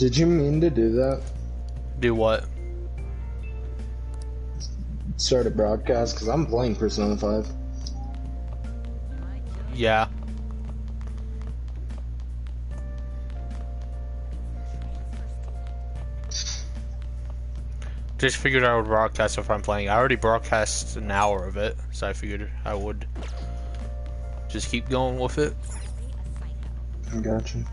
Did you mean to do that? Do what? Start a broadcast? Because I'm playing Persona 5. Yeah. Just figured I would broadcast if I'm playing. I already broadcast an hour of it, so I figured I would just keep going with it. I got you.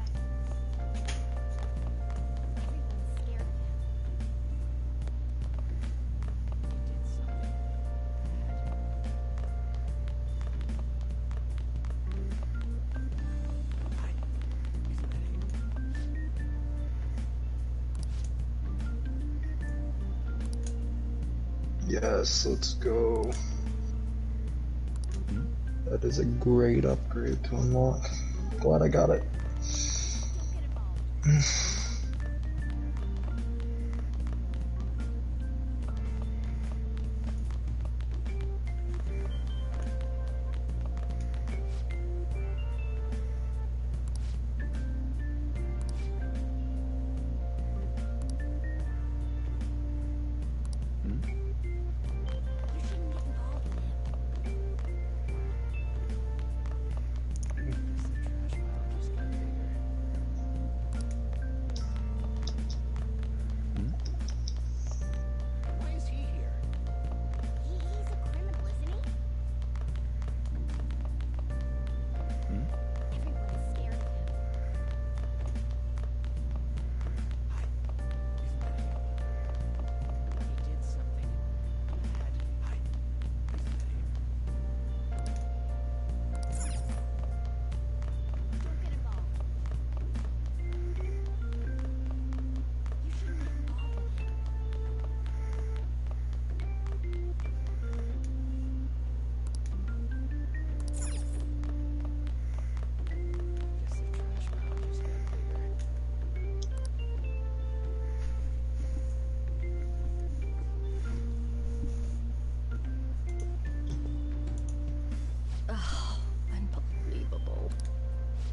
Yes, let's go. That is a great upgrade to unlock. Glad I got it.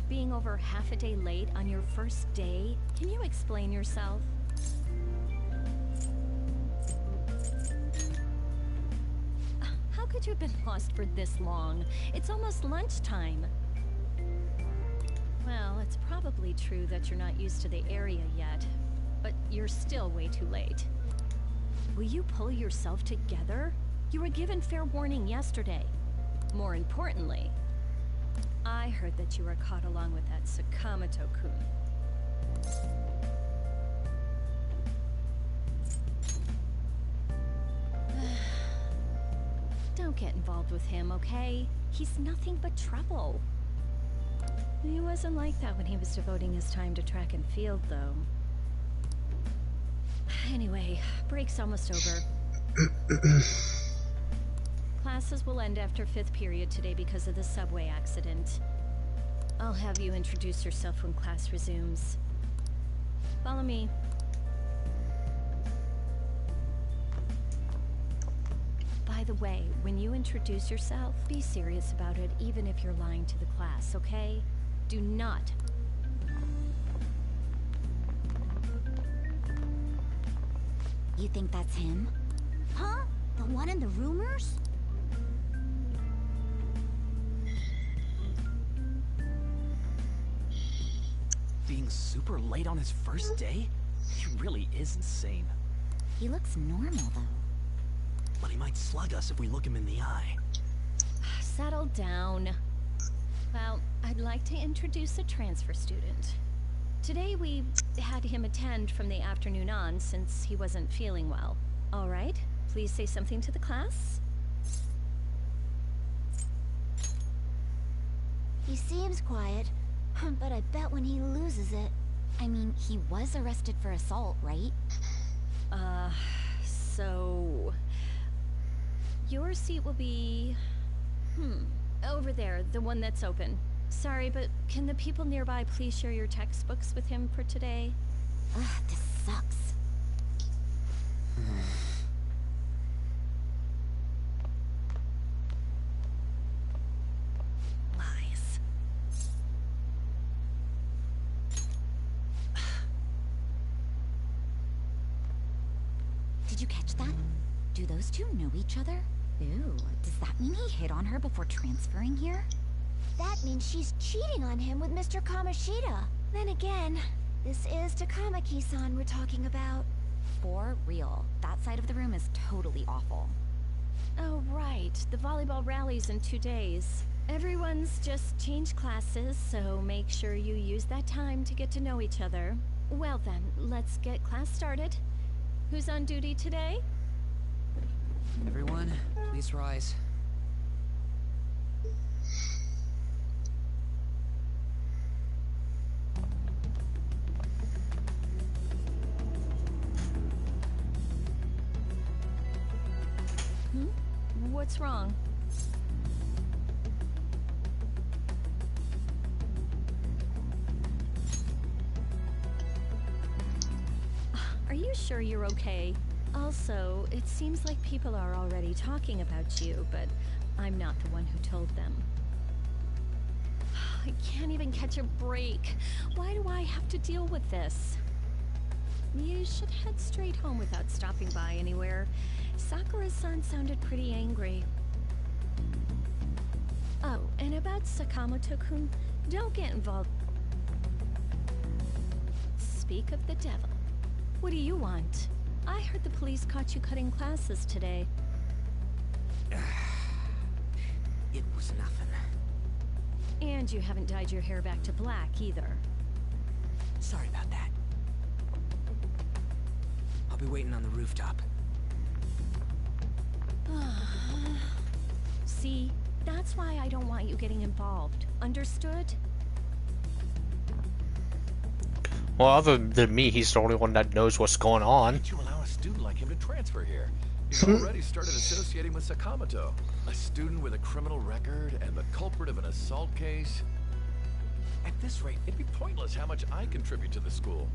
Being over half a day late on your first day? Can you explain yourself? How could you have been lost for this long? It's almost lunchtime. Well, it's probably true that you're not used to the area yet, but you're still way too late. Will you pull yourself together? You were given fair warning yesterday. More importantly, I heard that you were caught along with that Sakamoto-kun. Don't get involved with him, okay? He's nothing but trouble. He wasn't like that when he was devoting his time to track and field, though. Anyway, break's almost over. Classes will end after 5th period today because of the subway accident. I'll have you introduce yourself when class resumes. Follow me. By the way, when you introduce yourself, be serious about it, even if you're lying to the class, okay? Do not. You think that's him? Huh? The one in the rumors? Being super late on his first day? He really is insane. He looks normal, though. But he might slug us if we look him in the eye. Settle down. Well, I'd like to introduce a transfer student. Today we had him attend from the afternoon on since he wasn't feeling well. All right, please say something to the class. He seems quiet, but I bet when he loses it... I mean, he was arrested for assault, right? So... Your seat will be... over there, the one that's open. Sorry, but can the people nearby please share your textbooks with him for today? Ugh, this sucks. Did you catch that? Do those two know each other? Ew, does that mean he hit on her before transferring here? That means she's cheating on him with Mr. Kamoshida. Then again, this is Takamaki-san we're talking about. For real, that side of the room is totally awful. Oh, right. The volleyball rally's in 2 days. Everyone's just changed classes, so make sure you use that time to get to know each other. Well then, let's get class started. Who's on duty today? Everyone, please rise. What's wrong? Are you sure you're okay? Also, it seems like people are already talking about you, but I'm not the one who told them. I can't even catch a break. Why do I have to deal with this? You should head straight home without stopping by anywhere. Sakura-san sounded pretty angry. Oh, and about Sakamoto-kun, don't get involved. Speak of the devil. What do you want? I heard the police caught you cutting classes today. It was nothing. And you haven't dyed your hair back to black either. Sorry about that. I'll be waiting on the rooftop. See, that's why I don't want you getting involved. Understood? Well, other than me, he's the only one that knows what's going on. Why did you allow a student like him to transfer here? He's already started associating with Sakamoto, a student with a criminal record and the culprit of an assault case. At this rate, it'd be pointless how much I contribute to the school.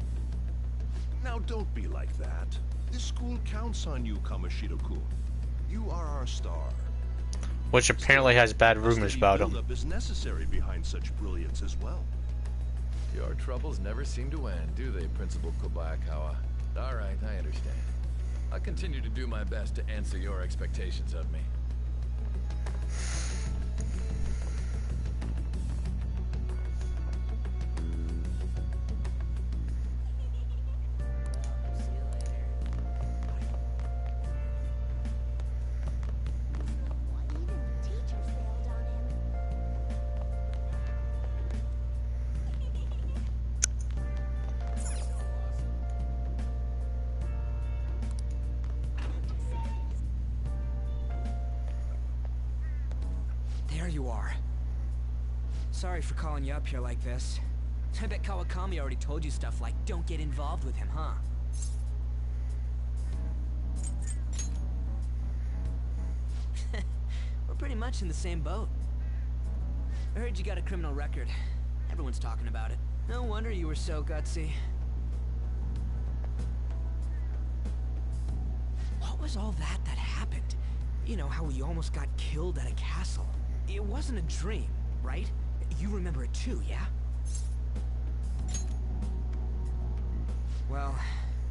Now don't be like that. This school counts on you, Kamoshida-kun. You are our star. Which apparently has bad rumors about him. Build-up is necessary behind such brilliance as well. Your troubles never seem to end, do they, Principal Kobayakawa? All right, I understand. I'll continue to do my best to answer your expectations of me. Even the teachers bailed on him. There you are. Sorry for calling you up here like this. I bet Kawakami already told you stuff like, don't get involved with him, huh? We're pretty much in the same boat. I heard you got a criminal record. Everyone's talking about it. No wonder you were so gutsy. What was all that happened? You know, how we almost got killed at a castle. It wasn't a dream, right? You remember it too, yeah? Well,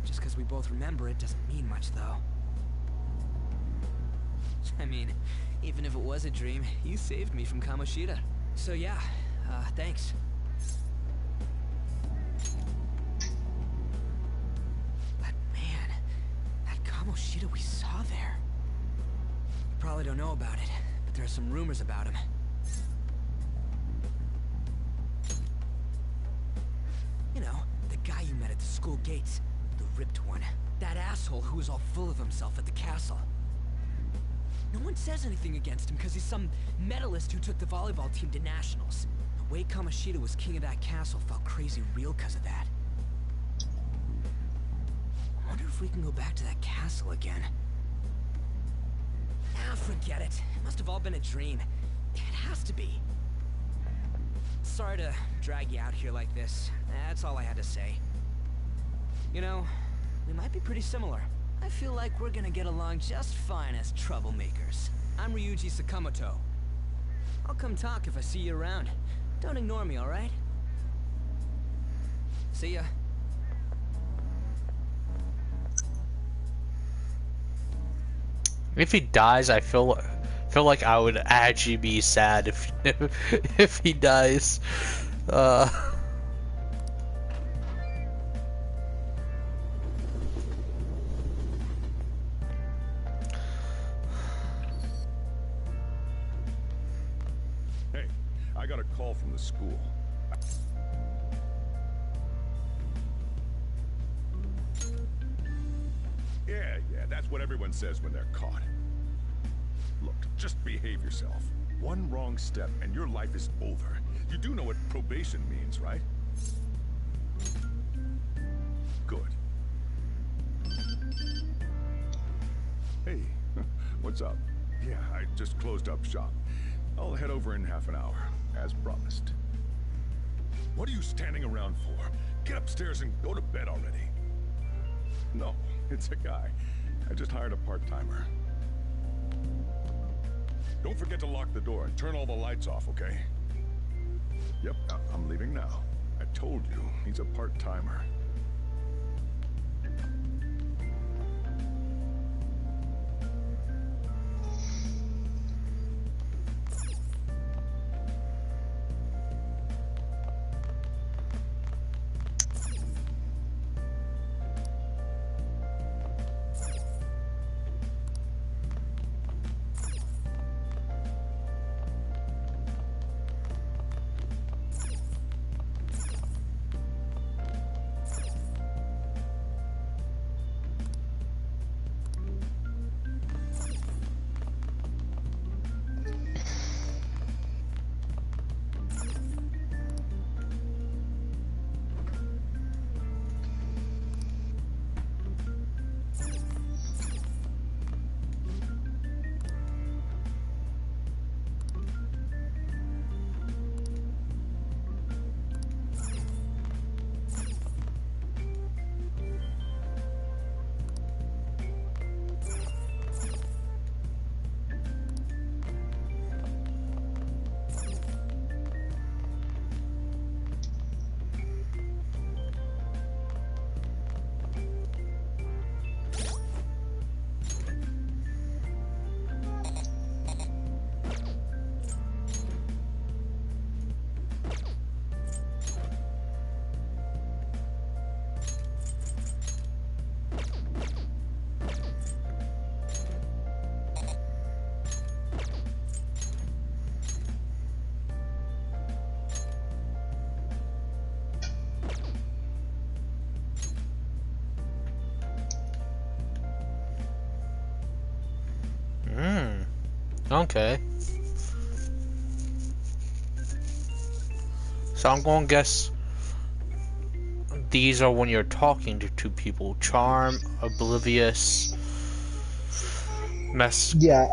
just because we both remember it doesn't mean much, though. I mean, even if it was a dream, you saved me from Kamoshida. So yeah, thanks. But man, that Kamoshida we saw there. You probably don't know about it, but there are some rumors about him. You know, the guy you met at the school gates. The ripped one. That asshole who was all full of himself at the castle. No one says anything against him because he's some medalist who took the volleyball team to nationals. The way Kamoshida was king of that castle felt crazy real because of that. I wonder if we can go back to that castle again. Ah, forget it. It must have all been a dream. It has to be. Sorry to drag you out here like this. That's all I had to say. You know, we might be pretty similar. I feel like we're gonna get along just fine as troublemakers. I'm Ryuji Sakamoto. I'll come talk if I see you around. Don't ignore me, alright? See ya. If he dies, I feel like I would actually be sad if he dies. Hey, I got a call from the school. Yeah, that's what everyone says when they're caught. Look, just behave yourself. One wrong step and your life is over. You do know what probation means, right? Good. Hey, what's up? Yeah, I just closed up shop. I'll head over in half an hour, as promised. What are you standing around for? Get upstairs and go to bed already. No, it's a guy. I just hired a part-timer. Don't forget to lock the door and turn all the lights off, okay? Yep, I'm leaving now. I told you, he's a part-timer. Okay. So I'm going to guess these are when you're talking to two people. Charm, Oblivious, Mess. Yeah.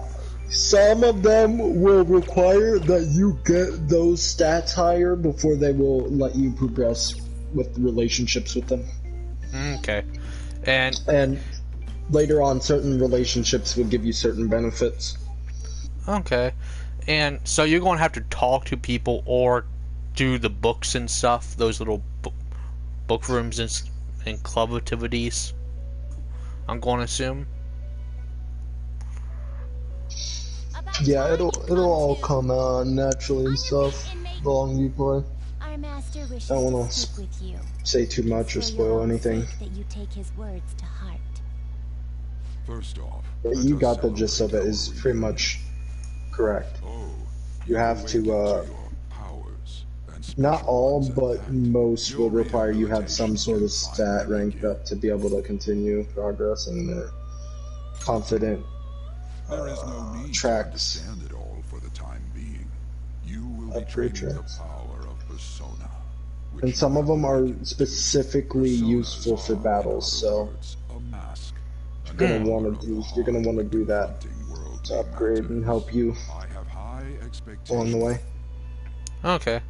Some of them will require that you get those stats higher before they will let you progress with relationships with them. Okay. And later on, certain relationships will give you certain benefits. Okay. And so you're going to have to talk to people or do the books and stuff, those little book rooms and club activities, I'm going to assume. Yeah, it'll all come naturally and stuff the longer you play. Our master wishes I don't to want speak to with you. say too much or For spoil your own anything. sake, that you take his words to heart. First off, But you got the gist of it is pretty much correct. You have to, not all, but most will require you have some sort of stat ranked up to be able to continue progressing in their confident there is no need tracks. to understand it all for the time being. You will be Upgrade training the tracks. power of persona. which And some you of them have are awakened. specifically Personas useful for are, in battles, other so words, a mask. you're gonna want to do that to upgrade and help you I have high expectations. along the way. Okay.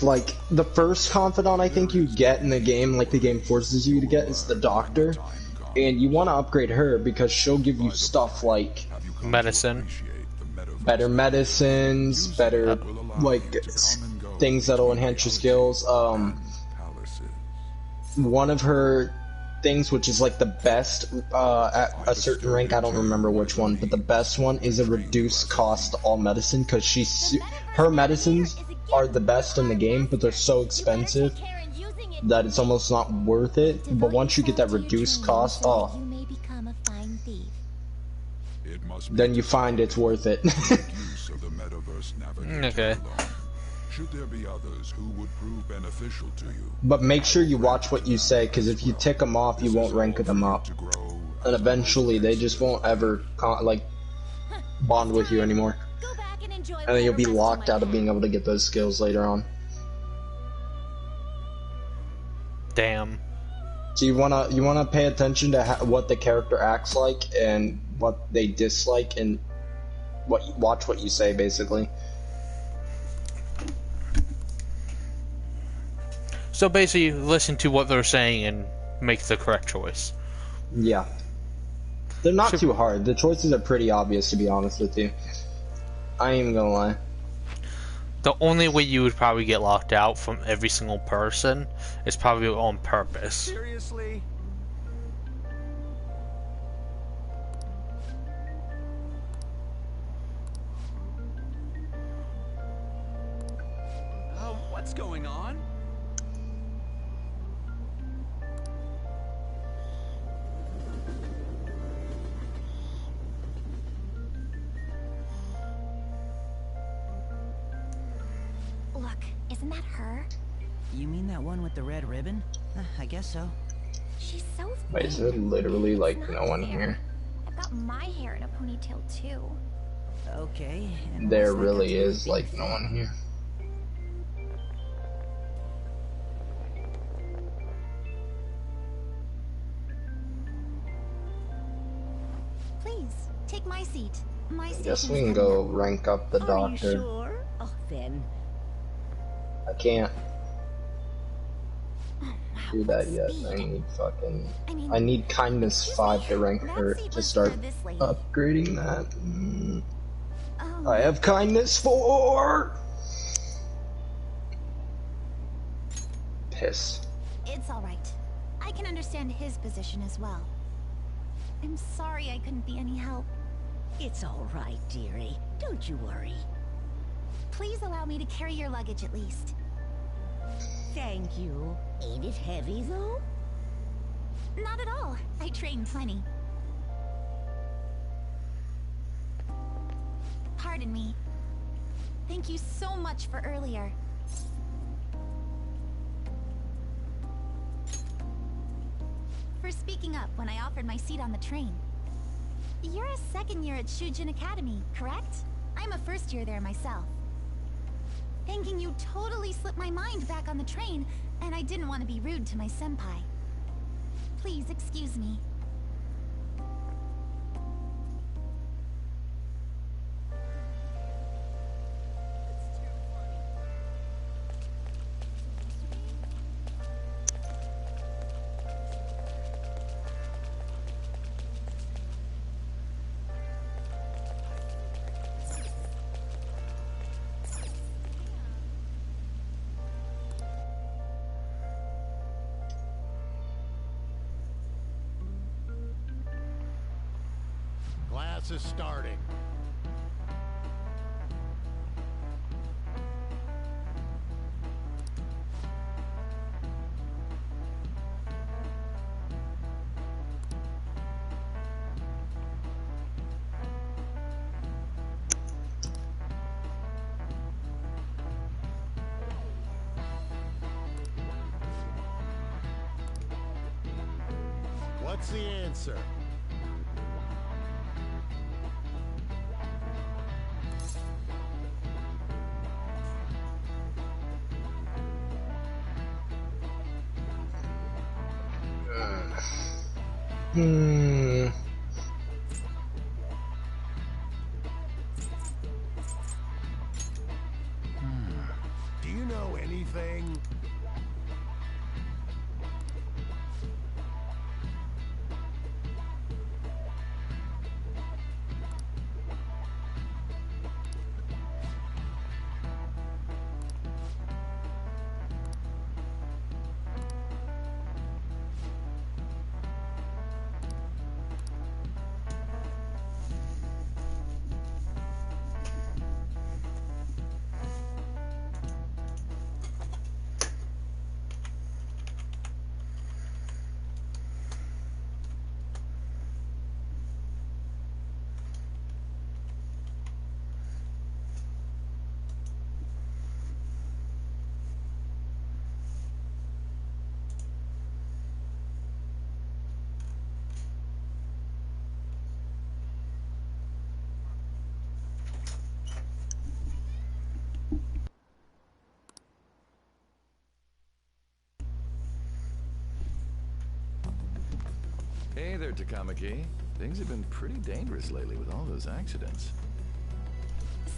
Like, the first confidant I think you get in the game, like the game forces you to get, is the doctor. And you want to upgrade her because she'll give you stuff like Medicine. better medicines, better, like, things that'll enhance your skills. One of her things, which is like the best at a certain rank. I don't remember which one, but the best one is a reduced cost all medicine, because her medicines are the best in the game, but they're so expensive that it's almost not worth it. But once you get that reduced cost, oh, You may become a fine thief. then you find it's worth it. Use of the metaverse navigator Okay. alone. Should there be others who would prove beneficial to you? But make sure you watch what you say, because if you tick them off, you won't rank them up. To grow And eventually, they just won't ever, like, bond with you anymore. Go back and enjoy And then you'll be the rest locked my out of being able to get those skills later on. Damn. So you wanna pay attention to what the character acts like and what they dislike, and watch what you say, basically. So basically, listen to what they're saying and make the correct choice. Yeah. They're not too hard. The choices are pretty obvious, to be honest with you. I ain't even gonna lie. The only way you would probably get locked out from every single person is probably on purpose. Seriously? What's going on? Look, isn't that her? You mean that one with the red ribbon? I guess so. She's so Wait, is thin. there literally, like, It's no not one fair. here? I've got my hair in a ponytail too. Okay. And There what's that really got to do with is, like, no one here. Please, take my seat. My I guess station we is can coming go up. rank up the Are you doctor. sure? Oh, then. I can't Oh, wow, do that what yet. speed. I need fucking... I mean, I need kindness 5 to rank that her, seat to was start for this lady. upgrading that. Oh, I have kindness 4! Piss. It's all right. I can understand his position as well. I'm sorry I couldn't be any help. It's all right, dearie. Don't you worry. Please allow me to carry your luggage at least. Thank you. Ain't it heavy, though? Not at all. I train plenty. Pardon me. Thank you so much for earlier. For speaking up when I offered my seat on the train. You're a second year at Shujin Academy, correct? I'm a first year there myself. Thinking you totally slipped my mind back on the train, and I didn't want to be rude to my senpai. Please excuse me. Class is starting. What's the answer? Hmm. Do you know anything? Hey there, Takamaki. Things have been pretty dangerous lately with all those accidents.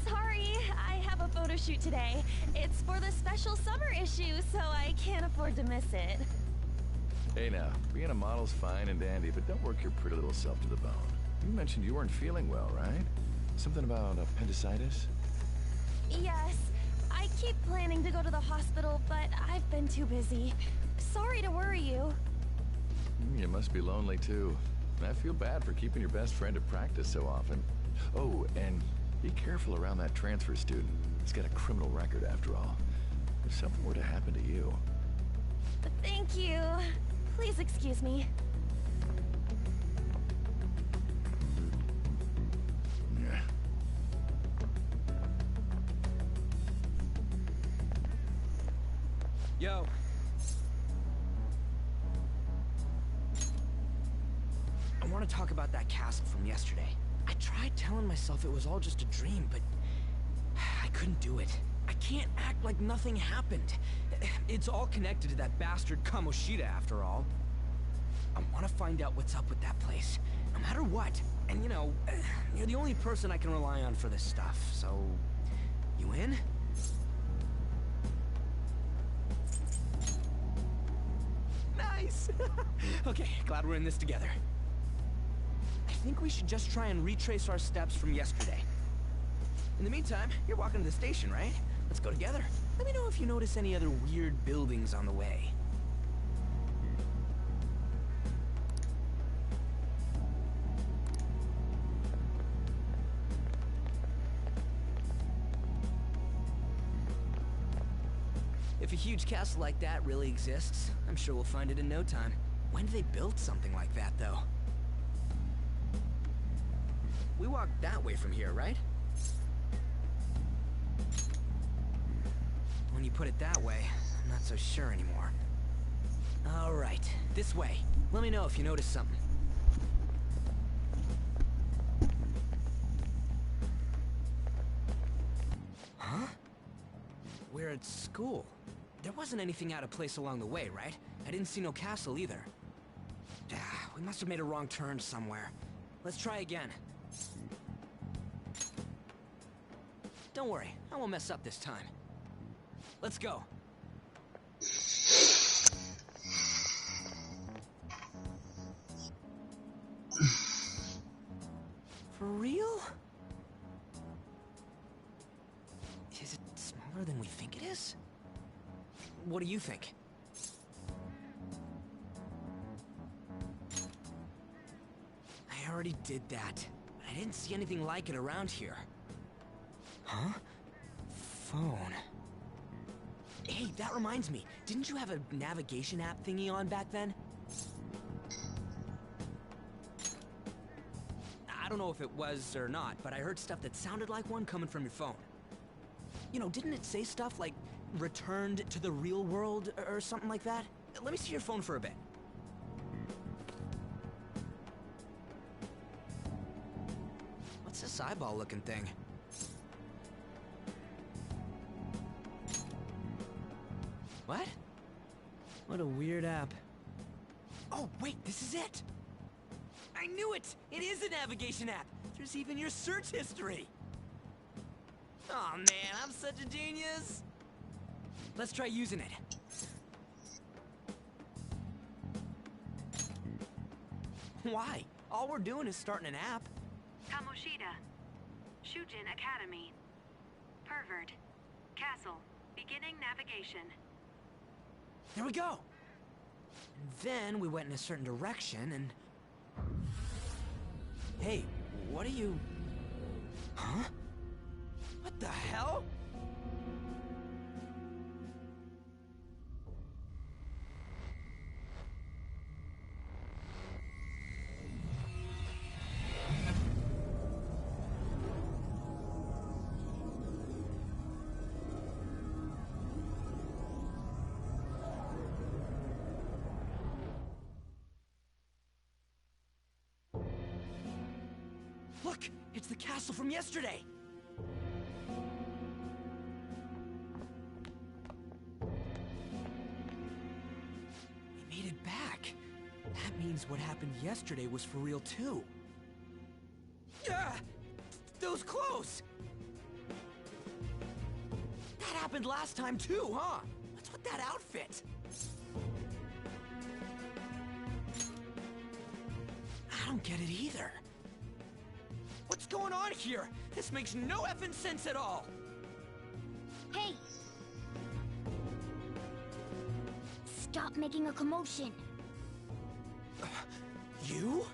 Sorry, I have a photo shoot today. It's for the special summer issue, so I can't afford to miss it. Hey now, being a model's fine and dandy, but don't work your pretty little self to the bone. You mentioned you weren't feeling well, right? Something about appendicitis? Yes, I keep planning to go to the hospital, but I've been too busy. Sorry to worry you. You must be lonely too. I feel bad for keeping your best friend at practice so often. Oh, and be careful around that transfer student. He's got a criminal record after all. If something were to happen to you. Thank you. Please excuse me. Yeah. Yo. I want to talk about that castle from yesterday. I tried telling myself it was all just a dream, but I couldn't do it. I can't act like nothing happened. It's all connected to that bastard Kamoshida, after all. I want to find out what's up with that place, no matter what. And you know, you're the only person I can rely on for this stuff, so... You in? Nice! Okay, glad we're in this together. I think we should just try and retrace our steps from yesterday. In the meantime, you're walking to the station, right? Let's go together. Let me know if you notice any other weird buildings on the way. If a huge castle like that really exists, I'm sure we'll find it in no time. When did they build something like that, though? We walked that way from here, right? When you put it that way, I'm not so sure anymore. All right, this way. Let me know if you notice something. Huh? We're at school. There wasn't anything out of place along the way, right? I didn't see no castle either. We must have made a wrong turn somewhere. Let's try again. Don't worry, I won't mess up this time. Let's go. For real? Is it smaller than we think it is? What do you think? I already did that. I didn't see anything like it around here. Huh? Phone. Hey, that reminds me. Didn't you have a navigation app thingy on back then? I don't know if it was or not, but I heard stuff that sounded like one coming from your phone. You know, didn't it say stuff like returned to the real world or something like that? Let me see your phone for a bit. What's this eyeball-looking thing? What? What a weird app. Oh, wait, this is it! I knew it! It is a navigation app! There's even your search history! Oh man, I'm such a genius! Let's try using it. Why? All we're doing is starting an app. Kamoshida. Shujin Academy. Pervert. Castle. Beginning navigation. There we go! And then we went in a certain direction and... Hey, what are you... Huh? What the hell? Look! It's the castle from yesterday! We made it back. That means means what happened yesterday was for real too. Yeah, those clothes! That happened last time too, huh? What's with that outfit? I don't get it either. What's going on here? This makes no effing sense at all! Hey! Stop making a commotion! You?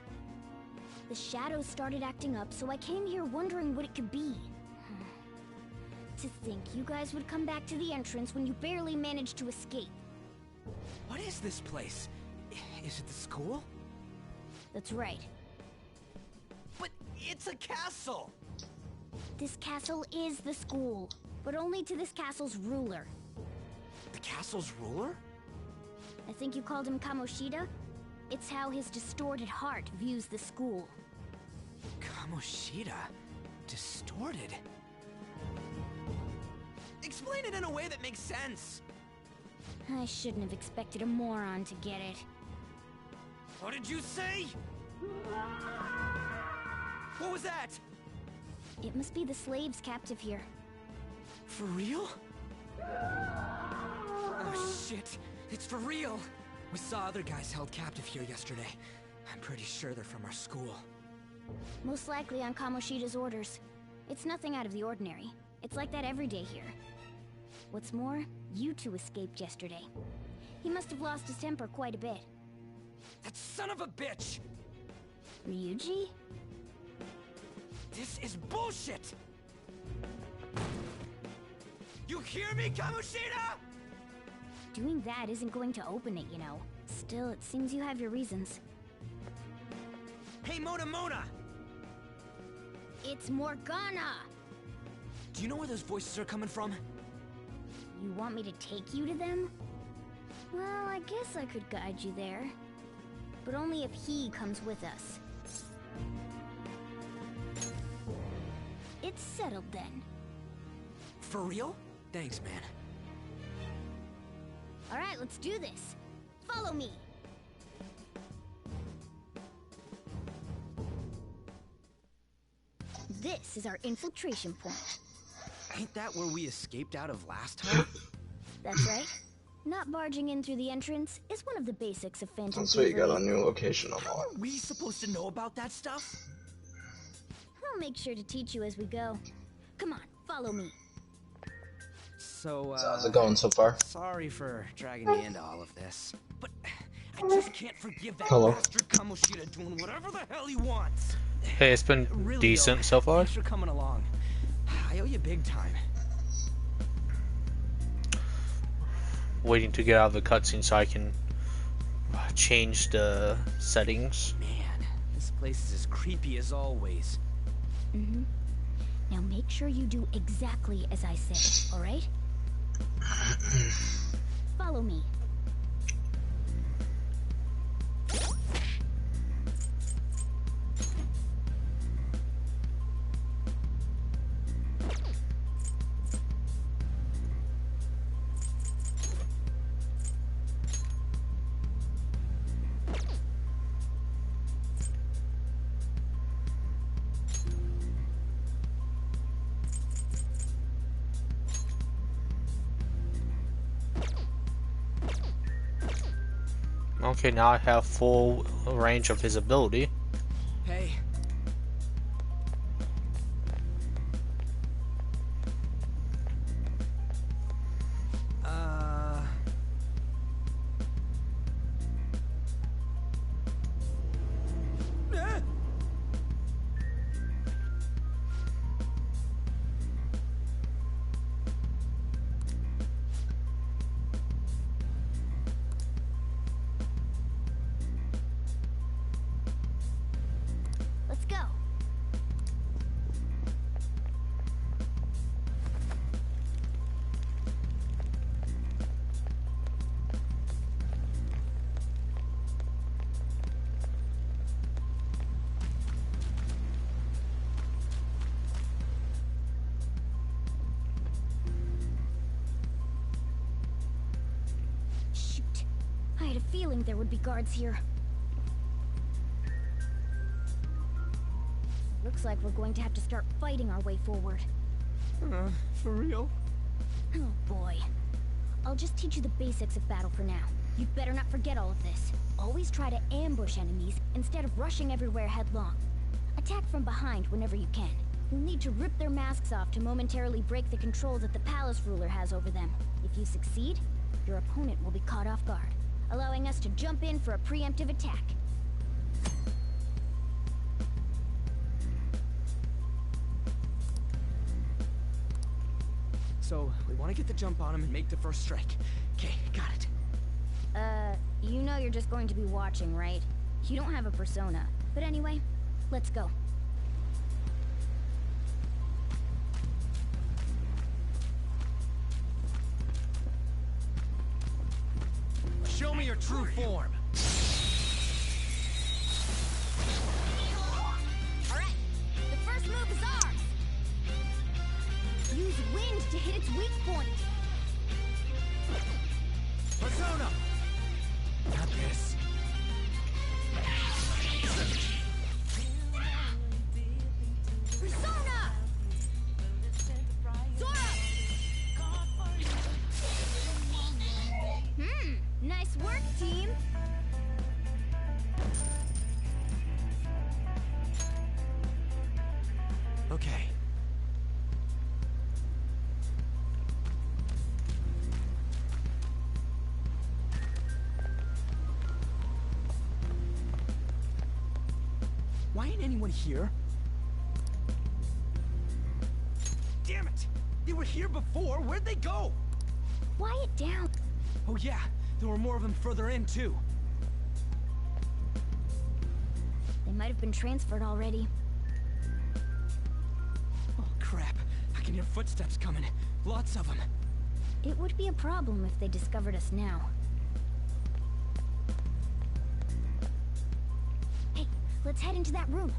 The shadows started acting up, so I came here wondering what it could be. To think you guys would come back to the entrance when you barely managed to escape. What is this place? Is it the school? That's right. But it's a castle! This castle is the school, but only to this castle's ruler. The castle's ruler? I think you called him Kamoshida? It's how his distorted heart views the school. Kamoshida? Distorted? Explain it in a way that makes sense! I shouldn't have expected a moron to get it. What did you say? What was that? It must be the slaves captive here. For real? Oh shit, it's for real! We saw other guys held captive here yesterday. I'm pretty sure they're from our school. Most likely on Kamoshida's orders. It's nothing out of the ordinary. It's like that every day here. What's more, you two escaped yesterday. He must have lost his temper quite a bit. That son of a bitch! Ryuji? This is bullshit! You hear me, Kamoshida?! Doing that isn't going to open it, you know. Still, it seems you have your reasons. Hey, Mona! It's Morgana! Do you know where those voices are coming from? You want me to take you to them? Well, I guess I could guide you there. But only if he comes with us. It's settled then. For real? Thanks, man. Alright, let's do this. Follow me. This is our infiltration point. Ain't that where we escaped out of last time? That's right. Not barging in through the entrance is one of the basics of Phantom That's what you got Thievery. on your location How unlocked. are we supposed to know about that stuff? I'll make sure to teach you as we go. Come on, follow me. So, How's it going so far? Sorry for dragging you into all of this, but I just can't forgive that Hello. bastard Kamoshida doing whatever the hell he wants. Hey, it's been Really, decent though, so far. Thanks for coming along. I owe you big time. Waiting to get out of the cutscene so I can change the settings. Man, this place is as creepy as always. Mm-hmm. Now make sure you do exactly as I say, alright? Follow me. Okay, now I have full range of his ability. Hey. Let's go. Shoot. I had a feeling there would be guards here. Looks like we're going to have to start fighting our way forward. For real? Oh boy. I'll just teach you the basics of battle for now. You'd better not forget all of this. Always try to ambush enemies instead of rushing everywhere headlong. Attack from behind whenever you can. You'll need to rip their masks off to momentarily break the control that the palace ruler has over them. If you succeed, your opponent will be caught off guard, allowing us to jump in for a preemptive attack. So, we want to get the jump on him and make the first strike. Okay, got it. You know you're just going to be watching, right? You don't have a persona. But anyway, let's go. Show me your true form. Alright, the first move is ours. Use wind to hit its weak point. Persona! Got this. Persona! Zora! Nice work, team. Okay. Why ain't anyone here? Damn it! They were here before. Where'd they go? Quiet down. Oh yeah, there were more of them further in too. They might have been transferred already. Oh crap! I can hear footsteps coming. Lots of them. It would be a problem if they discovered us now. Hey, let's head into that room.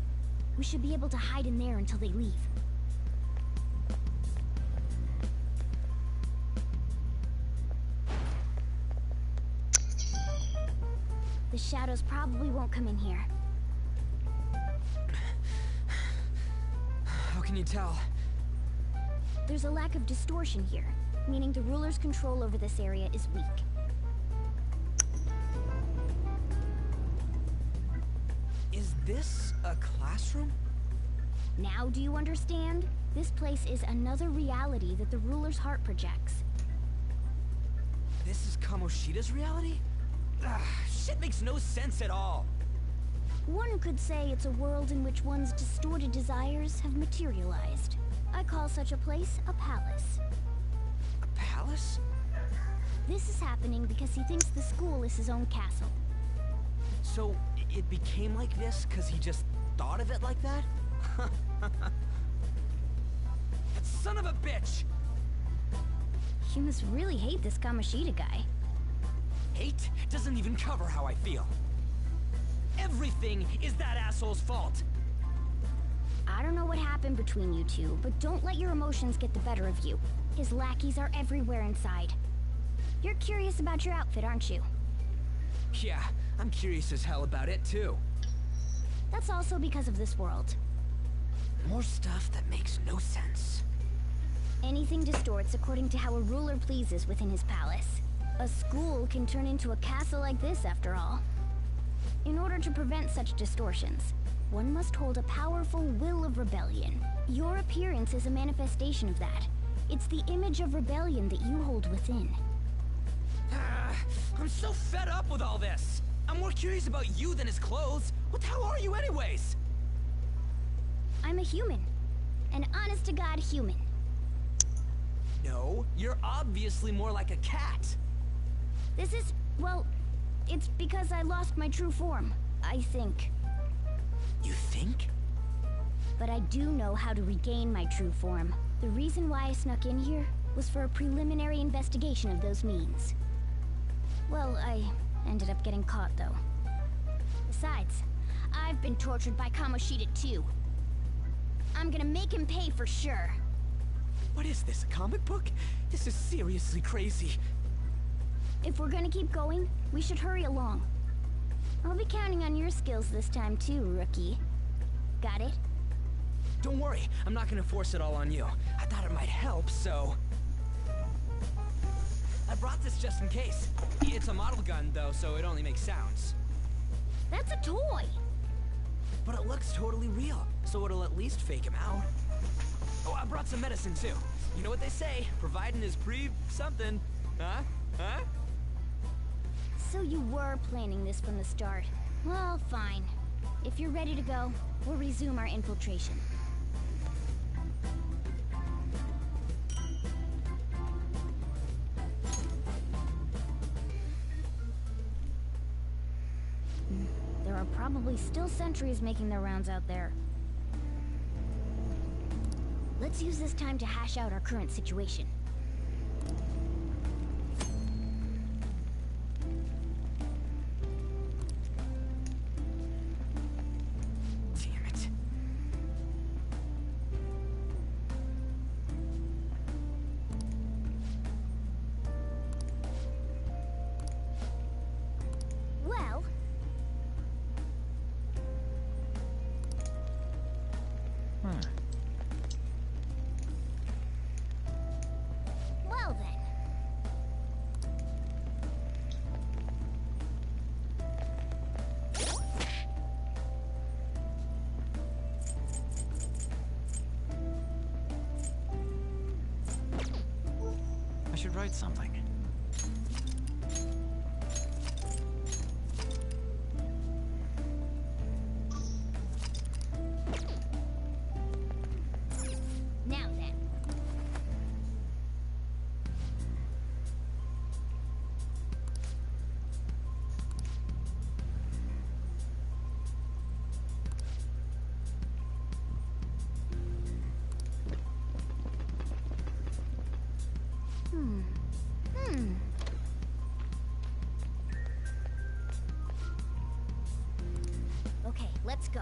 We should be able to hide in there until they leave. The shadows probably won't come in here. How can you tell? There's a lack of distortion here, meaning the ruler's control over this area is weak. Is this a classroom? Now do you understand? This place is another reality that the ruler's heart projects. This is Kamoshida's reality? Ugh, shit makes no sense at all. One could say it's a world in which one's distorted desires have materialized. I call such a place a palace. A palace? This is happening because he thinks the school is his own castle. So, it became like this because he just thought of it like that? That son of a bitch! You must really hate this Kamoshida guy. Hate doesn't even cover how I feel. Everything is that asshole's fault. I don't know what happened between you two, but don't let your emotions get the better of you. His lackeys are everywhere inside. You're curious about your outfit, aren't you? Yeah, I'm curious as hell about it too. That's also because of this world. More stuff that makes no sense. Anything distorts according to how a ruler pleases within his palace. A school can turn into a castle like this, after all. In order to prevent such distortions, one must hold a powerful will of rebellion. Your appearance is a manifestation of that. It's the image of rebellion that you hold within. I'm so fed up with all this. I'm more curious about you than his clothes. What the hell are you anyways? I'm a human. An honest-to-God human. No, you're obviously more like a cat. This is, well, it's because I lost my true form, I think. You think? But I do know how to regain my true form. The reason why I snuck in here was for a preliminary investigation of those means. Well, I ended up getting caught, though. Besides, I've been tortured by Kamoshida, too. I'm gonna make him pay for sure. What is this, a comic book? This is seriously crazy. If we're gonna keep going, we should hurry along. I'll be counting on your skills this time too, rookie. Got it? Don't worry, I'm not gonna force it all on you. I thought it might help, so... I brought this just in case. It's a model gun, though, so it only makes sounds. That's a toy! But it looks totally real, so it'll at least fake him out. Oh, I brought some medicine, too. You know what they say, providing is something. Huh? Huh? So you were planning this from the start. Well, fine. If you're ready to go, we'll resume our infiltration. There are probably still sentries making their rounds out there. Let's use this time to hash out our current situation. Damn it. Well... Well then. I should write something. Now then. Okay, let's go.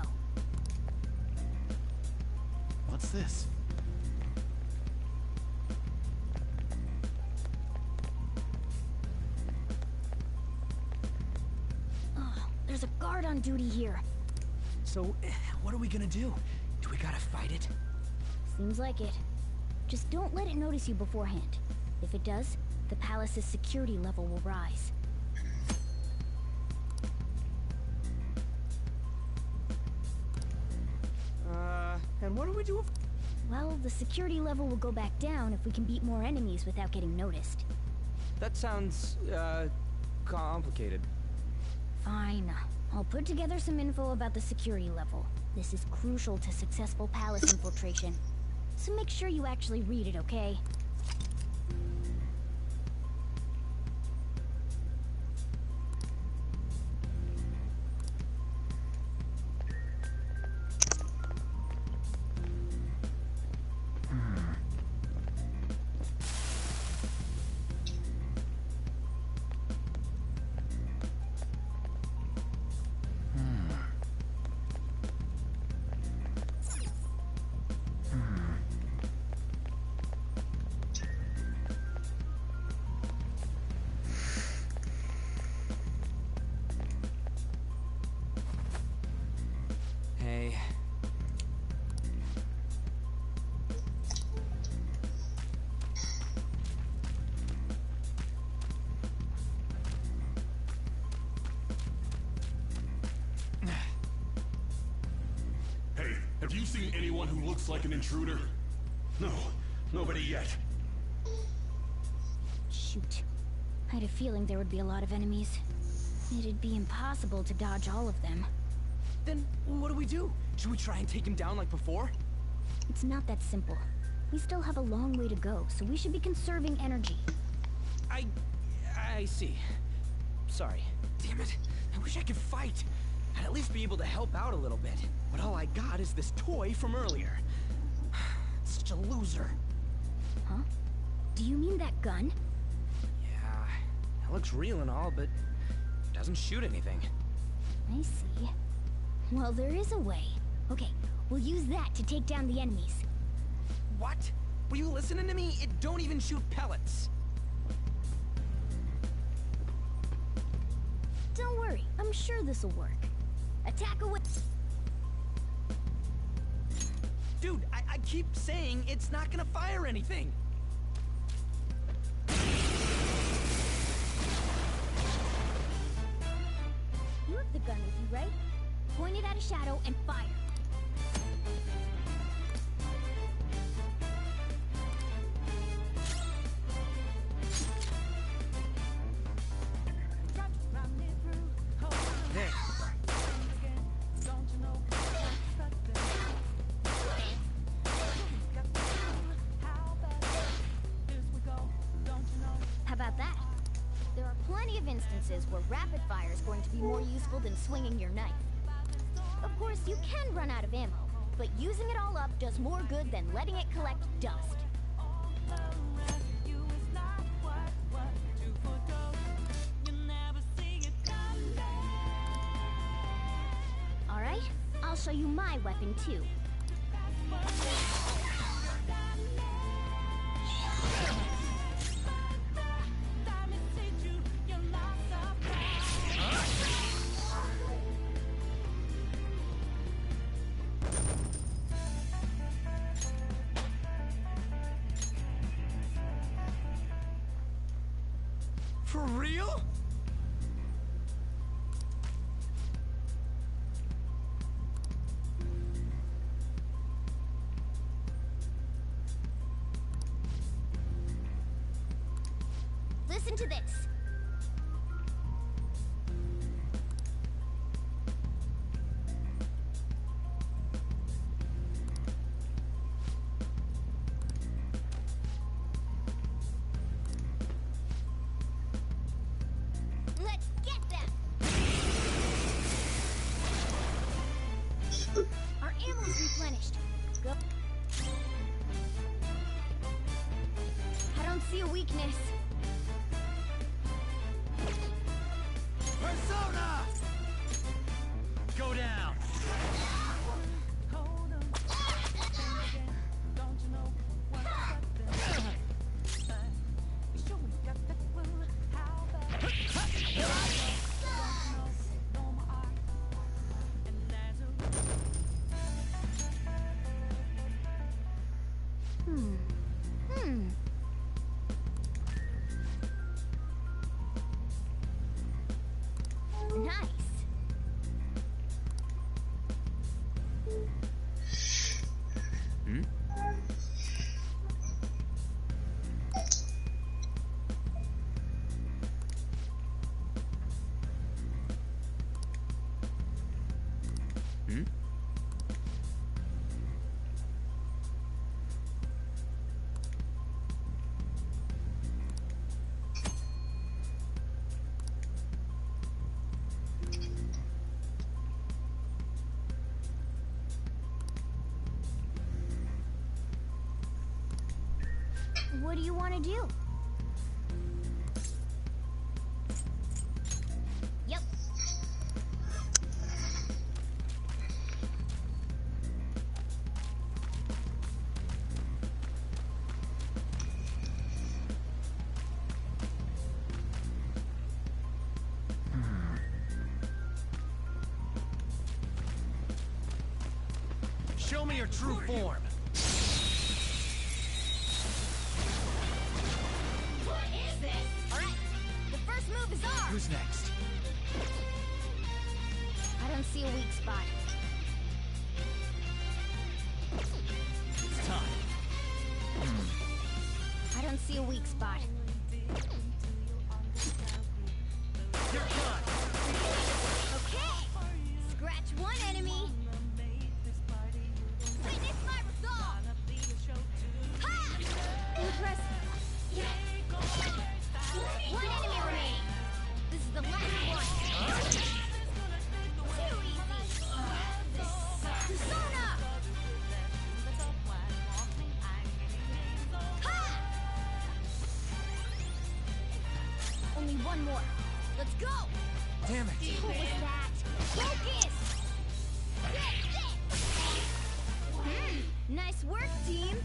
What's this? Oh, there's a guard on duty here. So, what are we gonna do? Do we gotta fight it? Seems like it. Just don't let it notice you beforehand. If it does, the palace's security level will rise. And what do we do if... Well, the security level will go back down if we can beat more enemies without getting noticed. That sounds, complicated. Fine. I'll put together some info about the security level. This is crucial to successful palace infiltration. So make sure you actually read it, okay? Hey. Hey, have you seen anyone who looks like an intruder? No, nobody yet. Shoot. I had a feeling there would be a lot of enemies. It'd be impossible to dodge all of them. Then, what do we do? Should we try and take him down like before? It's not that simple. We still have a long way to go, so we should be conserving energy. I see. Sorry. Damn it. I wish I could fight. I'd at least be able to help out a little bit. But all I got is this toy from earlier. Such a loser. Huh? Do you mean that gun? Yeah, it looks real and all, but it doesn't shoot anything. I see. Well, there is a way. Okay, we'll use that to take down the enemies. What? Were you listening to me? It don't even shoot pellets. Don't worry, I'm sure this'll work. Attack away. Dude, I keep saying it's not gonna fire anything. You have the gun with you, right? Point it at a shadow and fire. How about that? There are plenty of instances where rapid fire is going to be more useful than swinging your knife. Of course, you can run out of ammo, but using it all up does more good than letting it collect dust. All right, I'll show you my weapon too. For real? Listen to this. Let's get them! Our ammo's replenished. Go. I don't see a weakness. Persona! Go down! Nice. Hmm? Hmm? What do you want to do? Yep. Show me your true form. What is this? All right. The first move is ours. Who's next? I don't see a weak spot. It's time. I don't see a weak spot. You're done. Okay. Scratch one enemy. Witness my resolve. Ha! Impressive. One enemy remaining. This is the last one. Too easy. Persona! Ha! Only one more. Let's go. Damn it. What was that? Focus! Nice work, team.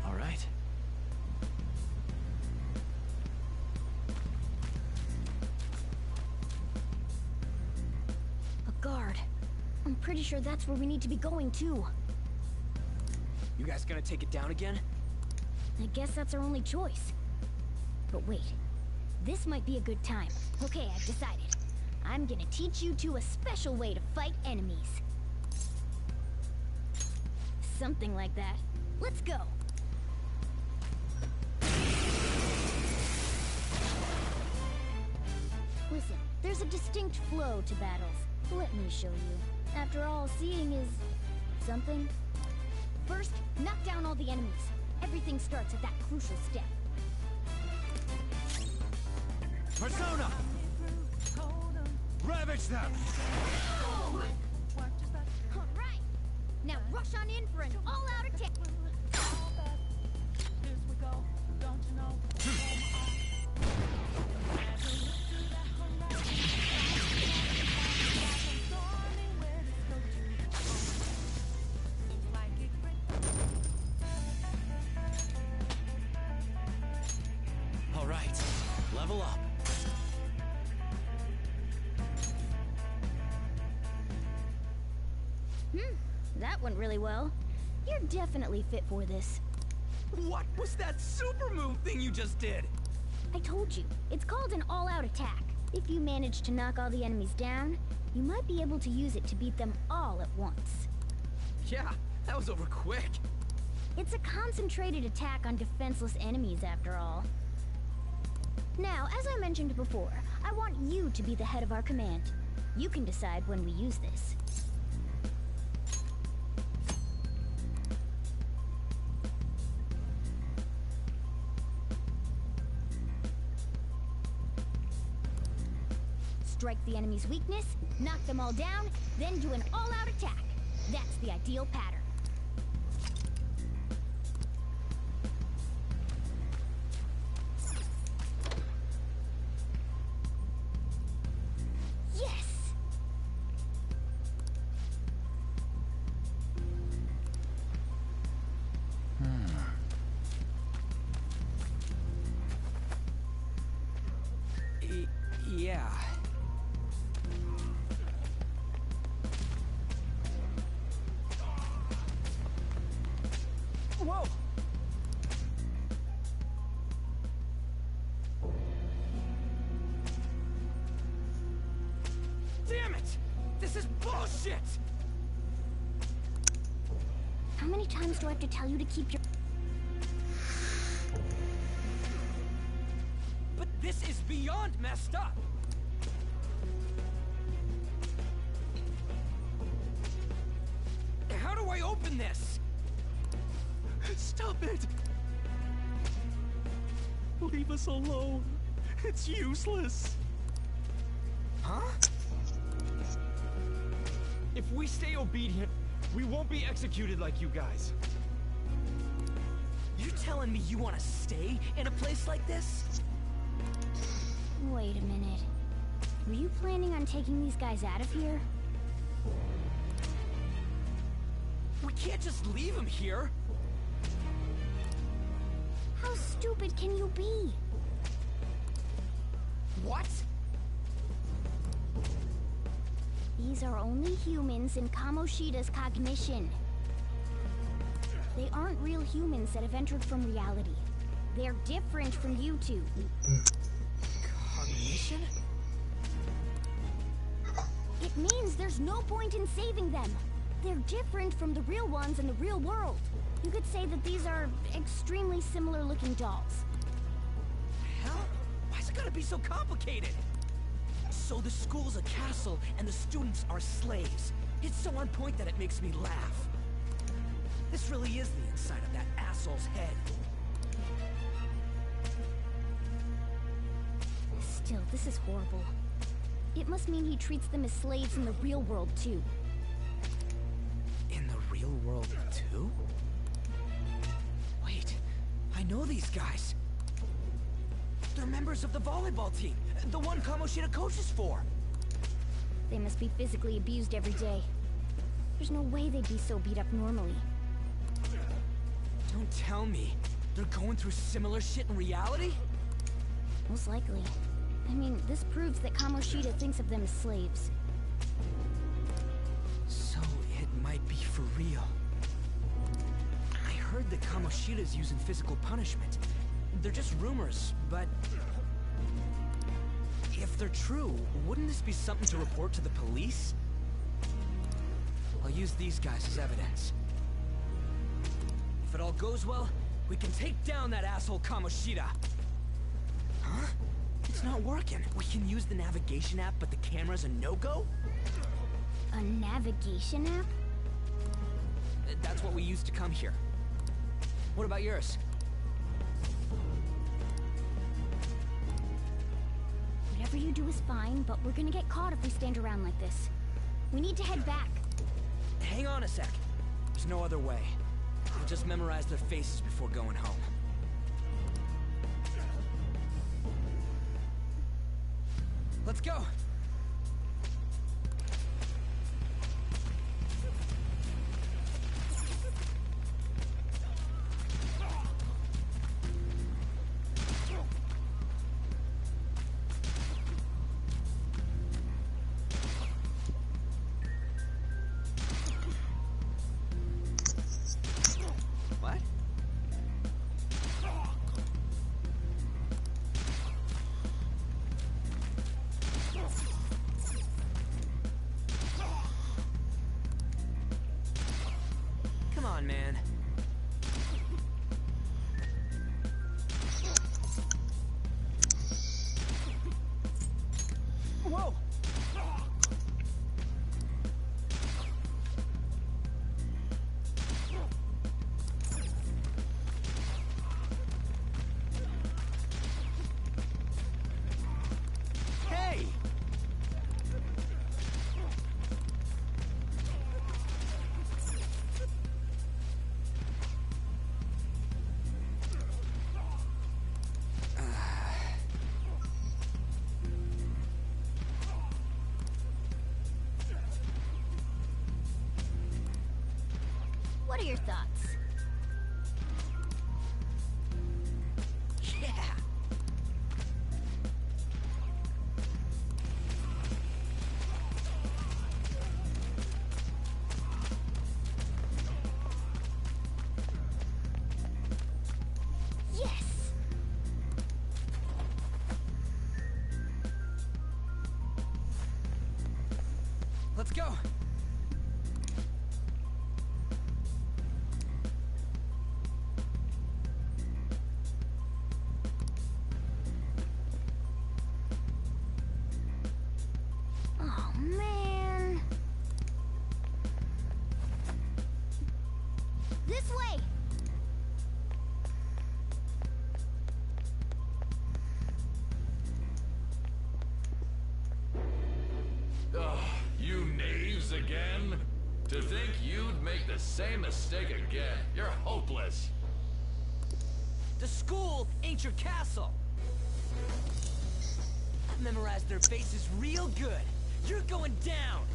All right. pretty sure that's where we need to be going, too. You guys gonna take it down again? I guess that's our only choice. But wait, this might be a good time. Okay, I've decided. I'm gonna teach you two a special way to fight enemies. Something like that. Let's go. Listen, there's a distinct flow to battles. Let me show you. After all, seeing is... something. First, knock down all the enemies. Everything starts at that crucial step. Persona! Ravage them! Alright! Now rush on in for an all-out attack! Alright, level up. That went really well. You're definitely fit for this. What was that super move thing you just did? I told you, it's called an all-out attack. If you manage to knock all the enemies down, you might be able to use it to beat them all at once. Yeah, that was over quick. It's a concentrated attack on defenseless enemies, after all. Now, as I mentioned before, I want you to be the head of our command. You can decide when we use this. Strike the enemy's weakness, knock them all down, then do an all-out attack. That's the ideal pattern. Yes! Yeah. Whoa! Damn it! This is bullshit! How many times do I have to tell you to keep your... But this is beyond messed up! How do I open this? Stop it! Leave us alone. It's useless. Huh? If we stay obedient, we won't be executed like you guys. You telling me you want to stay in a place like this? Wait a minute. Were you planning on taking these guys out of here? We can't just leave him here. How stupid can you be? What? These are only humans in Kamoshida's cognition. They aren't real humans that have entered from reality. They're different from you two. Cognition? It means there's no point in saving them. They're different from the real ones in the real world. You could say that these are extremely similar looking dolls. Hell? Why's it gotta be so complicated? So the school's a castle and the students are slaves. It's so on point that it makes me laugh. This really is the inside of that asshole's head. Still, this is horrible. It must mean he treats them as slaves in the real world, too. In the real world, too? Wait, I know these guys. They're members of the volleyball team, the one Kamoshida coaches for. They must be physically abused every day. There's no way they'd be so beat up normally. Don't tell me. They're going through similar shit in reality? Most likely. I mean, this proves that Kamoshida thinks of them as slaves. So, for real. I heard that Kamoshida's using physical punishment. They're just rumors, but... if they're true, wouldn't this be something to report to the police? I'll use these guys as evidence. If it all goes well, we can take down that asshole Kamoshida. Huh? It's not working. We can use the navigation app, but the camera's a no-go? A navigation app? That's what we used to come here. What about yours? Whatever you do is fine, but we're gonna get caught if we stand around like this. We need to head back. Hang on a sec. There's no other way. I'll just memorize their faces before going home. Let's go! What? Come on, man. Whoa! Hey! What are your thoughts? Yeah! Yes! Let's go! Oh, man. This way! Ugh, you knaves again? To think you'd make the same mistake again. You're hopeless. The school ain't your castle! I've memorized their faces real good. You're going down!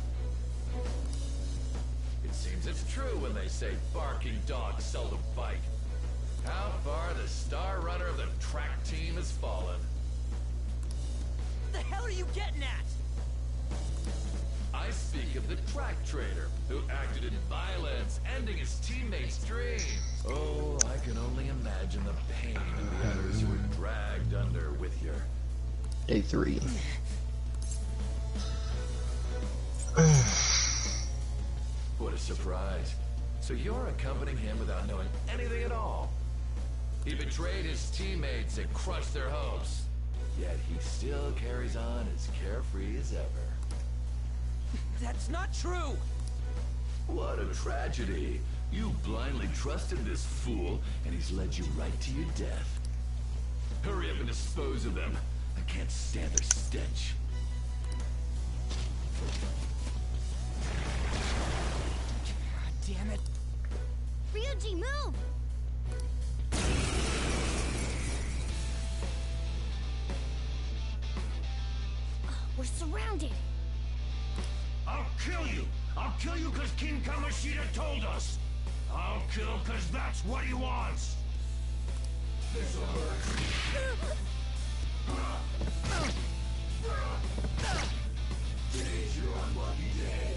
It seems it's true when they say barking dogs seldom bite. How far the star runner of the track team has fallen. What the hell are you getting at? I speak of the track trader who acted in violence, ending his teammates' dreams. Oh, I can only imagine the pain of the others who were dragged under with your... A3. What a surprise. So you're accompanying him without knowing anything at all. He betrayed his teammates and crushed their hopes. Yet he still carries on as carefree as ever. That's not true! What a tragedy. You blindly trusted this fool, and he's led you right to your death. Hurry up and dispose of them. I can't stand their stench. God damn it. Ryuji, move! We're surrounded. I'll kill you! I'll kill you because King Kamoshida told us! I'll kill because that's what he wants! This'll hurt. Today's your unlucky day.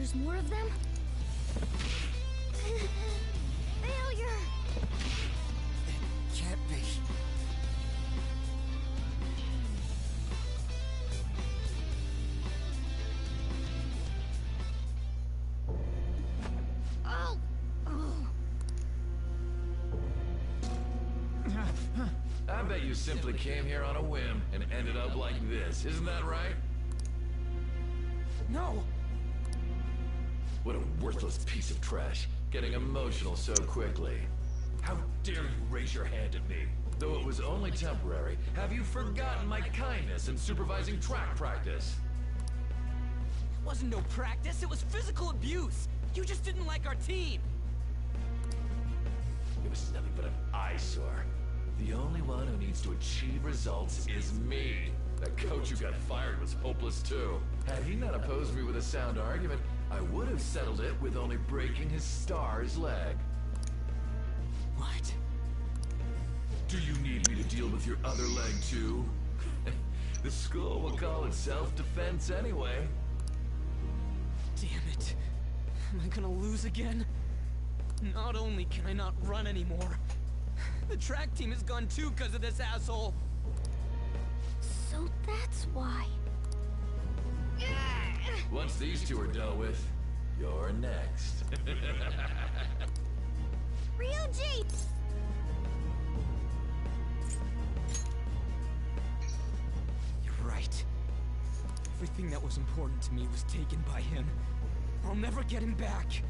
There's more of them? Failure! Can't be. Oh! I bet you simply came here on a whim and ended up like this, isn't that right? No! What a worthless piece of trash, getting emotional so quickly. How dare you raise your hand at me? Though it was only temporary, have you forgotten my kindness in supervising track practice? It wasn't no practice, it was physical abuse! You just didn't like our team! It was nothing but an eyesore. The only one who needs to achieve results is me. That coach who got fired was hopeless too. Had he not opposed me with a sound argument, I would have settled it with only breaking his star's leg. What? Do you need me to deal with your other leg too? The school will call it self-defense anyway. Damn it. Am I gonna lose again? Not only can I not run anymore, the track team is gone too because of this asshole. So that's why. Once these two are dealt with, you're next. Ryuji! You're right. Everything that was important to me was taken by him. I'll never get him back.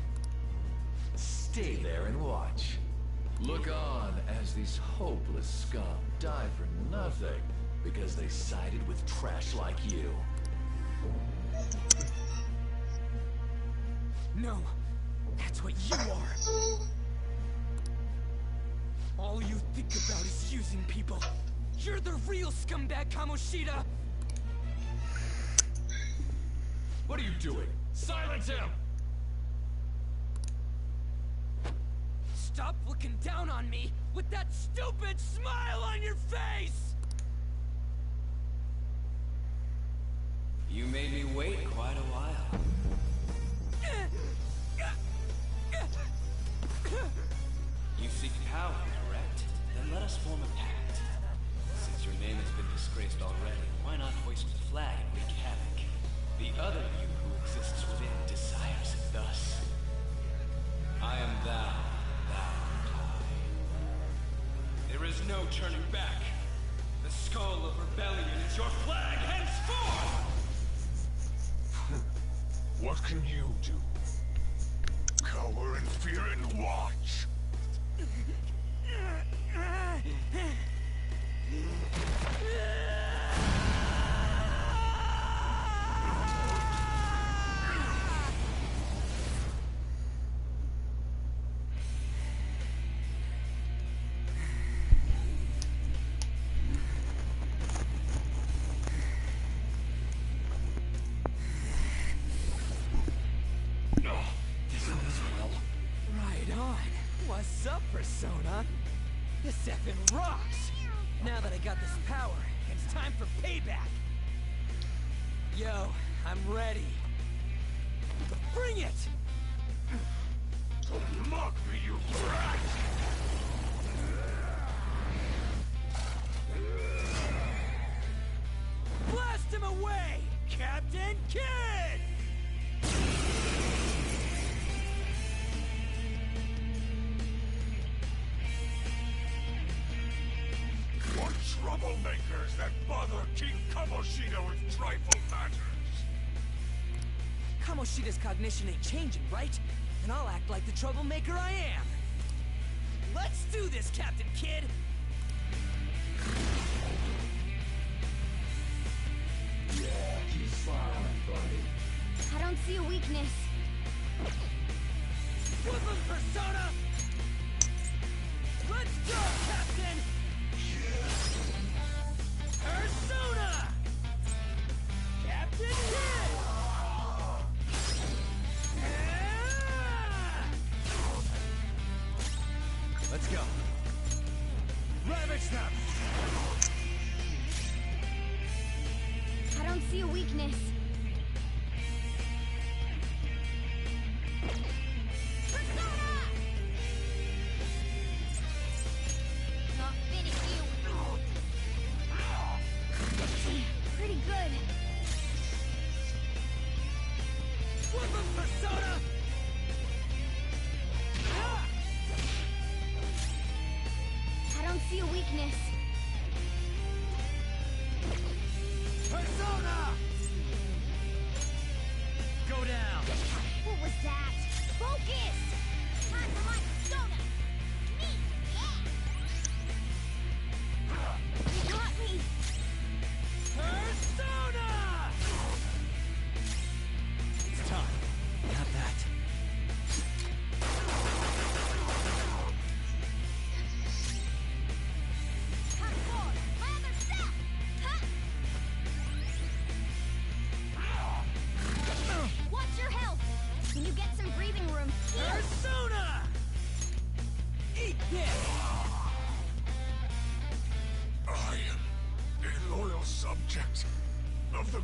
Stay there and watch. Look on as these hopeless scum die for nothing because they sided with trash like you. No, that's what you are. All you think about is using people. You're the real scumbag, Kamoshida! What are you doing? Silence him! Stop looking down on me with that stupid smile on your face! You made me wait quite a while. You seek power, correct? Then let us form a pact. Since your name has been disgraced already, why not hoist the flag and wreak havoc? The other you who exists within desires it thus. I am thou, thou art I. There is no turning back. The skull of rebellion is your flag henceforth! What can you do? Cower in fear and watch. Right on. What's up, Persona? This effing rocks! Now that I got this power, it's time for payback! Yo, I'm ready. Bring it! Don't mock me, you brat! Blast him away, Captain Kidd! What troublemakers that bother King Kamoshida with trifle matters? Kamoshida's cognition ain't changing, right? And I'll act like the troublemaker I am. Let's do this, Captain Kidd! Yeah, keep smiling, buddy. I don't see a weakness. Woodland Persona! Let's go, Captain! Persona! Captain Kidd! Let's go. Ravage them! I don't see a weakness.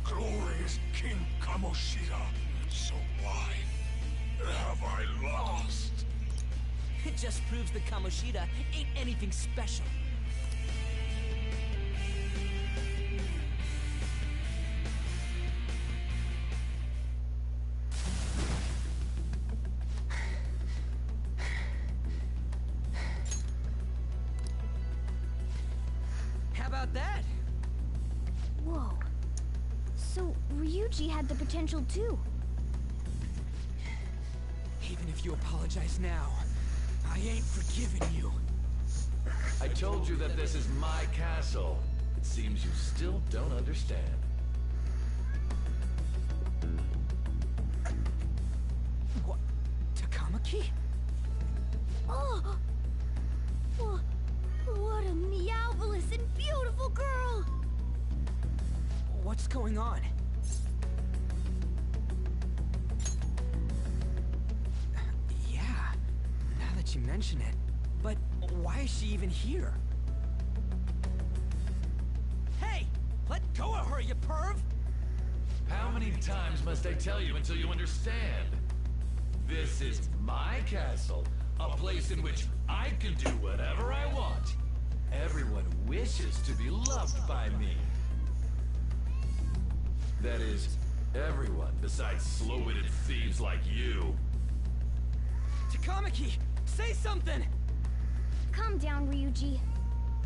glorious King Kamoshida. So why have I lost? It just proves that Kamoshida ain't anything special. How about that? Whoa. So, Ryuji had the potential too. Even if you apologize now, I ain't forgiving you. I told you that this is my castle. It seems you still don't understand. What? Takamaki? Oh! What a meowvelous and beautiful girl! What's going on? Yeah, now that you mention it. But why is she even here? Hey! Let go of her, you perv! How many times must I tell you until you understand? This is my castle, a place in which I can do whatever I want. Everyone wishes to be loved by me. That is, everyone besides slow-witted thieves like you. Takamaki, say something! Calm down, Ryuji.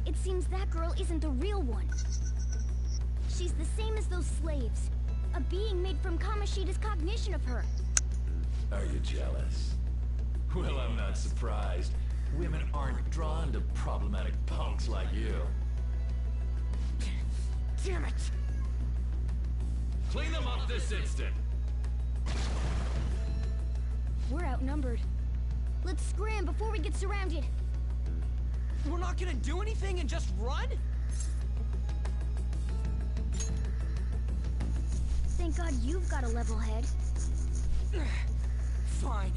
It seems that girl isn't the real one. She's the same as those slaves. A being made from Kamoshida's cognition of her. Are you jealous? Well, I'm not surprised. Women aren't drawn to problematic punks like you. Damn it! Clean them up this instant! We're outnumbered. Let's scram before we get surrounded. We're not gonna do anything and just run? Thank God you've got a level head. Fine.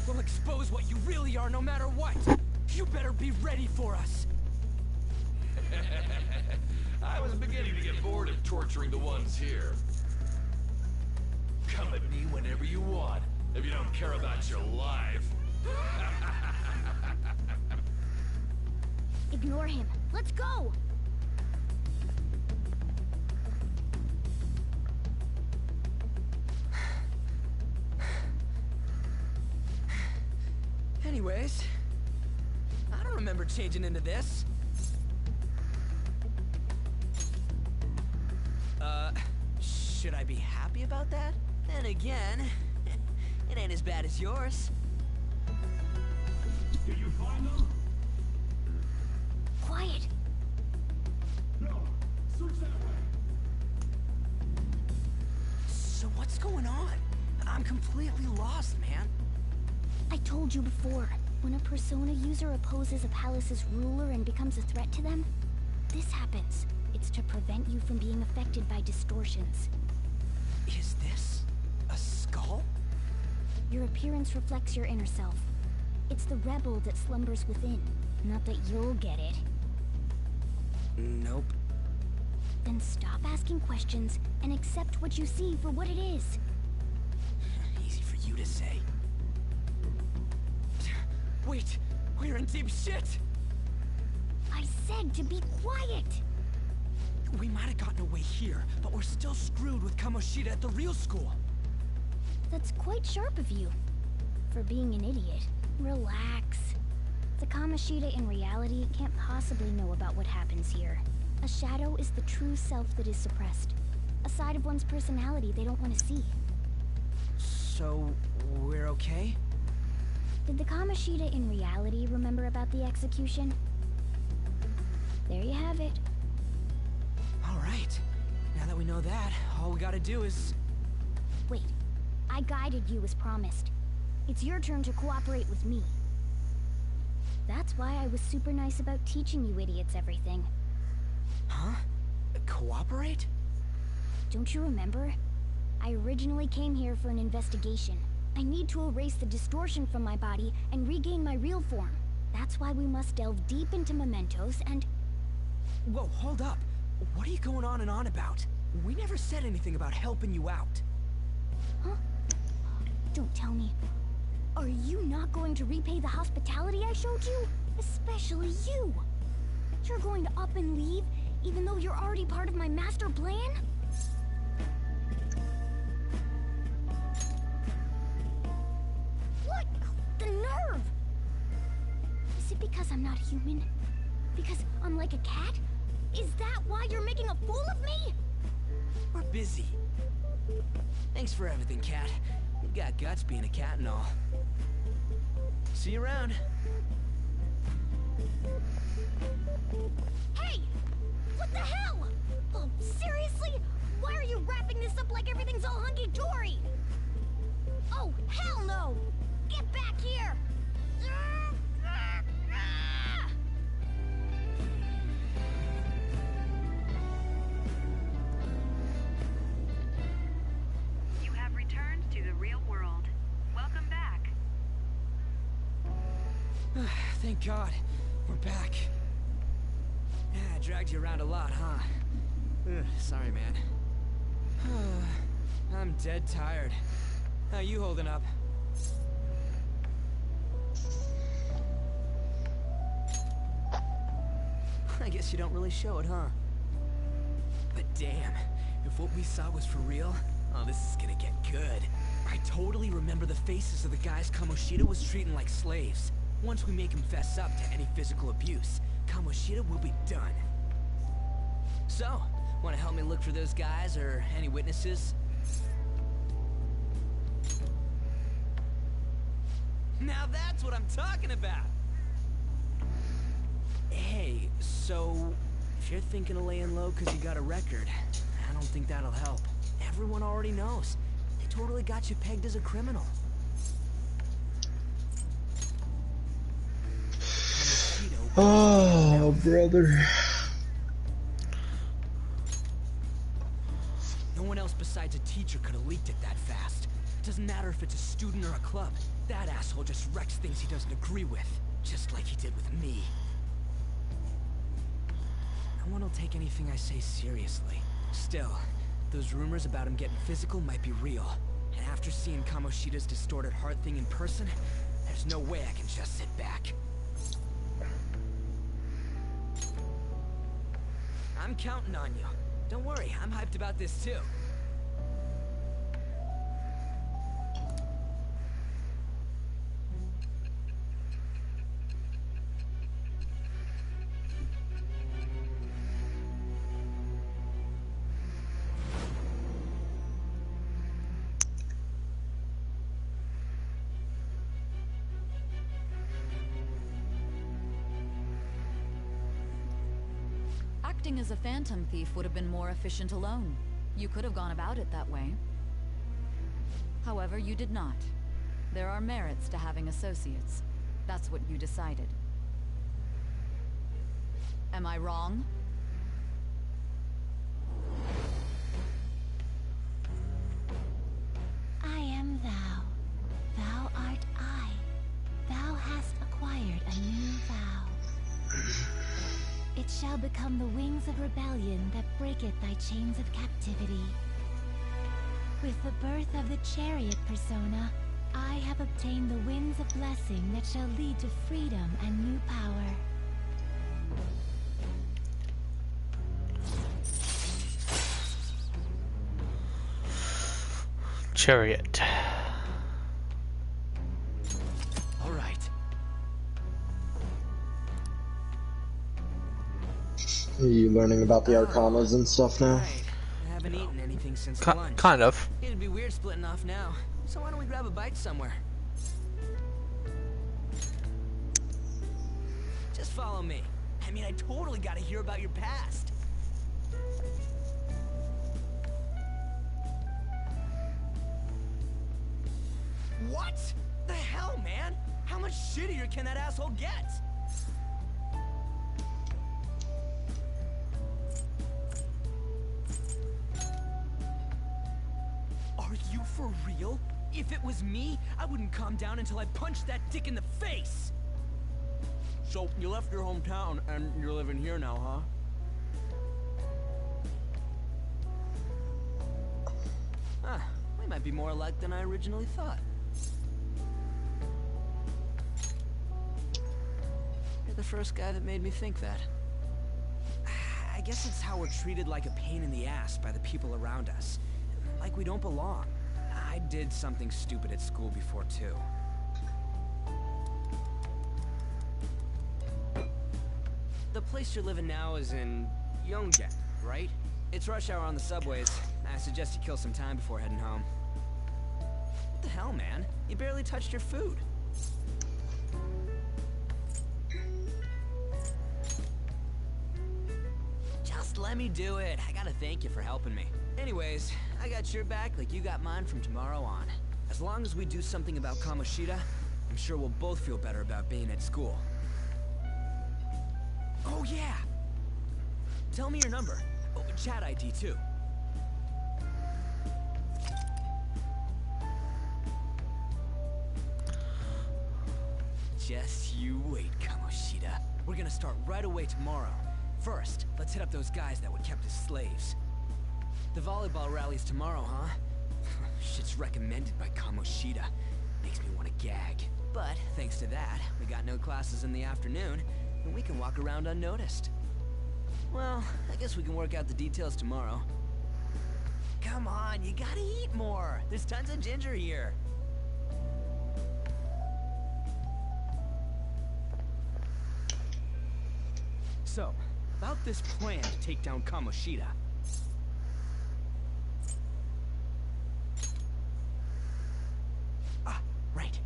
We'll expose what you really are no matter what. You better be ready for us. I was beginning to get bored of torturing the ones here. Come at me whenever you want, if you don't care about your life. Ignore him. Let's go! Anyways, I don't remember changing into this. Should I be happy about that? Then again, it ain't as bad as yours. Did you find them? Quiet! No, search that way. So what's going on? I'm completely lost, man. I told you before, when a Persona user opposes a palace's ruler and becomes a threat to them, this happens. It's to prevent you from being affected by distortions. Is this a skull? Your appearance reflects your inner self. It's the rebel that slumbers within, not that you'll get it. Nope. Then stop asking questions and accept what you see for what it is. Easy for you to say. Wait, we're in deep shit! I said to be quiet! We might have gotten away here, but we're still screwed with Kamoshida at the real school. That's quite sharp of you. For being an idiot. Relax. The Kamoshida in reality can't possibly know about what happens here. A shadow is the true self that is suppressed. A side of one's personality they don't want to see. So, we're okay? Did the Kamoshida in reality remember about the execution? There you have it. Alright. Now that we know that, all we gotta do is... Wait. I guided you as promised. It's your turn to cooperate with me. That's why I was super nice about teaching you idiots everything. Huh? Cooperate? Don't you remember? I originally came here for an investigation. I need to erase the distortion from my body and regain my real form. That's why we must delve deep into mementos and... Whoa, hold up. What are you going on and on about? We never said anything about helping you out. Huh? Don't tell me. Are you not going to repay the hospitality I showed you? Especially you. You're going to up and leave, even though you're already part of my master plan? What? The nerve! Is it because I'm not human? Because I'm like a cat? Is that why you're making a fool of me? We're busy. Thanks for everything, Cat. You've got guts being a cat and all. See you around. Hey! What the hell? Oh, seriously? Why are you wrapping this up like everything's all hunky-dory? Oh, hell no! Get back here! You have returned to the real world. Welcome back. Thank God. We're back. Yeah, I dragged you around a lot, huh? Sorry, man. I'm dead tired. How you holding up? I guess you don't really show it, huh? But damn, if what we saw was for real, oh, this is gonna get good. I totally remember the faces of the guys Kamoshida was treating like slaves. Once we make him fess up to any physical abuse, Kamoshida will be done. So, want to help me look for those guys or any witnesses? Now that's what I'm talking about! Hey, so if you're thinking of laying low because you got a record, I don't think that'll help. Everyone already knows. They totally got you pegged as a criminal. Oh, brother. No one else besides a teacher could have leaked it that fast. Doesn't matter if it's a student or a club. That asshole just wrecks things he doesn't agree with. Just like he did with me. No one will take anything I say seriously. Still, those rumors about him getting physical might be real. And after seeing Kamoshida's distorted heart thing in person, there's no way I can just sit back. I'm counting on you. Don't worry, I'm hyped about this too. Acting as a phantom thief would have been more efficient alone. You could have gone about it that way. However, you did not. There are merits to having associates. That's what you decided. Am I wrong? I am thou. Thou art I. Thou hast acquired a new vow. It shall become the wings of rebellion that breaketh thy chains of captivity. With the birth of the chariot persona, I have obtained the winds of blessing that shall lead to freedom and new power. Chariot. All right. Are you learning about the Arcanas and stuff now? I haven't eaten anything since lunch. Kind of. It'd be weird splitting off now. So why don't we grab a bite somewhere? Just follow me. I mean, I totally gotta hear about your past. What the hell, man? How much shittier can that asshole get? Are you for real? If it was me, I wouldn't calm down until I punched that dick in the face! So, you left your hometown and you're living here now, huh? Huh, we might be more alike than I originally thought. You're the first guy that made me think that. I guess it's how we're treated like a pain in the ass by the people around us. Like we don't belong. I did something stupid at school before, too. The place you're living now is in Yongjang, right? It's rush hour on the subways. I suggest you kill some time before heading home. What the hell, man? You barely touched your food. Just let me do it. I gotta thank you for helping me. Anyways, I got your back like you got mine from tomorrow on. As long as we do something about Kamoshida, I'm sure we'll both feel better about being at school. Oh yeah! Tell me your number. Oh, chat ID too. Just you wait, Kamoshida. We're gonna start right away tomorrow. First, let's hit up those guys that were kept as slaves. The volleyball rally's tomorrow, huh? Shit's recommended by Kamoshida. Makes me want to gag. But thanks to that, we got no classes in the afternoon, and we can walk around unnoticed. Well, I guess we can work out the details tomorrow. Come on, you gotta eat more. There's tons of ginger here. So, about this plan to take down Kamoshida. Ah, right.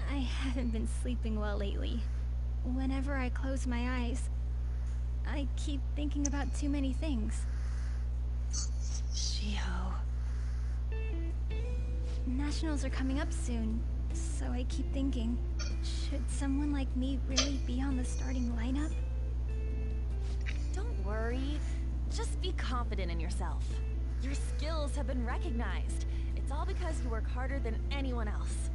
I haven't been sleeping well lately. Whenever I close my eyes, I keep thinking about too many things. Shiho. Nationals are coming up soon, so I keep thinking, should someone like me really be on the starting lineup? Don't worry. Just be confident in yourself. Your skills have been recognized. It's all because you work harder than anyone else.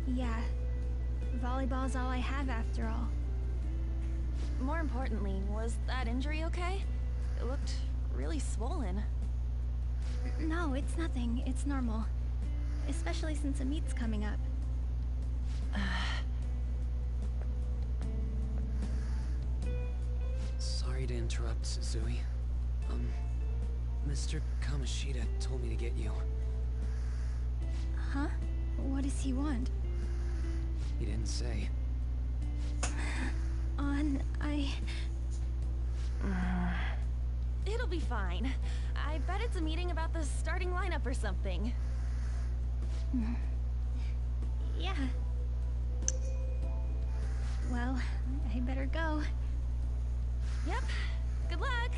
Yeah. Volleyball's all I have after all. More importantly, was that injury okay? It looked really swollen. No, it's nothing. It's normal. Especially since a meet's coming up. Sorry to interrupt, Suzui. Mr. Kamoshida told me to get you. Huh? What does he want? He didn't say. It'll be fine. I bet it's a meeting about the starting lineup or something. Yeah. Well, I better go. Yep. Good luck.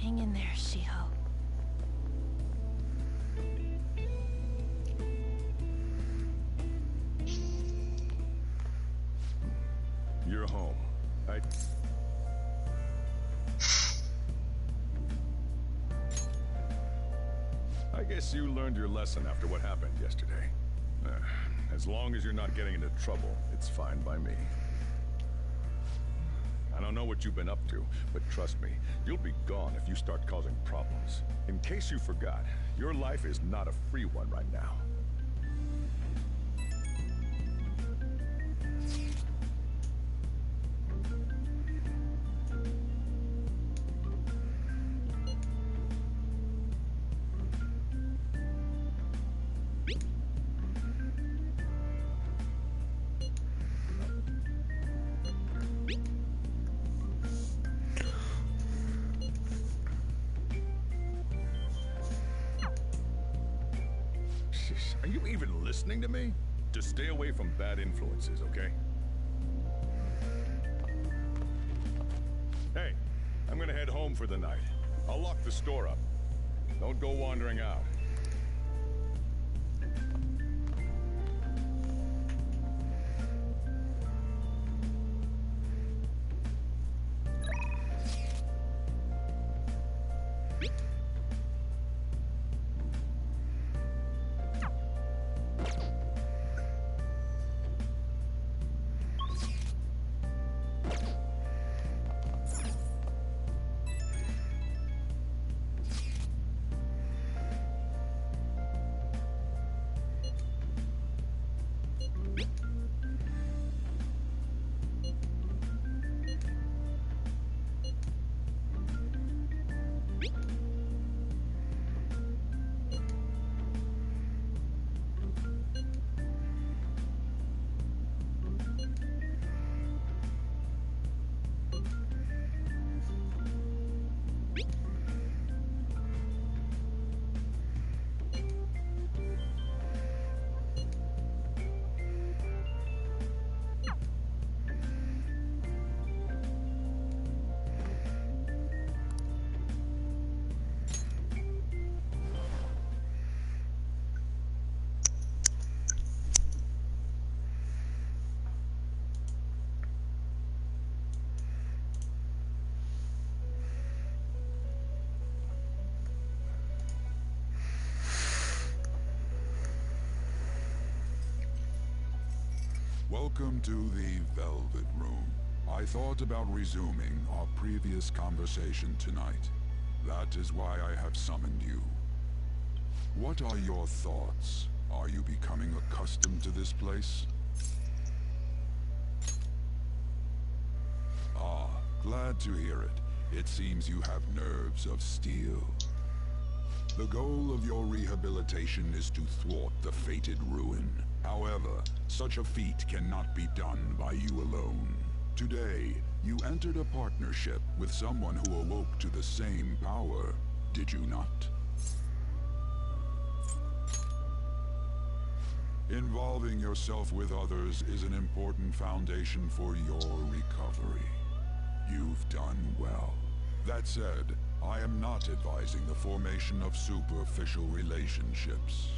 Hang in there, Shiho. You're home. I guess you learned your lesson after what happened yesterday. As long as you're not getting into trouble, it's fine by me. I don't know what you've been up to, but trust me, you'll be gone if you start causing problems. In case you forgot, your life is not a free one right now. Are you even listening to me? Just stay away from bad influences, okay? Hey, I'm gonna head home for the night. I'll lock the store up. Don't go wandering out. Welcome to the Velvet Room. I thought about resuming our previous conversation tonight. That is why I have summoned you. What are your thoughts? Are you becoming accustomed to this place? Ah, glad to hear it. It seems you have nerves of steel. The goal of your rehabilitation is to thwart the fated ruin. However, such a feat cannot be done by you alone. Today, you entered a partnership with someone who awoke to the same power, did you not? Involving yourself with others is an important foundation for your recovery. You've done well. That said, I am not advising the formation of superficial relationships.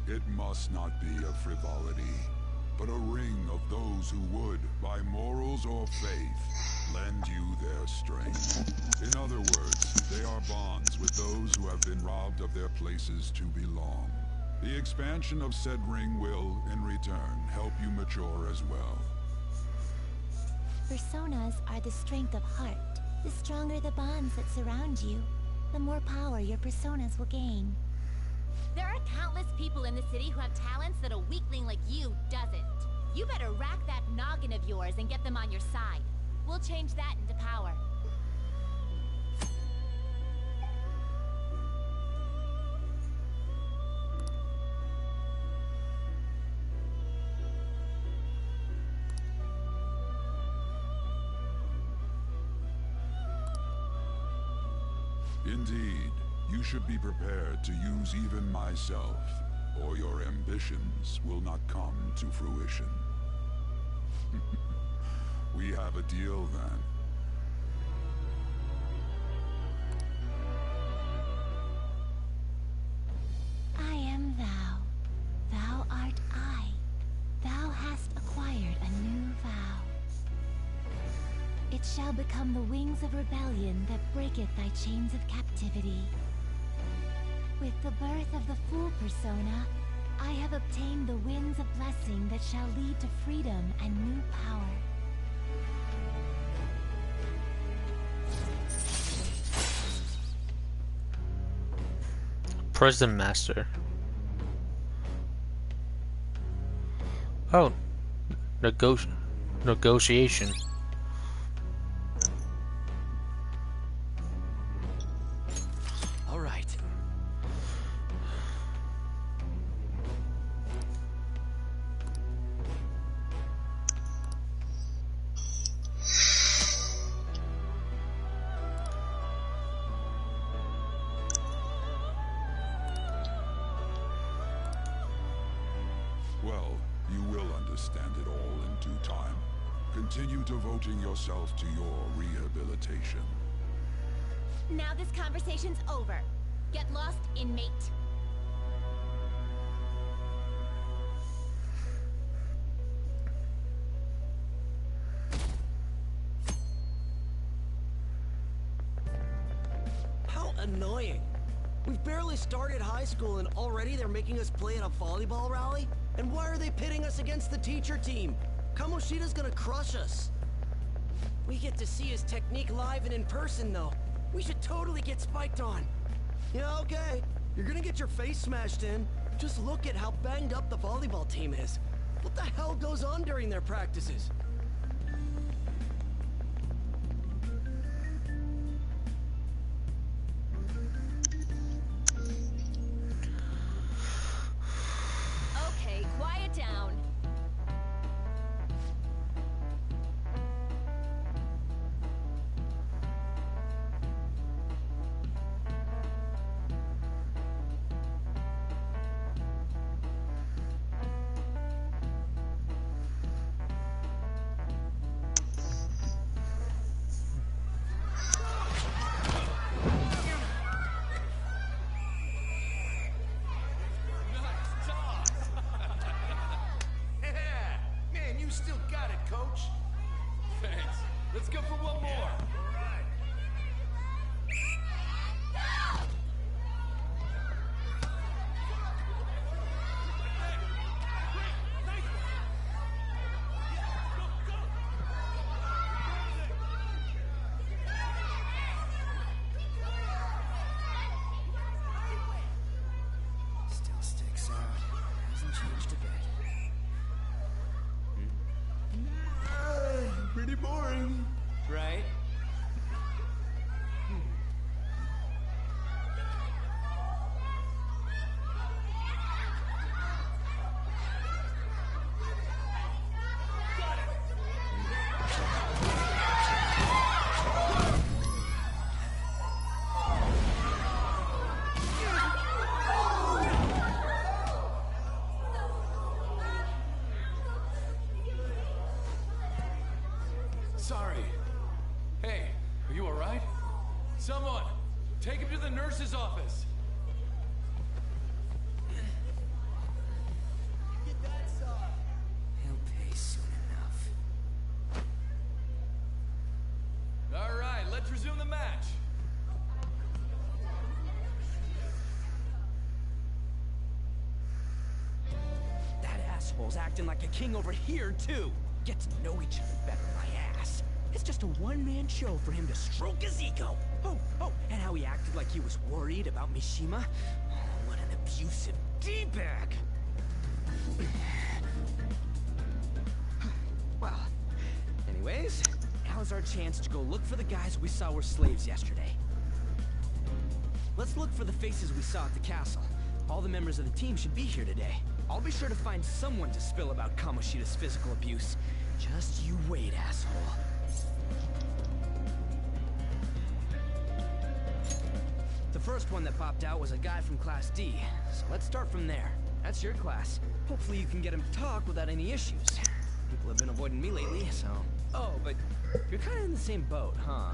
It must not be a frivolity, but a ring of those who would, by morals or faith, lend you their strength. In other words, they are bonds with those who have been robbed of their places to belong. The expansion of said ring will, in return, help you mature as well. Personas are the strength of heart. The stronger the bonds that surround you, the more power your personas will gain. There are countless people in the city who have talents that a weakling like you doesn't. You better rack that noggin of yours and get them on your side. We'll change that into power. Indeed, you should be prepared to use even myself, or your ambitions will not come to fruition. We have a deal then. I am thou. Thou art I. Thou hast acquired a new vow. It shall become the wings of rebellion that breaketh thy chains of captivity. With the birth of the Fool persona, I have obtained the winds of blessing that shall lead to freedom and new power. Prison Master. Oh, negotiation. All right. Well, you will understand it all in due time. Continue devoting yourself to your rehabilitation. Now this conversation's over. Get lost, inmate. How annoying. We've barely started high school and already they're making us play at a volleyball rally? And why are they pitting us against the teacher team? Kamoshida's gonna crush us. We get to see his technique live and in person though. We should totally get spiked on. Yeah, okay. You're gonna get your face smashed in. Just look at how banged up the volleyball team is. What the hell goes on during their practices? Okay, quiet down. Man, you still got it, coach. Thanks. Let's go for one more. Sorry. Hey, are you alright? Someone, take him to the nurse's office. He'll pay soon enough. Alright, let's resume the match. That asshole's acting like a king over here, too. Get to know each other better, my ass. It's just a one-man show for him to stroke his ego. Oh, and how he acted like he was worried about Mishima. Oh, what an abusive D-bag. Well, anyways, now's our chance to go look for the guys we saw were slaves yesterday. Let's look for the faces we saw at the castle. All the members of the team should be here today. I'll be sure to find someone to spill about Kamoshida's physical abuse. Just you wait, asshole. The first one that popped out was a guy from Class D, so let's start from there. That's your class. Hopefully you can get him to talk without any issues. People have been avoiding me lately, so... Oh, but you're kind of in the same boat, huh?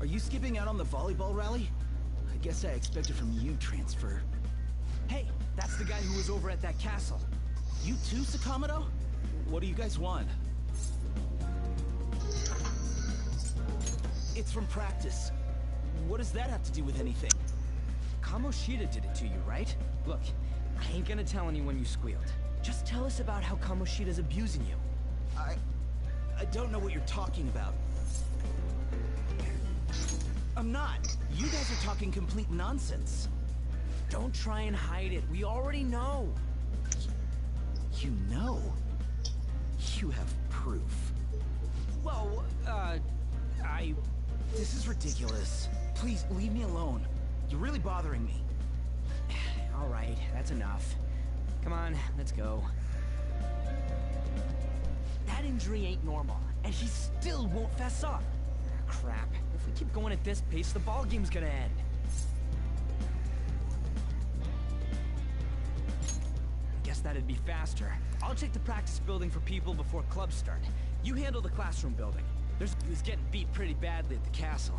Are you skipping out on the volleyball rally? I guess I expected from you transfer. Hey, that's the guy who was over at that castle. You too, Sakamoto? What do you guys want? It's from practice. What does that have to do with anything? Kamoshida did it to you, right? Look, I ain't gonna tell anyone you squealed. Just tell us about how Kamoshida's abusing you. I don't know what you're talking about. I'm not. You guys are talking complete nonsense. Don't try and hide it. We already know. You know? You have proof. Well, This is ridiculous. Please, leave me alone. You're really bothering me. All right, that's enough. Come on, let's go. That injury ain't normal, and he still won't fess up. Crap. If we keep going at this pace, the ball game's gonna end. Guess that'd be faster. I'll check the practice building for people before clubs start. You handle the classroom building. He was getting beat pretty badly at the castle.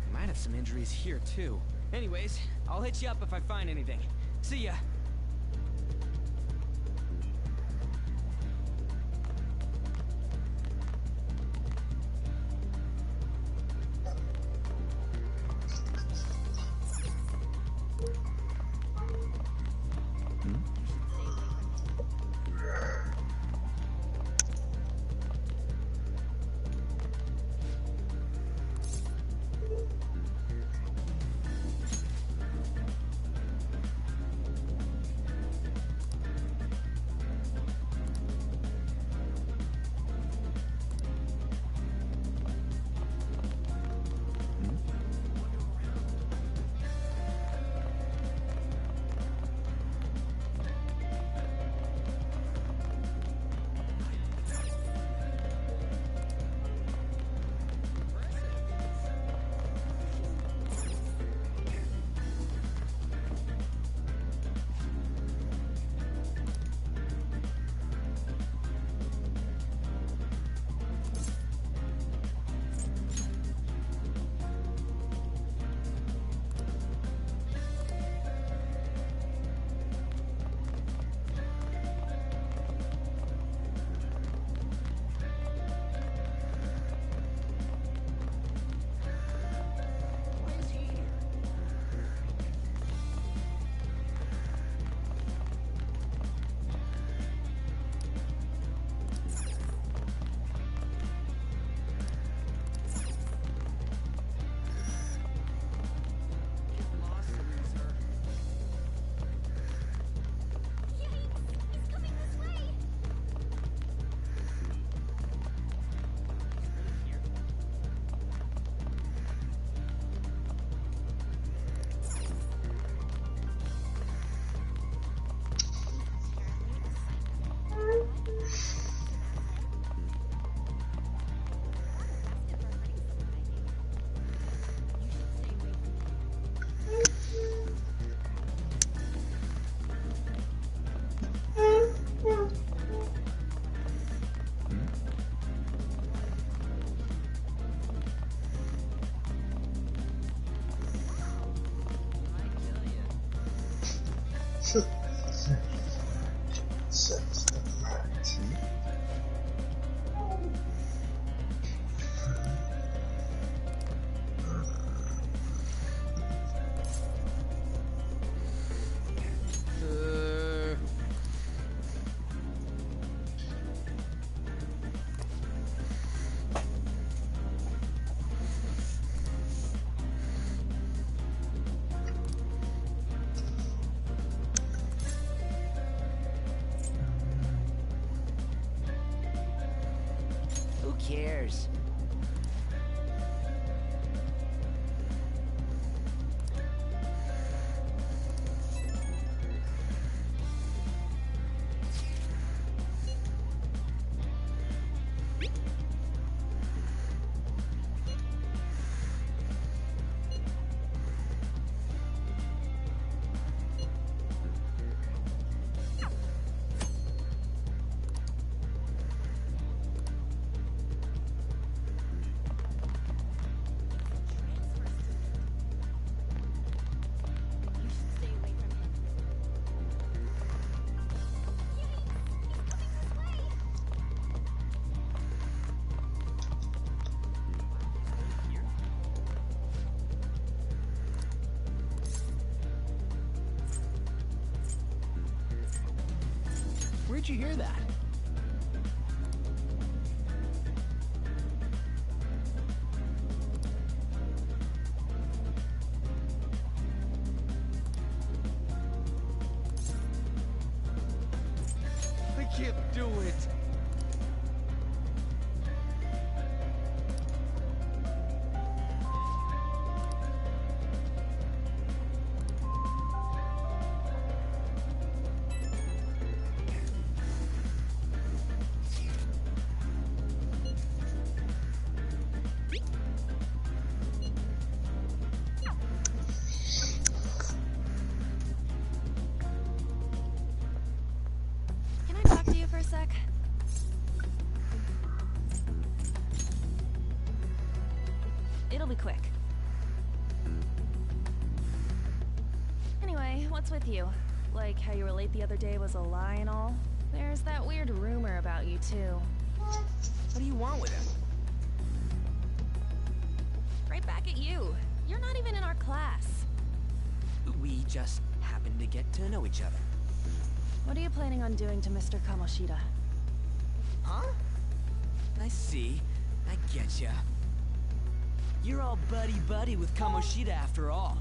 He might have some injuries here, too. Anyways, I'll hit you up if I find anything. See ya. Who cares? Where'd you hear that? I can't do it. sec? It'll be quick. Anyway, what's with you? Like how you were late the other day was a lie and all? There's that weird rumor about you, too. What do you want with him? Right back at you. You're not even in our class. We just happened to get to know each other. What are you planning on doing to Mr. Kamoshida? Huh? I see. I get ya. You're all buddy-buddy with Kamoshida after all.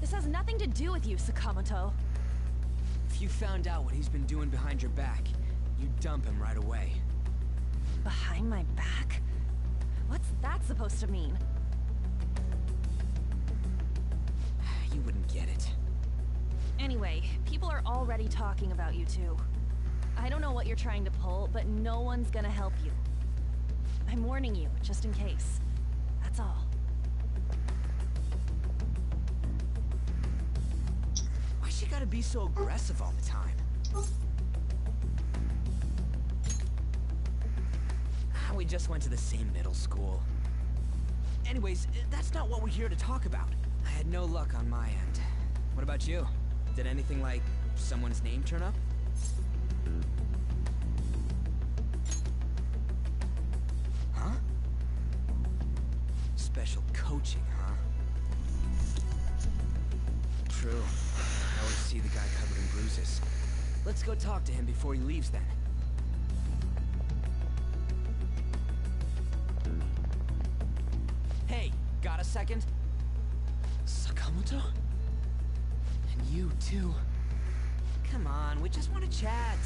This has nothing to do with you, Sakamoto. If you found out what he's been doing behind your back, you'd dump him right away. Behind my back? What's that supposed to mean? You wouldn't get it. Anyway, people are already talking about you two. I don't know what you're trying to pull, but no one's gonna help you. I'm warning you, just in case. That's all. Why's she gotta be so aggressive all the time? We just went to the same middle school. Anyways, that's not what we're here to talk about. I had no luck on my end. What about you? Did anything like someone's name turn up? Huh? Special coaching, huh? True. I always see the guy covered in bruises. Let's go talk to him before he leaves then. Hey, got a second? Sakamoto? And you too. Come on, we just want to chat.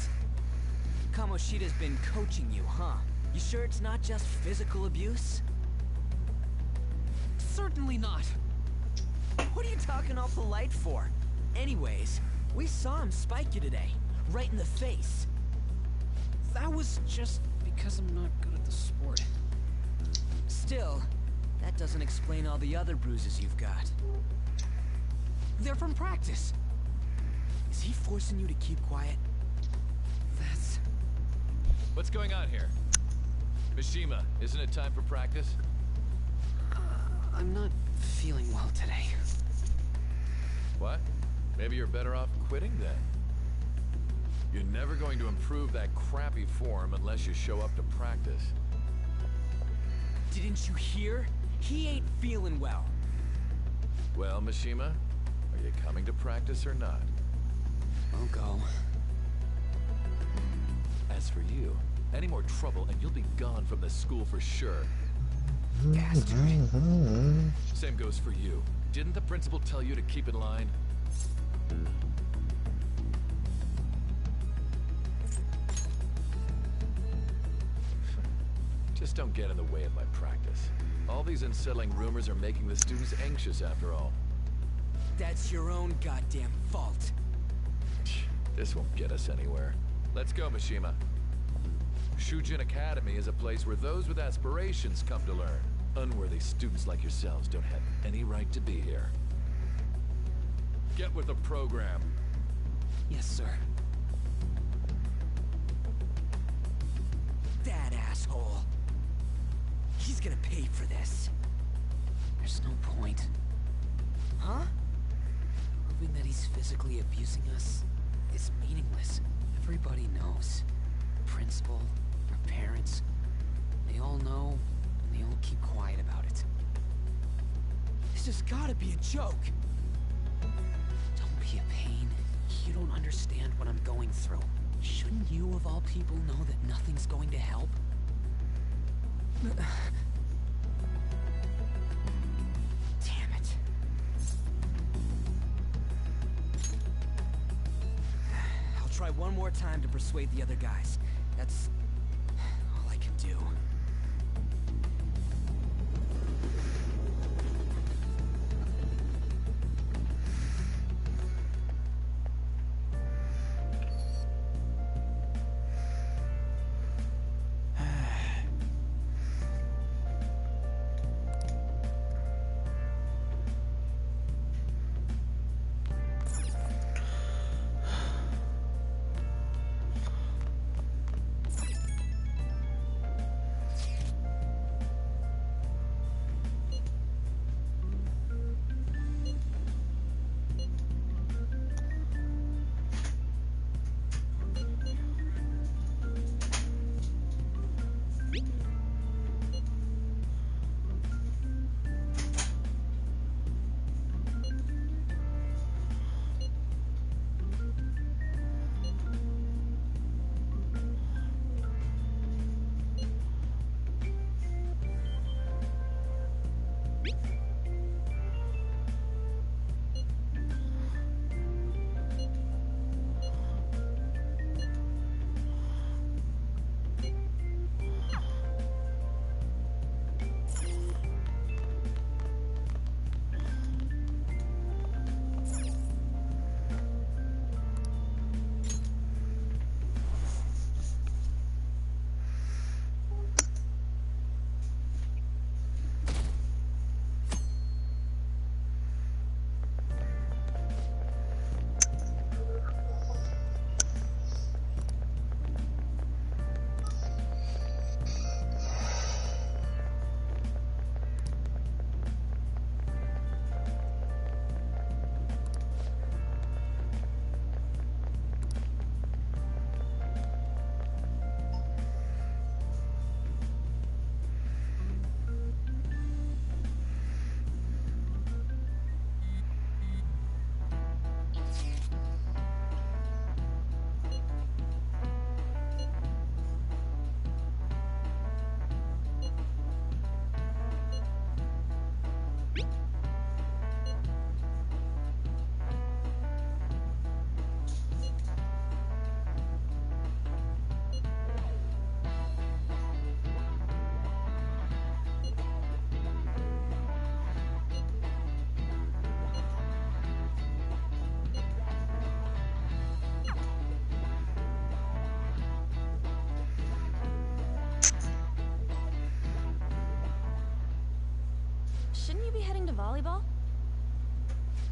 Kamoshida's been coaching you, huh? You sure it's not just physical abuse? Certainly not. What are you talking all polite for? Anyways, we saw him spike you today, right in the face. That was just because I'm not good at the sport. Still, that doesn't explain all the other bruises you've got. They're from practice. Is he forcing you to keep quiet? That's... What's going on here? Mishima, isn't it time for practice? I'm not feeling well today. What? Maybe you're better off quitting then. You're never going to improve that crappy form unless you show up to practice. Didn't you hear? He ain't feeling well. Well, Mishima, are you coming to practice or not? I'll go. As for you, any more trouble and you'll be gone from this school for sure. Bastard. Same goes for you. Didn't the principal tell you to keep in line? Just don't get in the way of my practice. All these unsettling rumors are making the students anxious after all. That's your own goddamn fault. This won't get us anywhere. Let's go, Mishima. Shujin Academy is a place where those with aspirations come to learn. Unworthy students like yourselves don't have any right to be here. Get with the program. Yes, sir. That asshole. He's gonna pay for this. There's no point. Huh? Proving that he's physically abusing us is meaningless. Everybody knows. The principal, our parents, they all know, and they all keep quiet about it. This has gotta be a joke. Don't be a pain. You don't understand what I'm going through. Shouldn't you, of all people, know that nothing's going to help? Damn it. I'll try one more time to persuade the other guys. That's all I can do.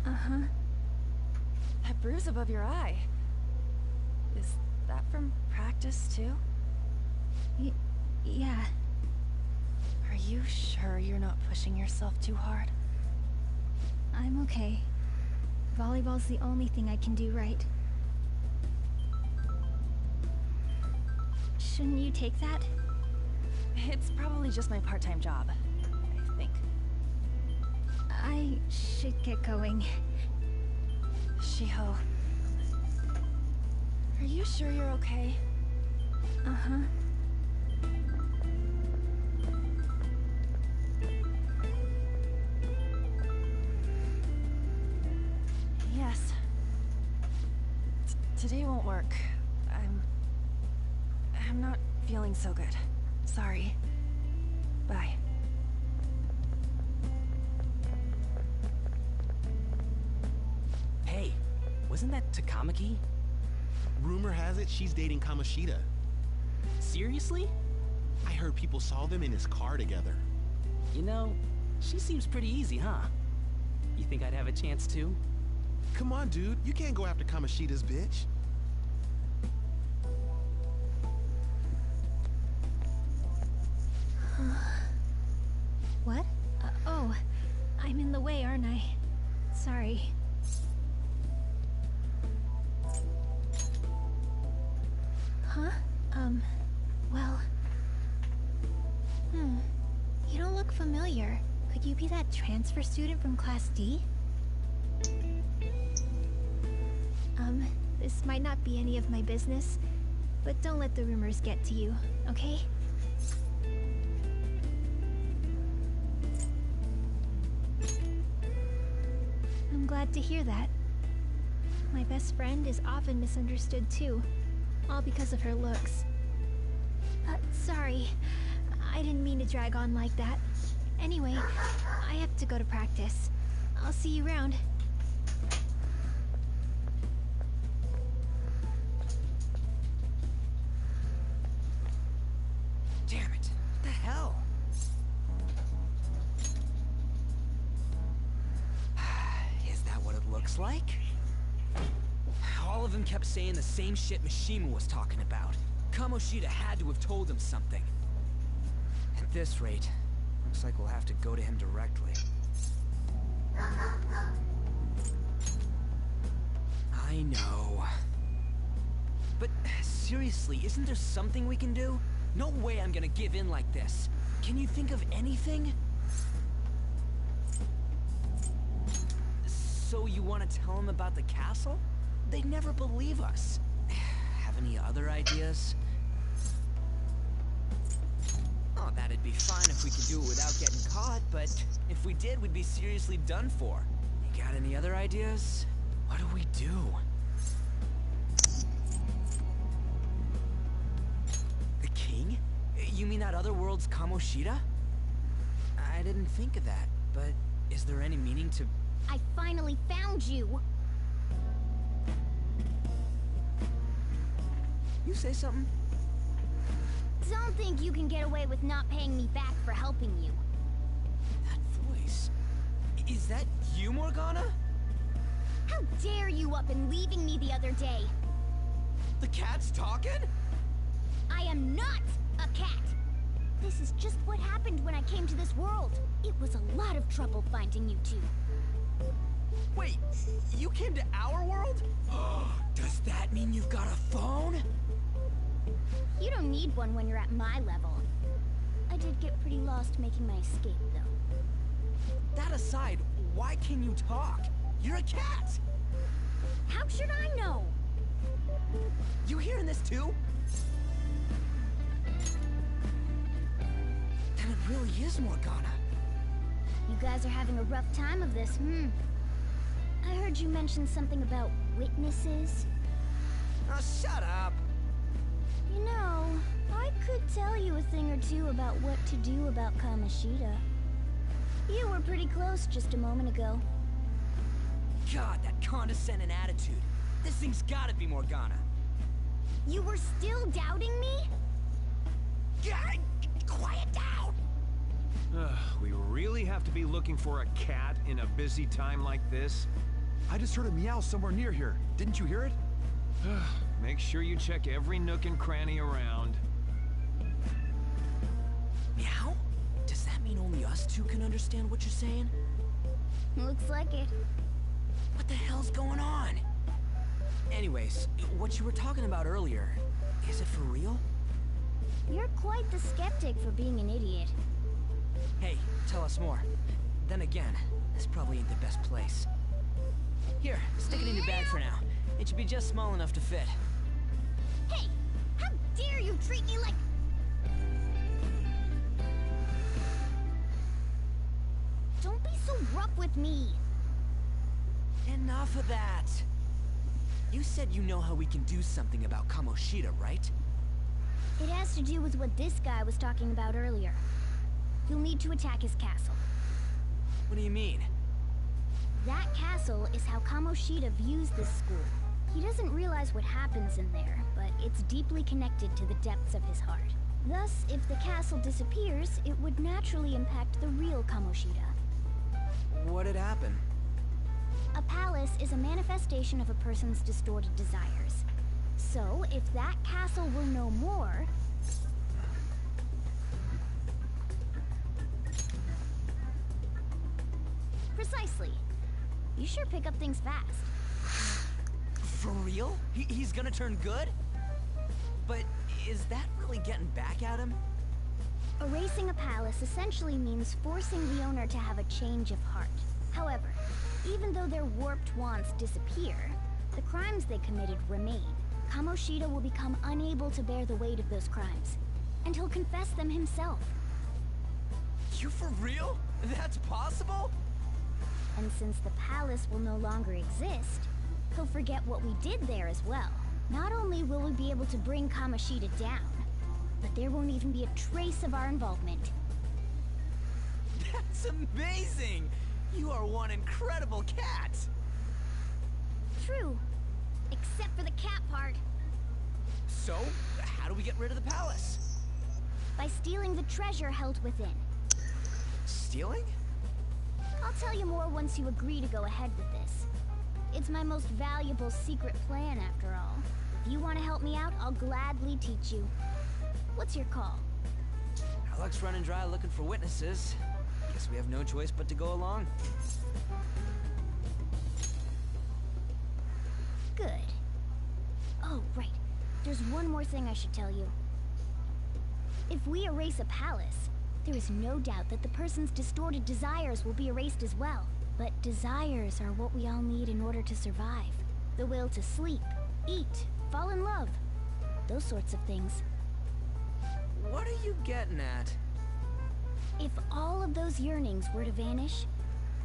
Uh-huh. That bruise above your eye. Is that from practice, too? Yeah. Are you sure you're not pushing yourself too hard? I'm okay. Volleyball's the only thing I can do right. Shouldn't you take that? It's probably just my part-time job, I think. I should get going. Shiho. Are you sure you're okay? Uh-huh. Yes. Today won't work. I'm not feeling so good. Sorry. Bye. Hey, wasn't that Takamaki? Rumor has it she's dating Kamoshida. Seriously? I heard people saw them in his car together. You know, she seems pretty easy, huh? You think I'd have a chance too? Come on, dude. You can't go after Kamoshida's bitch. What? Oh, I'm in the way, aren't I? Sorry. Huh? Well... You don't look familiar. Could you be that transfer student from Class D? This might not be any of my business, but don't let the rumors get to you, okay? I'm glad to hear that. My best friend is often misunderstood too, all because of her looks. Sorry, I didn't mean to drag on like that. Anyway, I have to go to practice. I'll see you around. Damn it! What the hell? Is that what it looks like? All of them kept saying the same shit Mishima was talking about. Kamoshida had to have told him something. At this rate, looks like we'll have to go to him directly. I know. But seriously, isn't there something we can do? No way I'm gonna give in like this. Can you think of anything? So you want to tell him about the castle? They'd never believe us. Have any other ideas? Oh, that'd be fine if we could do it without getting caught, but if we did, we'd be seriously done for. You got any other ideas? What do we do? The king? You mean that other world's Kamoshida? I didn't think of that, but is there any meaning to... I finally found you! You say something? Don't think you can get away with not paying me back for helping you. That voice... Is that you, Morgana? How dare you up and leaving me the other day? The cat's talking? I am not a cat! This is just what happened when I came to this world. It was a lot of trouble finding you two. Wait, you came to our world? Does that mean you've got a phone? You don't need one when you're at my level. I did get pretty lost making my escape, though. That aside, why can you talk? You're a cat! How should I know? You hearing this too? Then it really is Morgana. You guys are having a rough time of this, I heard you mention something about witnesses. Oh, shut up! You know, I could tell you a thing or two about what to do about Kamoshida. You were pretty close just a moment ago. God, that condescending attitude. This thing's gotta be Morgana. You were still doubting me? God, quiet down! We really have to be looking for a cat in a busy time like this? I just heard a meow somewhere near here. Didn't you hear it? Make sure you check every nook and cranny around. Meow? Does that mean only us two can understand what you're saying? Looks like it. What the hell's going on? Anyways, what you were talking about earlier, is it for real? You're quite the skeptic for being an idiot. Hey, tell us more. Then again, this probably ain't the best place. Here, stick it in your bag for now. It should be just small enough to fit. Hey! How dare you treat me like... Don't be so rough with me! Enough of that! You said you know how we can do something about Kamoshida, right? It has to do with what this guy was talking about earlier. You'll need to attack his castle. What do you mean? That castle is how Kamoshida views this school. He doesn't realize what happens in there, but it's deeply connected to the depths of his heart. Thus, if the castle disappears, it would naturally impact the real Kamoshida. What'd happen? A palace is a manifestation of a person's distorted desires. So, if that castle were no more... Precisely. You sure pick up things fast. For real? He's gonna turn good? But is that really getting back at him? Erasing a palace essentially means forcing the owner to have a change of heart. However, even though their warped wants disappear, the crimes they committed remain. Kamoshida will become unable to bear the weight of those crimes, and he'll confess them himself. You for real? That's possible? And since the palace will no longer exist, he'll forget what we did there as well. Not only will we be able to bring Kamoshida down, but there won't even be a trace of our involvement. That's amazing! You are one incredible cat! True. Except for the cat part. So, how do we get rid of the palace? By stealing the treasure held within. Stealing? I'll tell you more once you agree to go ahead with this. It's my most valuable secret plan, after all. If you want to help me out, I'll gladly teach you. What's your call? Our luck's running dry looking for witnesses. Guess we have no choice but to go along. Good. Oh, right. There's one more thing I should tell you. If we erase a palace, there is no doubt that the person's distorted desires will be erased as well. But desires are what we all need in order to survive. The will to sleep, eat, fall in love. Those sorts of things. What are you getting at? If all of those yearnings were to vanish,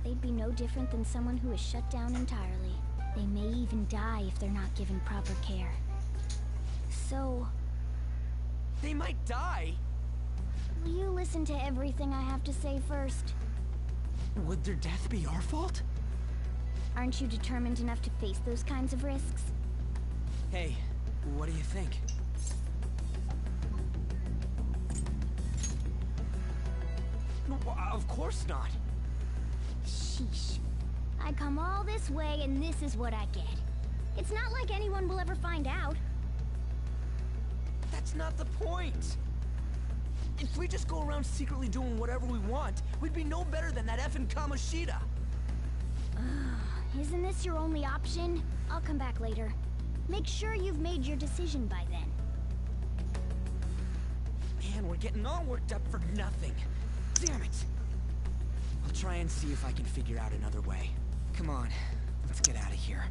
they'd be no different than someone who is shut down entirely. They may even die if they're not given proper care. So... They might die? Will you listen to everything I have to say first? Would their death be our fault? Aren't you determined enough to face those kinds of risks? Hey, what do you think? Of course not. Sheesh. I come all this way and this is what I get. It's not like anyone will ever find out. That's not the point. If we just go around secretly doing whatever we want, we'd be no better than that effing Kamoshida. Isn't this your only option? I'll come back later. Make sure you've made your decision by then. Man, we're getting all worked up for nothing. Damn it! I'll try and see if I can figure out another way. Come on, let's get out of here.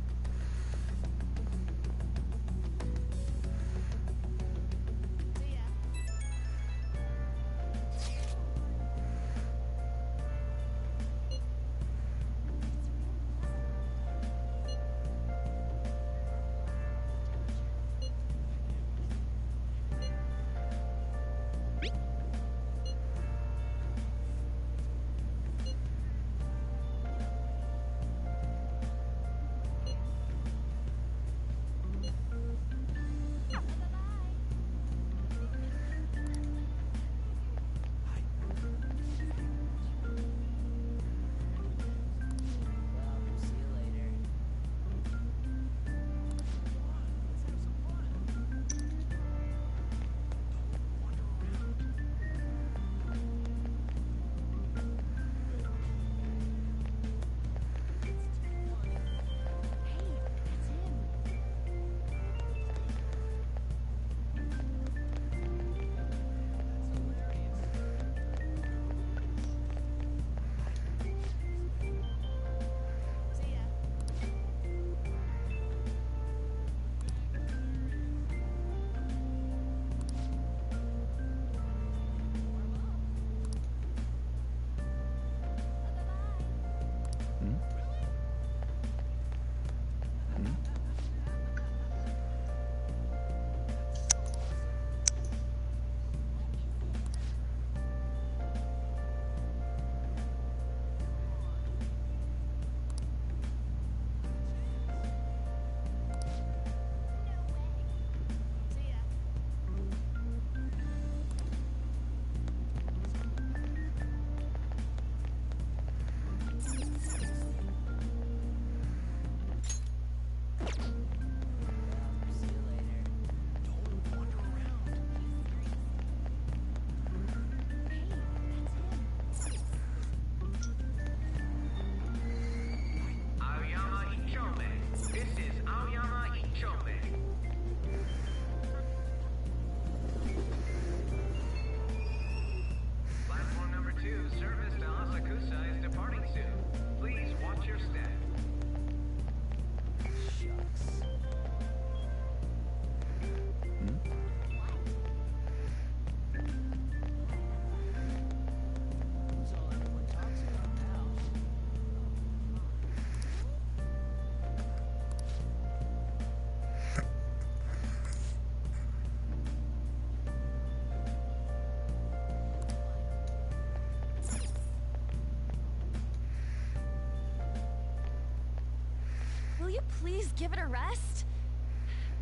you please give it a rest?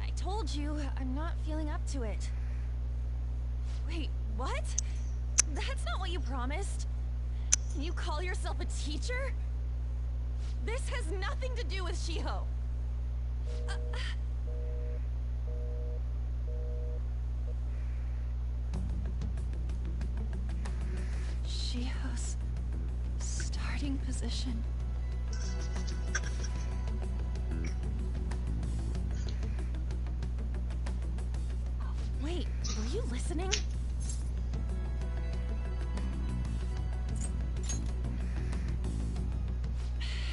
I told you, I'm not feeling up to it. Wait, what? That's not what you promised. Can you call yourself a teacher? This has nothing to do with Shiho. Shiho's starting position. Wait, were you listening?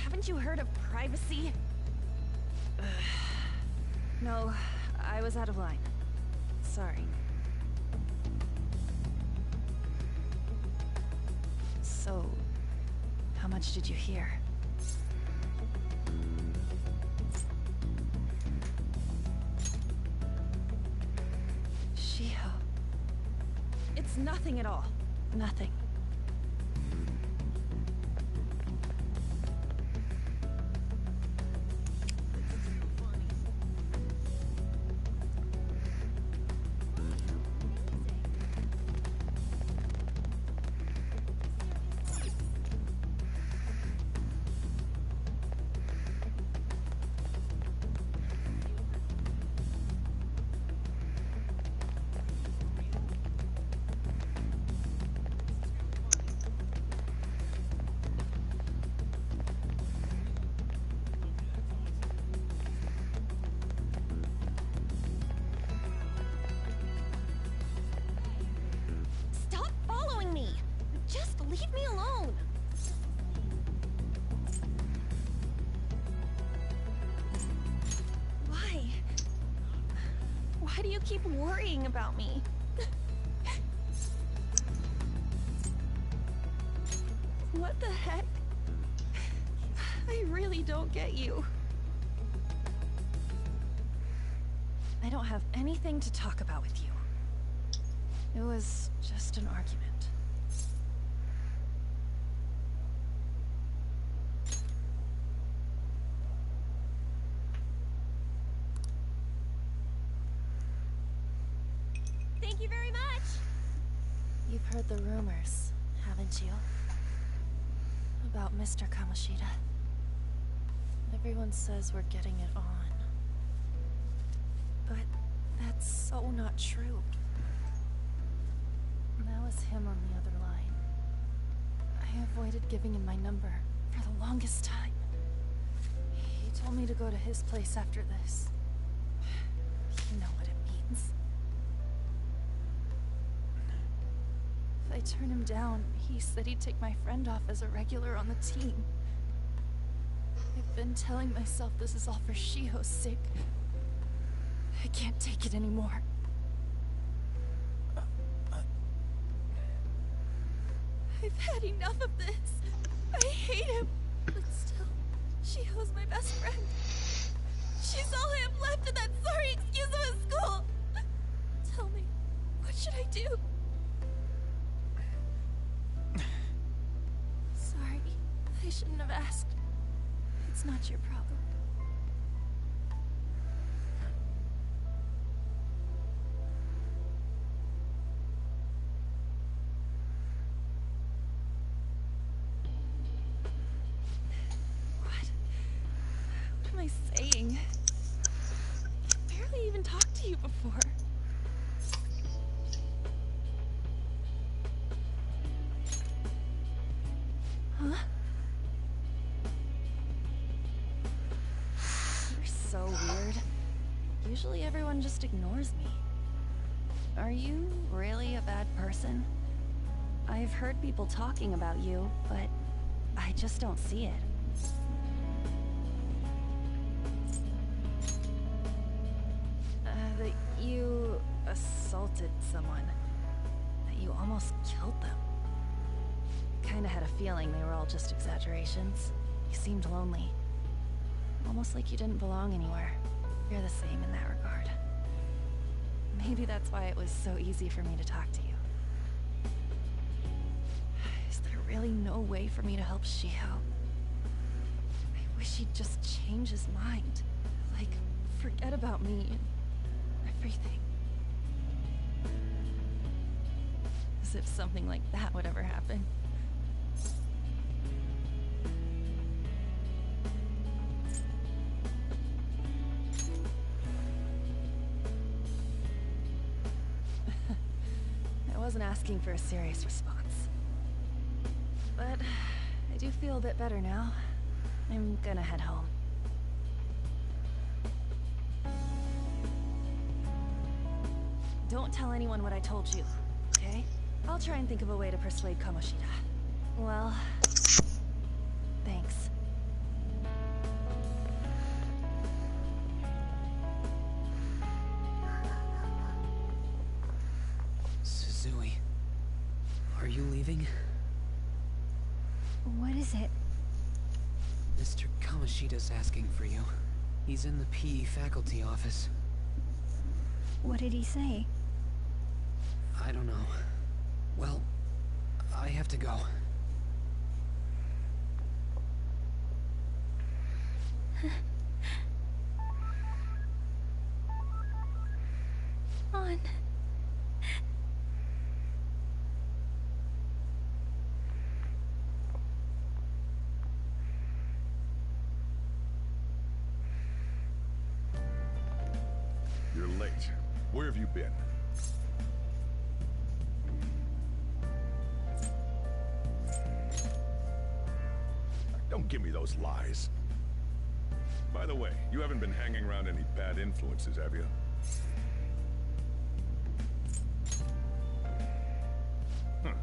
Haven't you heard of privacy? No, I was out of line. Sorry. So, how much did you hear? Shiho. It's nothing at all. Nothing. Leave me alone! Why? Why do you keep worrying about me? What the heck? I really don't get you. I don't have anything to talk about with you. It was just an argument. Thank you very much! You've heard the rumors, haven't you? About Mr. Kamoshida. Everyone says we're getting it on. But that's so not true. That was him on the other line. I avoided giving him my number for the longest time. He told me to go to his place after this. You know what it means. If I turn him down, he said he'd take my friend off as a regular on the team. I've been telling myself this is all for Shiho's sake. I can't take it anymore. I've had enough of this. I hate him. But still, Shiho's my best friend. She's all I have left in that sorry excuse of a school. Tell me, what should I do? Sorry, I shouldn't have asked. It's not your problem. What am I saying? I barely even talked to you before. Huh? You're so weird. Usually everyone just ignores me. Are you really a bad person? I've heard people talking about you, but I just don't see it. That you assaulted someone. That you almost killed them. Kinda had a feeling they were all just exaggerations. You seemed lonely. Almost like you didn't belong anywhere. You're the same in that regard. Maybe that's why it was so easy for me to talk to you. Is there really no way for me to help Shiho? I wish he'd just change his mind. Like, forget about me and everything. As if something like that would ever happen. I wasn't asking for a serious response. But I do feel a bit better now. I'm gonna head home. Don't tell anyone what I told you, okay? I'll try and think of a way to persuade Kamoshida. Well, thanks. Suzui, are you leaving? What is it? Mr. Kamoshida's asking for you. He's in the PE faculty office. What did he say? I don't know. Well, I have to go. On. You're late. Where have you been? Don't give me those lies. By the way, you haven't been hanging around any bad influences, have you? Huh.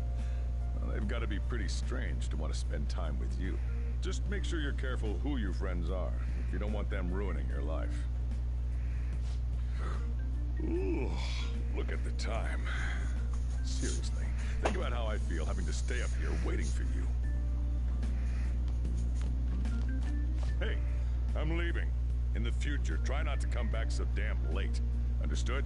Well, they've got to be pretty strange to want to spend time with you. Just make sure you're careful who your friends are, if you don't want them ruining your life. Ooh, look at the time. Seriously, think about how I feel having to stay up here waiting for you. Hey, I'm leaving. In the future, try not to come back so damn late. Understood?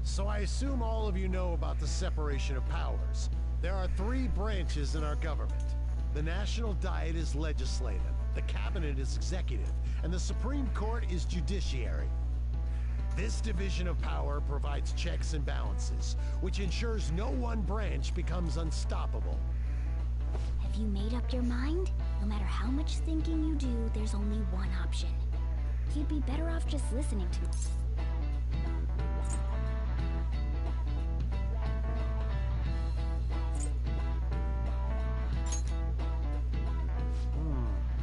So I assume all of you know about the separation of powers. There are 3 branches in our government. The National Diet is legislative, the Cabinet is executive, and the Supreme Court is judiciary. This division of power provides checks and balances, which ensures no one branch becomes unstoppable. Have you made up your mind? No matter how much thinking you do, there's only one option. You'd be better off just listening to me.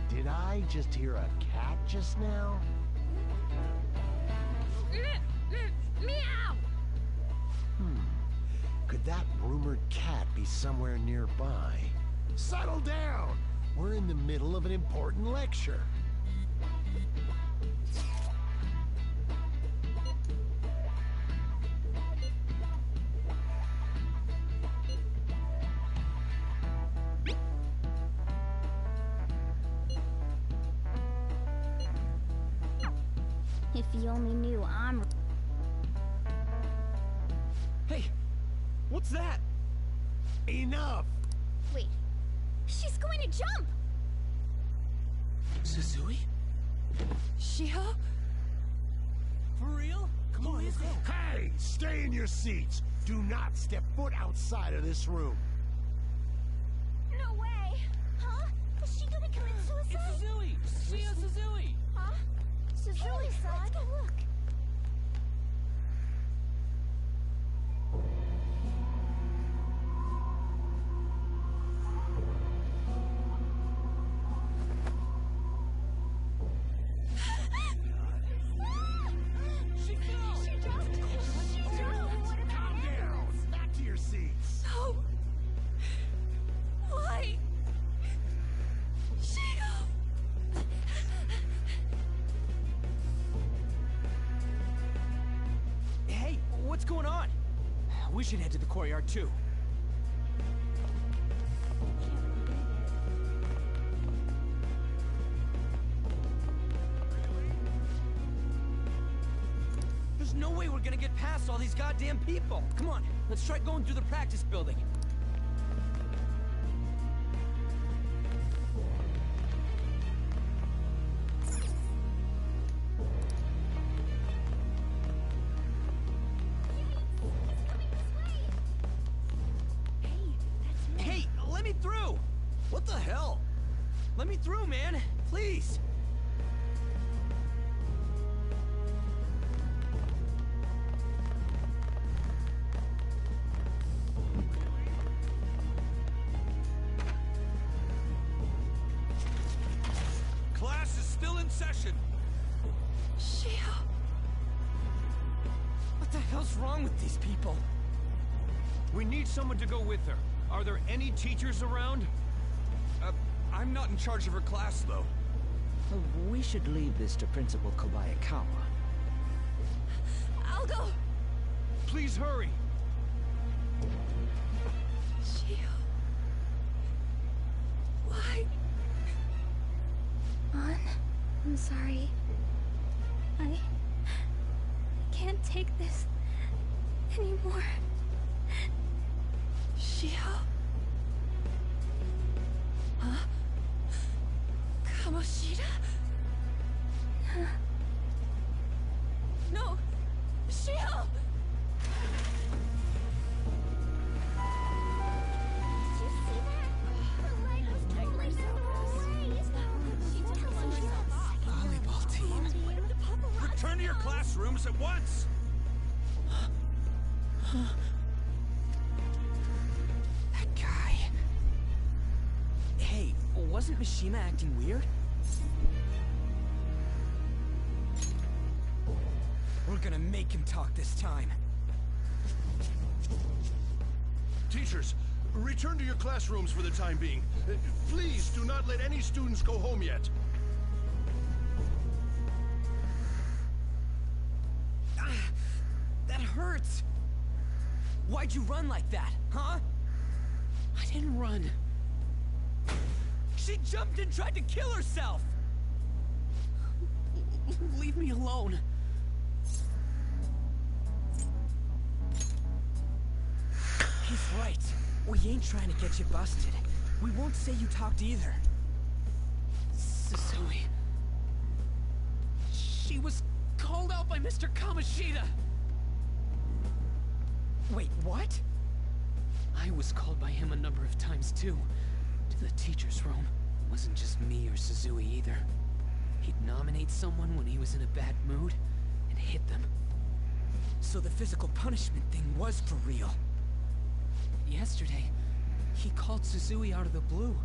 Did I just hear a cat just now? Meow! Could that rumored cat be somewhere nearby? Settle down! We're in the middle of an important lecture. If you only knew I'm... What's that? Enough! Wait, she's going to jump! Suzui? Shiho? For real? Come on, let's go. Hey, stay in your seats. Do not step foot outside of this room. No way! Huh? Is she gonna commit suicide? It's Suzui! Shio Suzui! Huh? Suzui-san? Let's go look. Calm down. Back to your seats. No. Why? Shio! Hey, what's going on? We should head to the courtyard too. There's no way we're gonna get past all these goddamn people. Come on, let's try going through the practice building. Hey, let me through! What the hell? Let me through, man! Please! Class is still in session. Shio! What the hell's wrong with these people? We need someone to go with her. Are there any teachers around? I'm not in charge of her class, though. We should leave this to Principal Kobayakawa. I'll go! Please hurry! Shio. Why? An, I'm sorry. I can't take this anymore. Shio? Huh? Kamoshida? No! Shio! Did you see that? The light was totally so away. She took Volleyball team. Return to your classrooms at once! That guy. Hey, wasn't Mishima acting weird? We're gonna make him talk this time. Teachers, return to your classrooms for the time being. Please do not let any students go home yet. That hurts! Why'd you run like that, huh? I didn't run. She jumped and tried to kill herself! Leave me alone. He's right. We ain't trying to get you busted. We won't say you talked either. Suzui. She was called out by Mr. Kamoshida. Wait, what? I was called by him a number of times too. To the teacher's room. It wasn't just me or Suzui either. He'd nominate someone when he was in a bad mood and hit them. So the physical punishment thing was for real. Yesterday, he called Suzui out of the blue.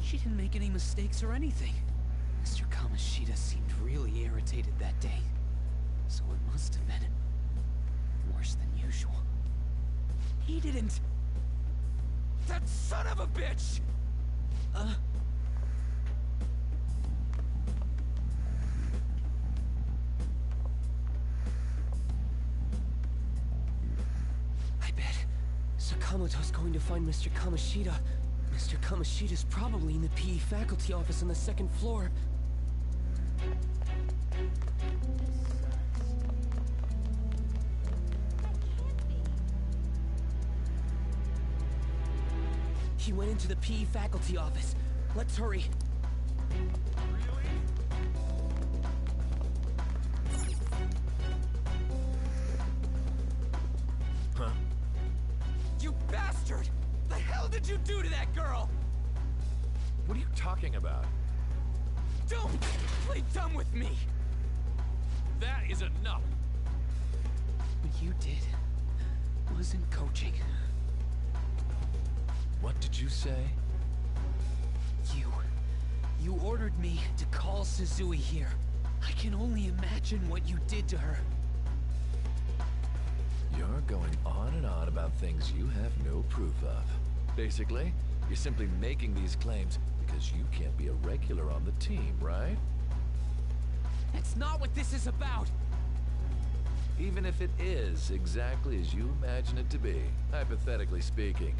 She didn't make any mistakes or anything. Mr. Kamoshida seemed really irritated that day. So it must have been worse than usual. He didn't... That son of a bitch! I bet Sakamoto's going to find Mr. Kamoshida. Mr. Kamoshida's probably in the PE faculty office on the second floor. He went into the PE faculty office. Let's hurry. Huh? You bastard! The hell did you do to that girl? What are you talking about? Don't play dumb with me! That is enough! What you did wasn't coaching. What did you say? You ordered me to call Suzui here. I can only imagine what you did to her. You're going on and on about things you have no proof of. Basically, you're simply making these claims because you can't be a regular on the team, right? That's not what this is about! Even if it is exactly as you imagine it to be, hypothetically speaking,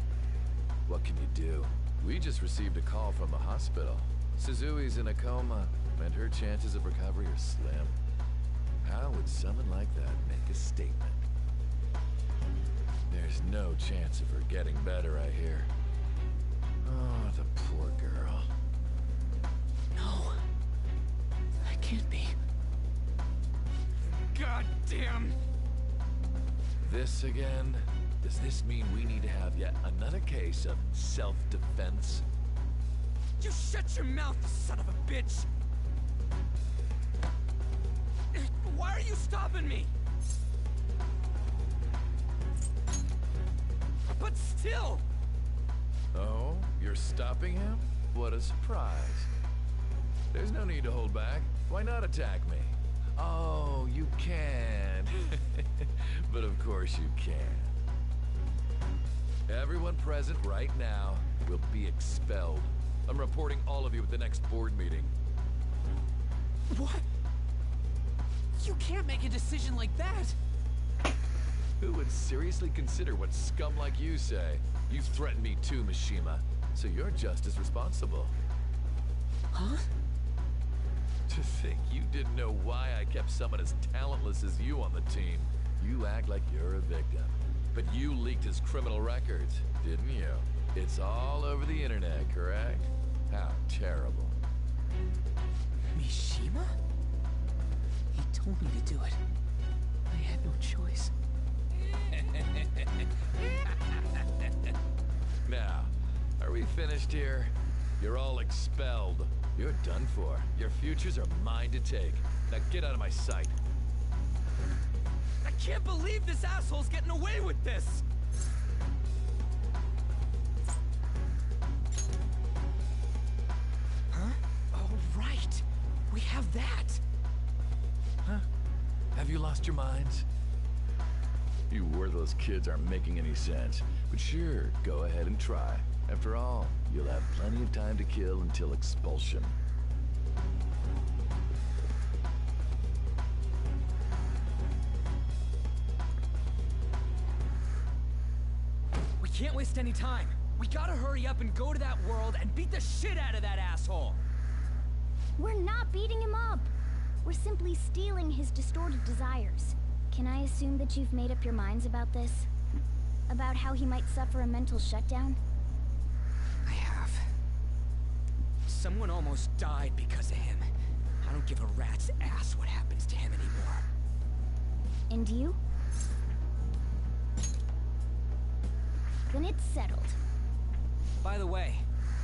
what can you do? We just received a call from the hospital. Suzui's in a coma, and her chances of recovery are slim. How would someone like that make a statement? There's no chance of her getting better, I hear. Oh, the poor girl. No. That can't be. God damn! This again? Does this mean we need to have yet another case of self-defense? You shut your mouth, you son of a bitch! Why are you stopping me? But still! Oh, you're stopping him? What a surprise. There's no need to hold back. Why not attack me? Oh, you can. But of course you can. Everyone present right now will be expelled. I'm reporting all of you at the next board meeting. What? You can't make a decision like that! Who would seriously consider what scum like you say? You threatened me too, Mishima, so you're just as responsible. Huh? To think you didn't know why I kept someone as talentless as you on the team. You act like you're a victim. But you leaked his criminal records, didn't you? It's all over the internet, correct? How terrible. Mishima? He told me to do it. I had no choice. Now, are we finished here? You're all expelled. You're done for. Your futures are mine to take. Now get out of my sight. I can't believe this asshole's getting away with this! Huh? Oh, right! We have that! Huh? Have you lost your minds? You worthless kids aren't making any sense. But sure, go ahead and try. After all, you'll have plenty of time to kill until expulsion. We can't waste any time. We gotta hurry up and go to that world and beat the shit out of that asshole! We're not beating him up. We're simply stealing his distorted desires. Can I assume that you've made up your minds about this? About how he might suffer a mental shutdown? I have. Someone almost died because of him. I don't give a rat's ass what happens to him anymore. And you? Then it's settled. By the way,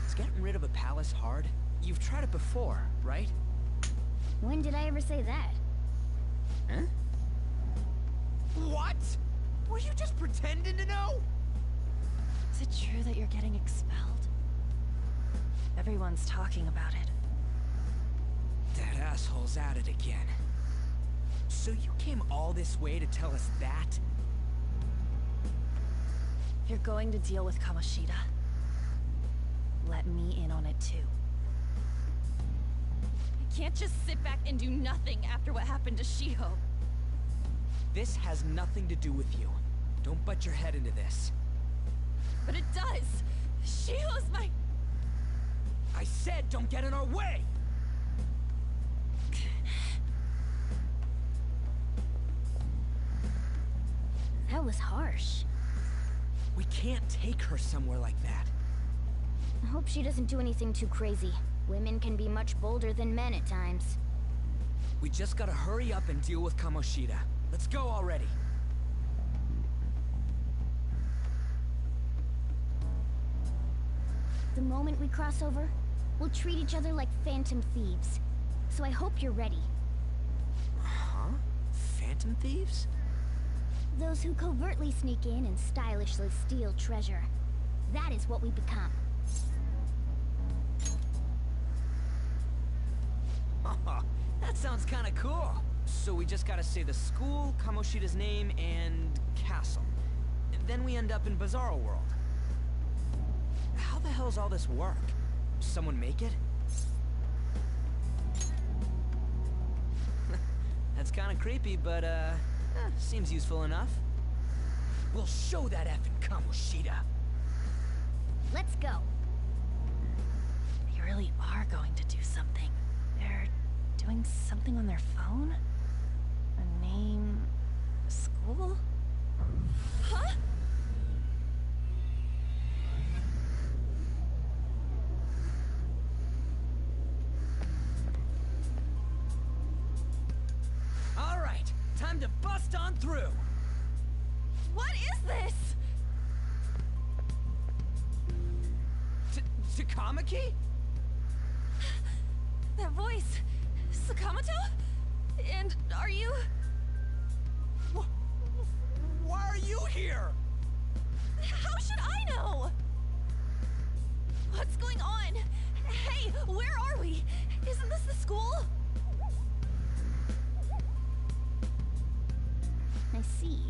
is getting rid of a palace hard? You've tried it before, right? When did I ever say that? Huh? What? Were you just pretending to know? Is it true that you're getting expelled? Everyone's talking about it. That asshole's at it again. So you came all this way to tell us that? You're going to deal with Kamoshida. Let me in on it too. I can't just sit back and do nothing after what happened to Shiho. This has nothing to do with you. Don't butt your head into this. But it does! Shiho's my... I said don't get in our way! That was harsh. We can't take her somewhere like that. Hope she doesn't do anything too crazy. Women can be much bolder than men at times. We just gotta hurry up and deal with Kamoshida. Let's go already. The moment we cross over, we'll treat each other like phantom thieves. So I hope you're ready. Huh? Phantom thieves? Those who covertly sneak in and stylishly steal treasure. That is what we become. That sounds kinda cool. So we just gotta say the school, Kamoshida's name, and castle. Then we end up in Bizarro World. How the hell's all this work? Someone make it? That's kinda creepy, but seems useful enough. We'll show that effing Kamoshida. Let's go. They really are going to do something. They're doing something on their phone? A name... a school? Huh? Alright, time to bust on through! What is this? Takamaki? That voice... Sakamoto? And are you... Why are you here? How should I know? What's going on? Hey, where are we? Isn't this the school? I see.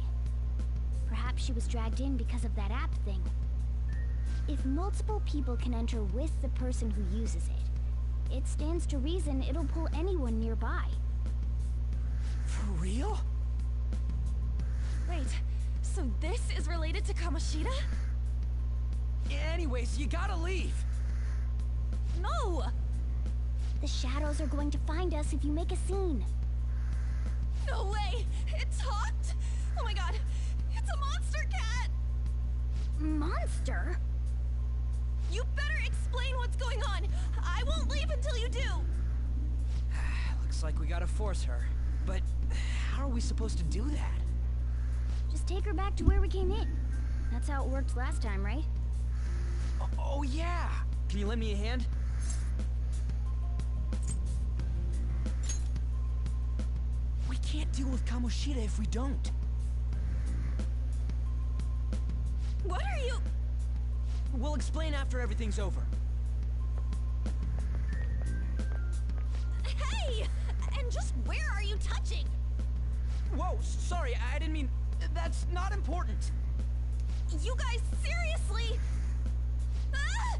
Perhaps she was dragged in because of that app thing. If multiple people can enter with the person who uses it, it stands to reason it'll pull anyone nearby. For real? Wait, so this is related to Kamoshida? Anyways, you gotta leave! No! The shadows are going to find us if you make a scene. No way! It talked? Oh my god! It's a monster cat! Monster? You better explain what's going on! I won't leave until you do! Looks like we gotta force her. But how are we supposed to do that? Just take her back to where we came in. That's how it worked last time, right? Oh yeah! Can you lend me a hand? We can't deal with Kamoshida if we don't. What are you... We'll explain after everything's over. Hey! And just where are you touching? Whoa, sorry, I didn't mean... That's not important. You guys, seriously? Ah!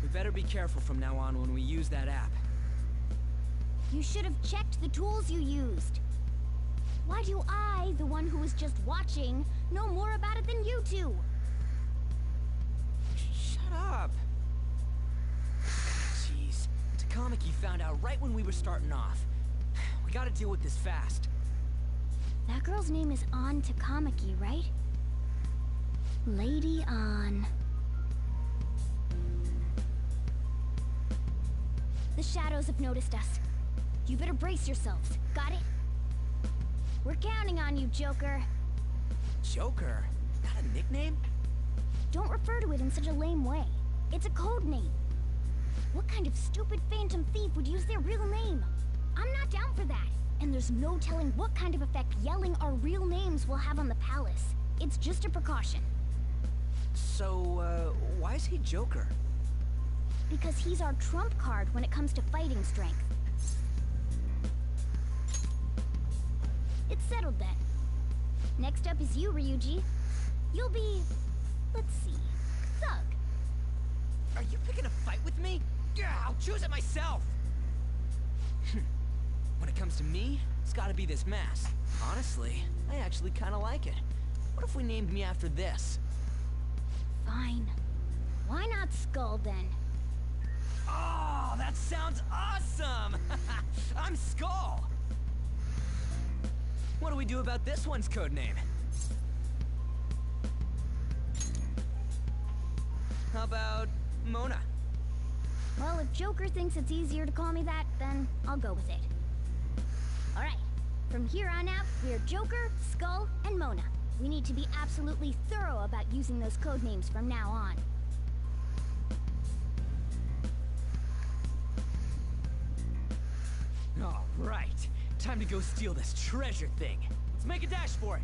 We better be careful from now on when we use that app. You should have checked the tools you used. Why do I, the one who was just watching, know more about it than you two? Shut up. Jeez, Takamaki found out right when we were starting off. We gotta deal with this fast. That girl's name is Ann Takamaki, right? Lady Ann. The shadows have noticed us. You better brace yourselves. Got it? We're counting on you, Joker. Joker? That a nickname? Don't refer to it in such a lame way. It's a code name. What kind of stupid phantom thief would use their real name? I'm not down for that. And there's no telling what kind of effect yelling our real names will have on the palace. It's just a precaution. So, why is he Joker? Because he's our trump card when it comes to fighting strength. It's settled then. Next up is you, Ryuji. You'll be... let's see... Thug. Are you picking a fight with me? Yeah, I'll choose it myself! When it comes to me, it's gotta be this mask. Honestly, I actually kinda like it. What if we named me after this? Fine. Why not Skull, then? Oh, that sounds awesome! I'm Skull! What do we do about this one's codename? How about Mona? Well, if Joker thinks it's easier to call me that, then I'll go with it. Alright, from here on out, we're Joker, Skull, and Mona. We need to be absolutely thorough about using those code names from now on. All right, time to go steal this treasure thing. Let's make a dash for it.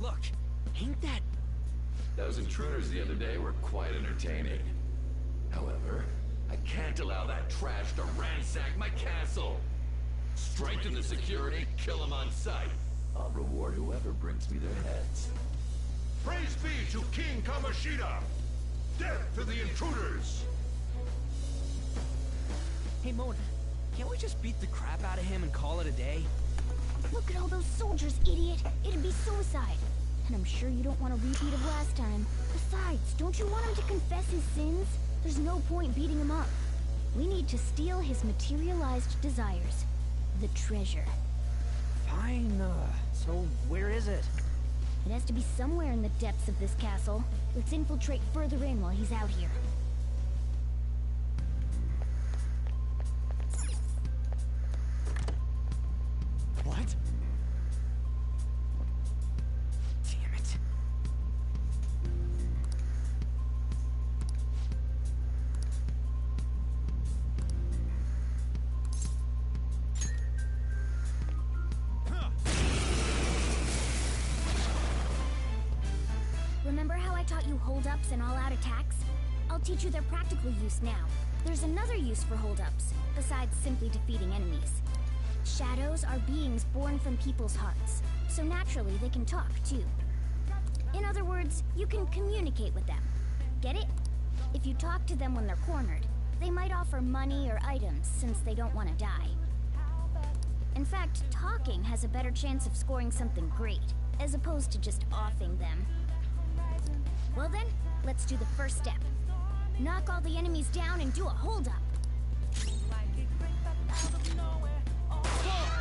Look, ain't that... Those intruders the other day were quite entertaining. However, I can't allow that trash to ransack my castle. Strengthen the security, kill them on sight. I'll reward whoever brings me their heads. Praise be to King Kamoshida! Death to the intruders! Hey, Mona, can't we just beat the crap out of him and call it a day? Look at all those soldiers, idiot! It'd be suicide. And I'm sure you don't want a repeat of last time. Besides, don't you want him to confess his sins? There's no point beating him up. We need to steal his materialized desires. The treasure. Fine, so where is it? It has to be somewhere in the depths of this castle. Let's infiltrate further in while he's out here. What? Damn it. Remember how I taught you hold-ups and all-out attacks? I'll teach you their practical use now. There's another use for hold-ups, besides simply defeating enemies. Shadows are beings born from people's hearts, so naturally they can talk, too. In other words, you can communicate with them. Get it? If you talk to them when they're cornered, they might offer money or items since they don't want to die. In fact, talking has a better chance of scoring something great, as opposed to just offing them. Well then, let's do the first step. Knock all the enemies down and do a hold-up.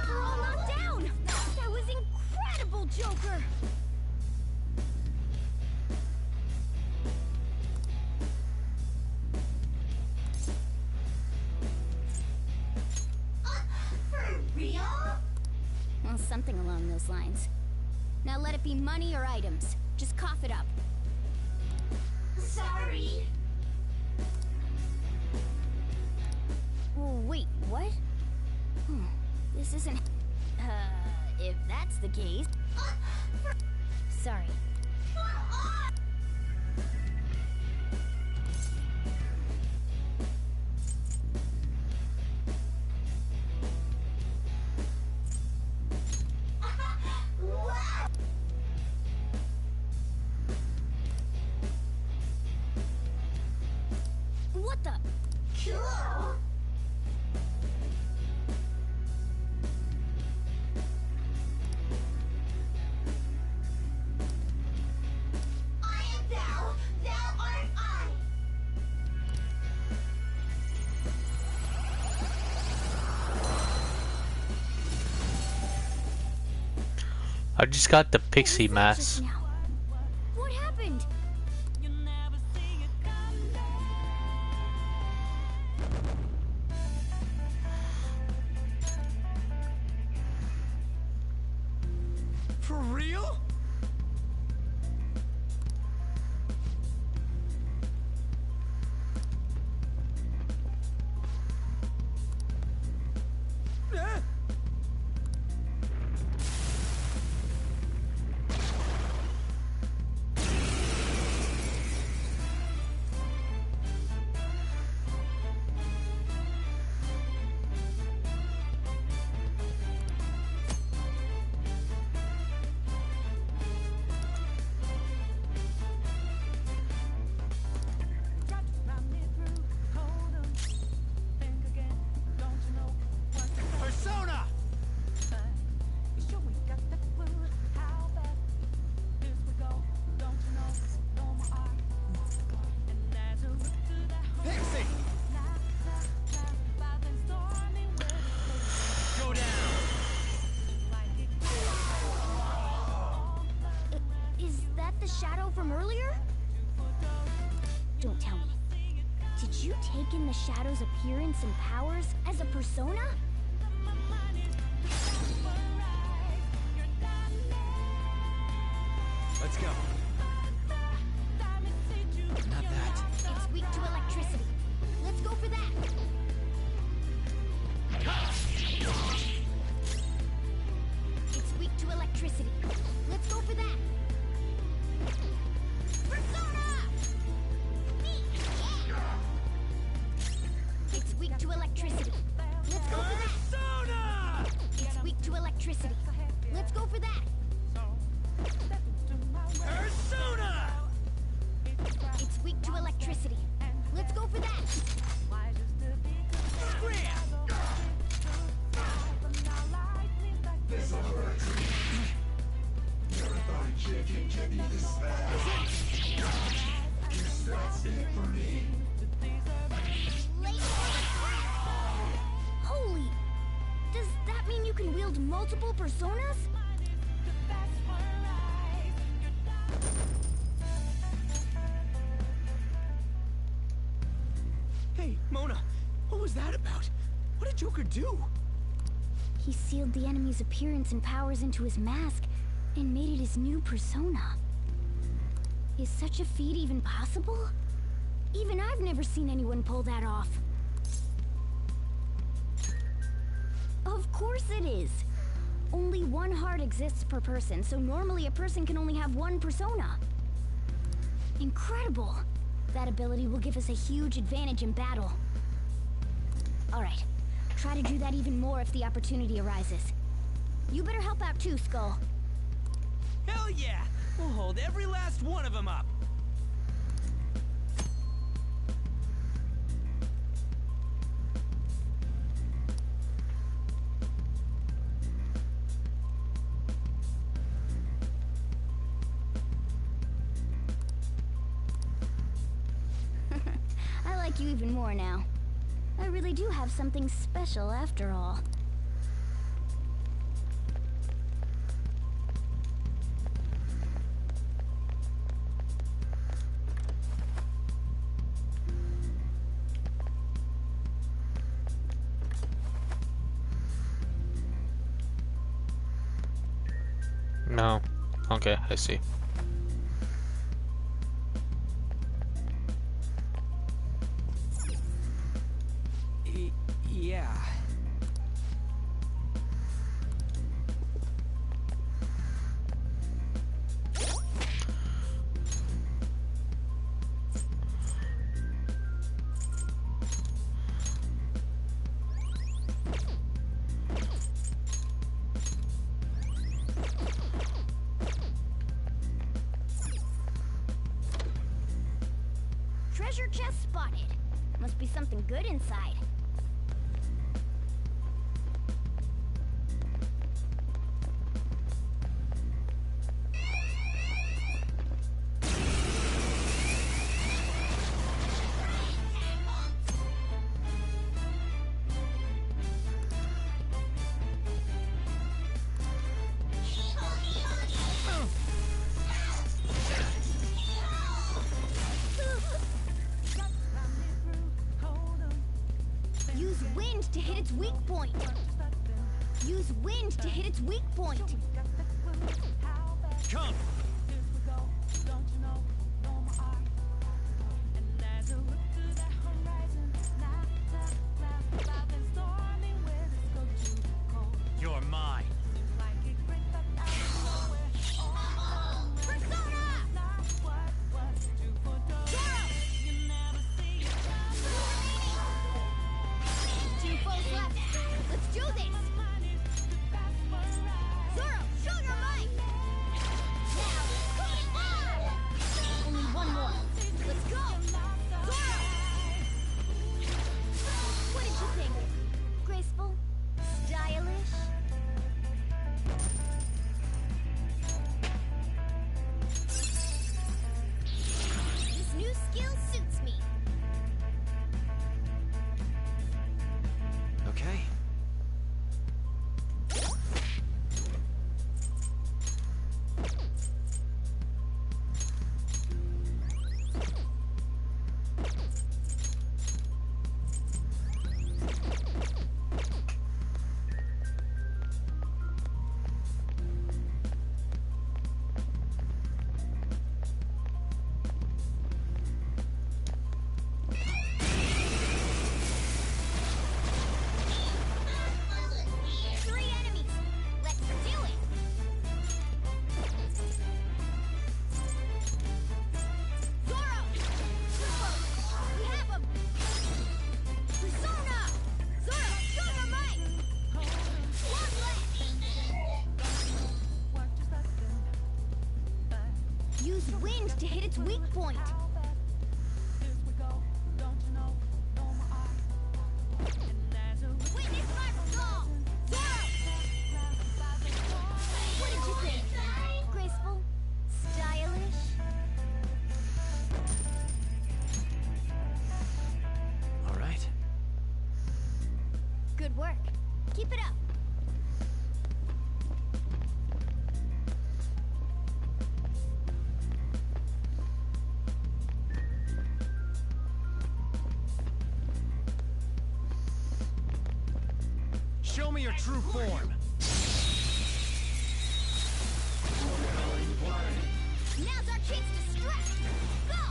They're all knocked down! That was incredible, Joker! For real? Well, something along those lines. Now let it be money or items. Just cough it up. Sorry. Oh, wait, what? This isn't... if that's the case... Sorry. What the? Cool. I am thou, thou art I. I just got the pixie mask. What happened? For real? from earlier? Don't tell me. Did you take in the Shadow's appearance and powers as a persona? Let's go. Not that. It's weak to electricity. Let's go for that. It's weak to electricity. Let's go for that. Persona! It's weak to electricity. Let's go for that. Persona! It's weak to electricity. Let's go for that. Persona! It's weak to electricity. Let's go for that. This'll hurt. Never thought a kid could be this fast. Guess that's it for me. Holy! Does that mean you can wield multiple personas? Hey, Mona, what was that about? What did Joker do? He sealed the enemy's appearance and powers into his mask and made it his new persona. Is such a feat even possible? Even I've never seen anyone pull that off. Of course it is. Only one heart exists per person, so normally a person can only have one persona. Incredible! That ability will give us a huge advantage in battle. Alright, try to do that even more if the opportunity arises. You better help out too, Skull. Hell yeah! We'll hold every last one of them up. I like you even more now. I really do have something special after all. No. Okay, I see. Yeah. Treasure chest spotted. Must be something good inside. Use wind to hit its weak point. Use wind to hit its weak point. Come! You're mine. Two foes left. Let's do this. Zoro, show your might. Now use wind to hit its weak point. Witness my skull! What did you think? Graceful? Stylish? All right. Good work. Keep it up. Show me your true form. Now's our chance to strike! Go!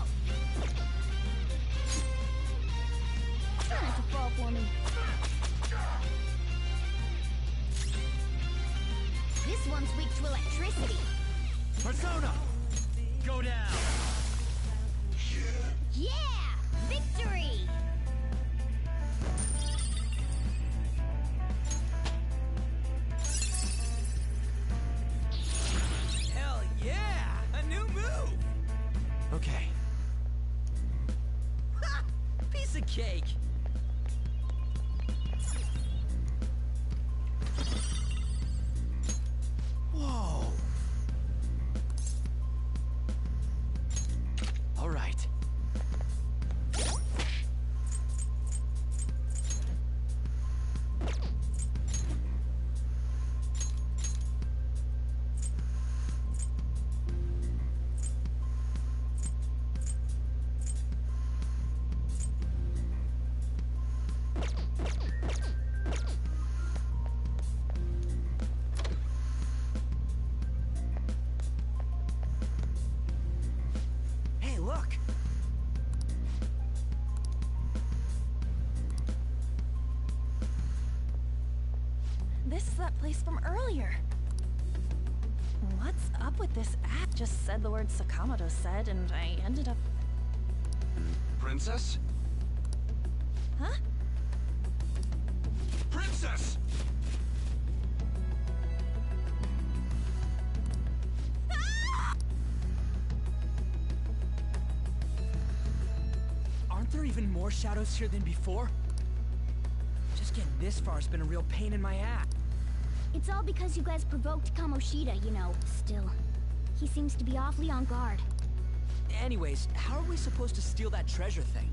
Try not to fall for me. This one's weak to electricity. Persona! Go down! Yeah! Victory! Hell yeah! A new move! Okay. Ha! Piece of cake! Whoa! All right. Hey, look! This is that place from earlier. What's up with this app? Just said the word Sakamoto said, and I ended up... Princess? Huh? Princess! Aren't there even more shadows here than before? Just getting this far has been a real pain in my ass. It's all because you guys provoked Kamoshida, you know. Still, he seems to be awfully on guard. Anyways, how are we supposed to steal that treasure thing?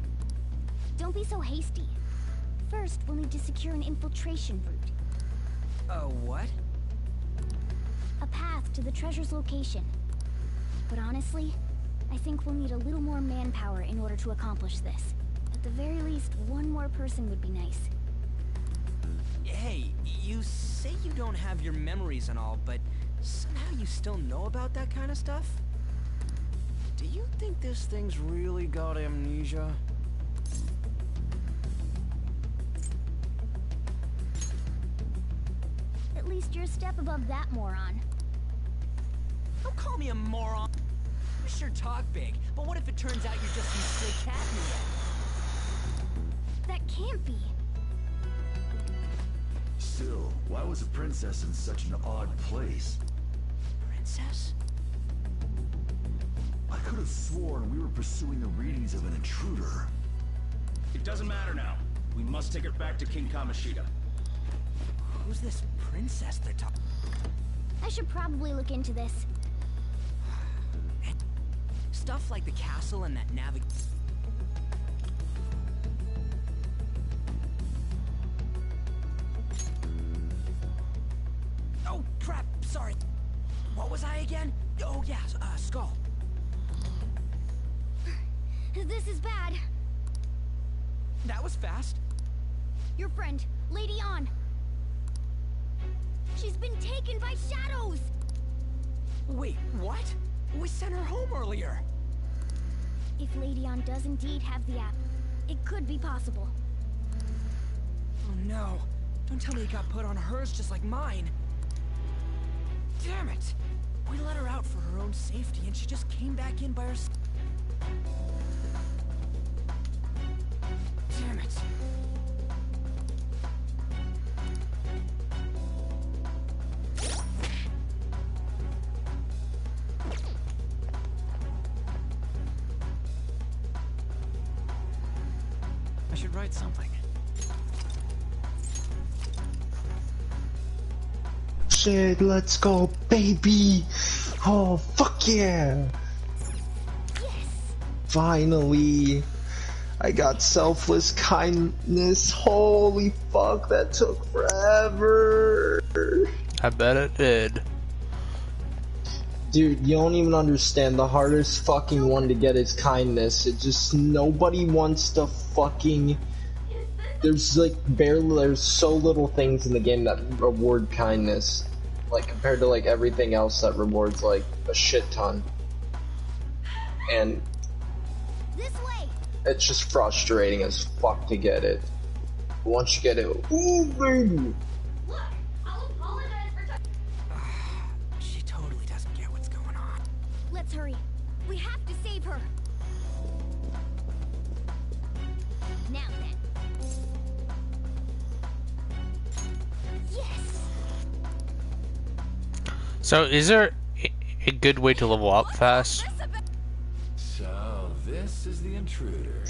Don't be so hasty. First, we'll need to secure an infiltration route. What? A path to the treasure's location. But honestly, I think we'll need a little more manpower in order to accomplish this. At the very least, one more person would be nice. Hey, you say you don't have your memories and all, but somehow you still know about that kind of stuff? Do you think this thing's really got amnesia? At least you're a step above that moron. Don't call me a moron. You sure talk big, but what if it turns out you're just some stray cat in the That can't be. Still, why was a princess in such an odd place? Princess? I could have sworn we were pursuing the readings of an intruder. It doesn't matter now. We must take her back to King Kamoshida. Who's this princess they're talking? I should probably look into this. Stuff like the castle and that Oh, crap! Sorry. What was I again? Oh, yeah, Skull. This is bad. That was fast. Your friend, Lady Ann. She's been taken by shadows! Wait, what? We sent her home earlier. If Lady Ann does indeed have the app, it could be possible. Oh no. Don't tell me it got put on hers just like mine. Damn it! We let her out for her own safety and she just came back in by herself. Damn it. should write something. Shit, let's go, baby! Oh, fuck yeah! Finally! I got selfless kindness. Holy fuck, that took forever! I bet it did. Dude, you don't even understand. The hardest fucking one to get is kindness. It just, nobody wants to fucking... There's like barely, there's so little things in the game that reward kindness. Like compared to like everything else that rewards like a shit ton. And it's just frustrating as fuck to get it. But once you get it, ooh baby! She totally doesn't get what's going on. Let's hurry. We have to save her. Now then. Yes. So, is there a good way to level up fast? So, this is the intruder.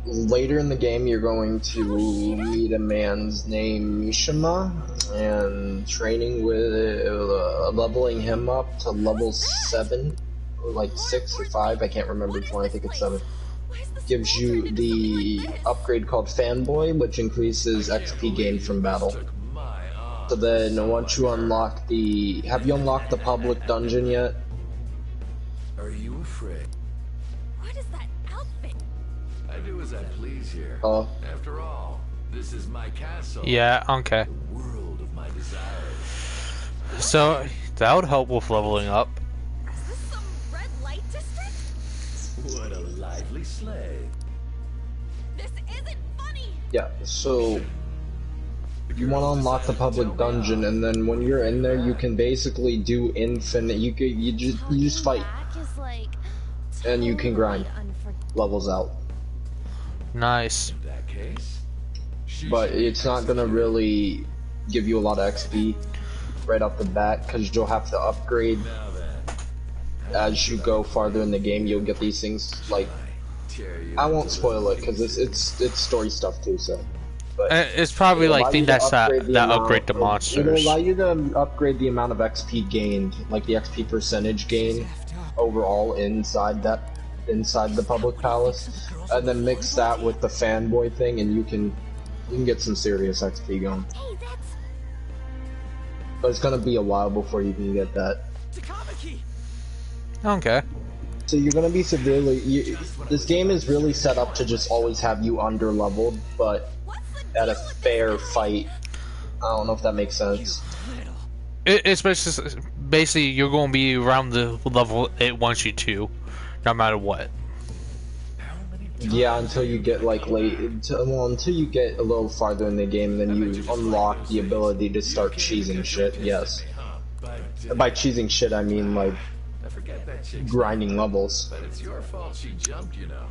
Later in the game, you're going to meet a man's named Mishima, and training with leveling him up to level 7, or like 6 or 5, I can't remember which one, I think it's 7. Gives you the upgrade called Fanboy, which increases XP gained from battle. So then, once you unlock the... Have you unlocked the public dungeon yet? Are you afraid? What is that outfit? I do as I please here. Oh. After all, this is my castle. Yeah, okay. The world of my desires. So, that would help with leveling up. Is this some red light district? What a lively sleigh. This isn't funny. Yeah, so... You want to unlock the public dungeon, and then when you're in there, you can basically do infinite. You just fight, and you can grind levels out. Nice. In that case, but it's not gonna really give you a lot of XP right off the bat, because you'll have to upgrade as you go farther in the game. You'll get these things like I won't spoil it because it's story stuff too. So. But it's probably like that's that upgrade to monsters. It'll allow you to upgrade the amount of XP gained, like the XP percentage gained overall inside the public palace, and then mix that with the fanboy thing, and you can get some serious XP going. But it's gonna be a while before you can get that. Okay. So you're gonna be severely. This game is really set up to just always have you under leveled, but at a fair fight. I don't know if that makes sense. It's basically you're going to be around the level it wants you to, no matter what. Yeah, until you get like until you get a little farther in the game, then you unlock the ability to start cheesing shit. Yes. By cheesing shit, I mean like grinding levels. But it's your fault she jumped, you know.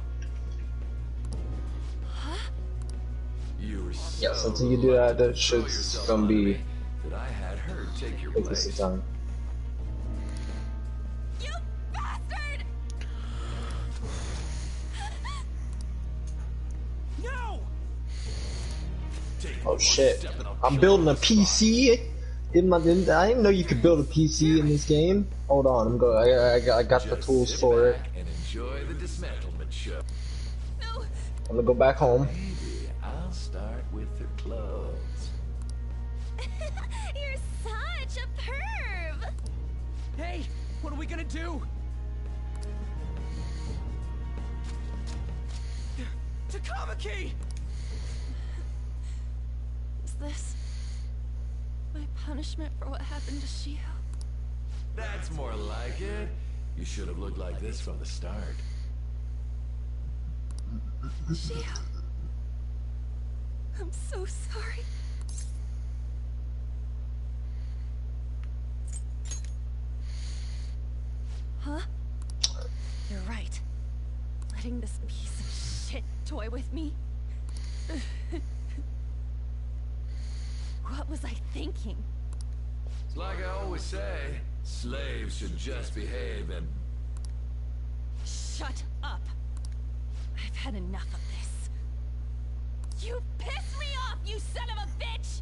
Yes, until you do that, that shit's gonna be take us some time. You bastard! No! Oh shit! I'm building a PC. I didn't know you could build a PC in this game. Hold on, I'm going. I got the tools for it. And enjoy the dismantlement show. No. I'm gonna go back home. I'll start with the clothes. You're such a perv. Hey, what are we gonna do? Takamaki! Is this my punishment for what happened to Shio? That's more like it. You should have looked like this from the start. Shio. I'm so sorry. Huh? You're right. Letting this piece of shit toy with me? What was I thinking? It's like I always say, slaves should just behave and... Shut up! I've had enough of this. You pissed me off, you son of a bitch!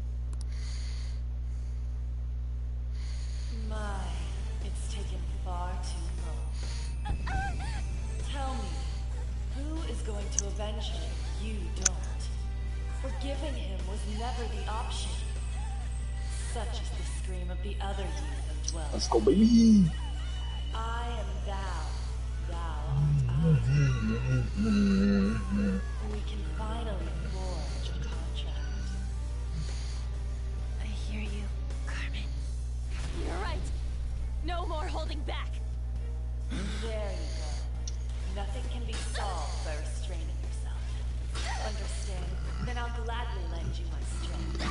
My, it's taken far too long. Tell me, who is going to avenge him? You don't. Forgiving him was never the option. Such is the scream of the other youth of Dwell. Let's go, baby! I am thou, thou art I. We can finally forge a contract. I hear you, Carmen. You're right. No more holding back. There you go. Nothing can be solved by restraining yourself. Understand? Then I'll gladly lend you my strength.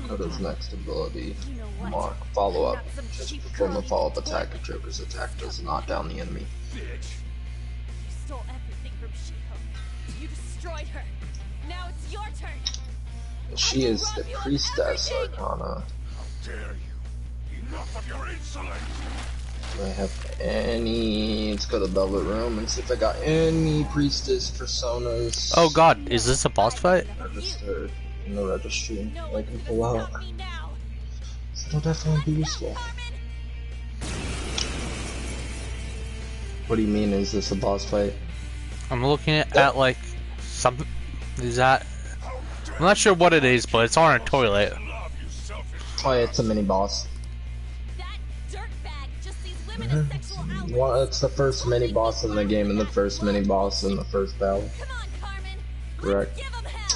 What is next ability? Mark. Follow up. Just perform a follow-up attack. If Joker's attack does not down the enemy. You stole everything from She-Hulk. You destroyed her. Now it's your turn. She is the priestess Arcana. Dare you? Enough of your insolence! Do I have any? Let's go to the Velvet Room and see if I got any priestess personas. Oh god, is this a boss fight? Registered in the registry. I can pull out. So it'll definitely be useful. What do you mean? Is this a boss fight? I'm looking at like something. Is that? I'm not sure what it is, but it's on a toilet. Oh yeah, it's a mini boss. Well, it's the first mini boss in the game and the first mini boss in the first battle. Correct.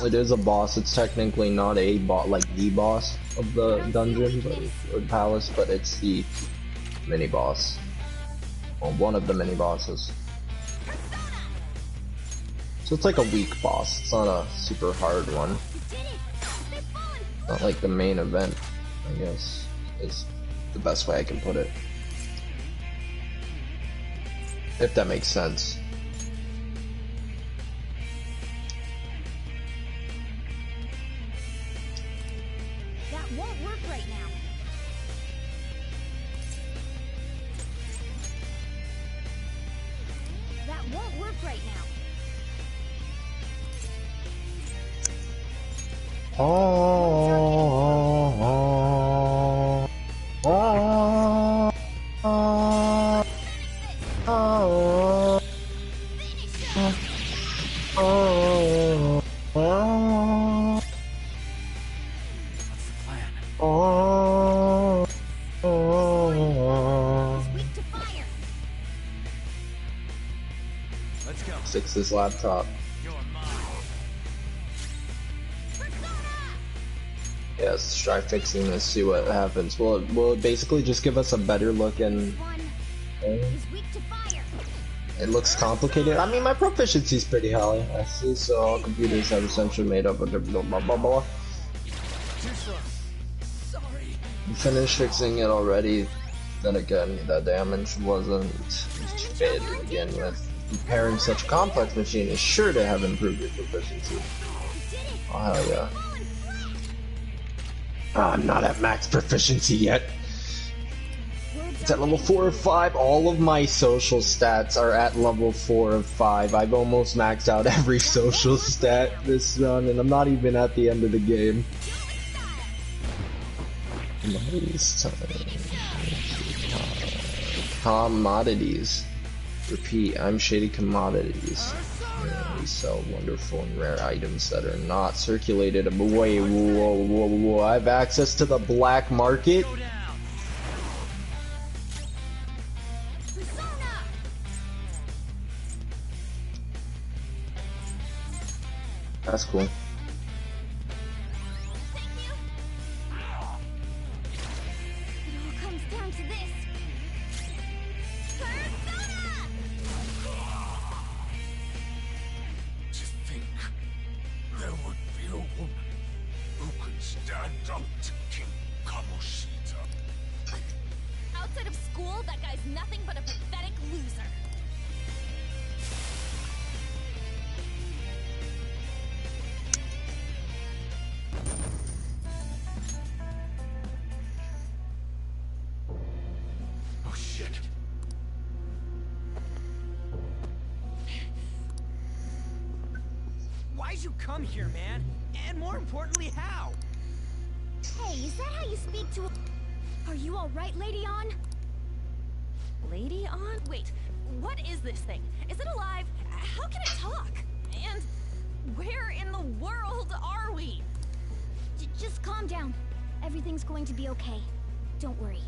It is a boss. It's technically not a boss, like the boss of the dungeon or palace, but it's the mini boss. Well, one of the mini bosses. So it's like a weak boss. It's not a super hard one. Not like the main event, I guess, is the best way I can put it. If that makes sense. That won't work right now. That won't work right now. Fix this laptop. Yes, let's try fixing this, see what happens. Will it basically just give us a better look and it looks complicated? I mean, my proficiency is pretty high. I see, so all computers have essentially made up of blah blah blah blah. You finished fixing it already. Then again, that damage wasn't bad to begin with. Repairing such a complex machine is sure to have improved your proficiency. Oh hell yeah. I'm not at max proficiency yet. It's at level 4 or 5. All of my social stats are at level 4 or 5. I've almost maxed out every social stat this run, and I'm not even at the end of the game. Nice. Commodities. Repeat, I'm Shady Commodities. Yeah, we sell wonderful and rare items that are not circulated. But wait, whoa, I have access to the black market? That's cool. did you come here, man? And more importantly, how? Hey, is that how you speak to a... Are you alright, Lady On? Lady On? Wait, what is this thing? Is it alive? How can it talk? And where in the world are we? Just calm down. Everything's going to be okay. Don't worry.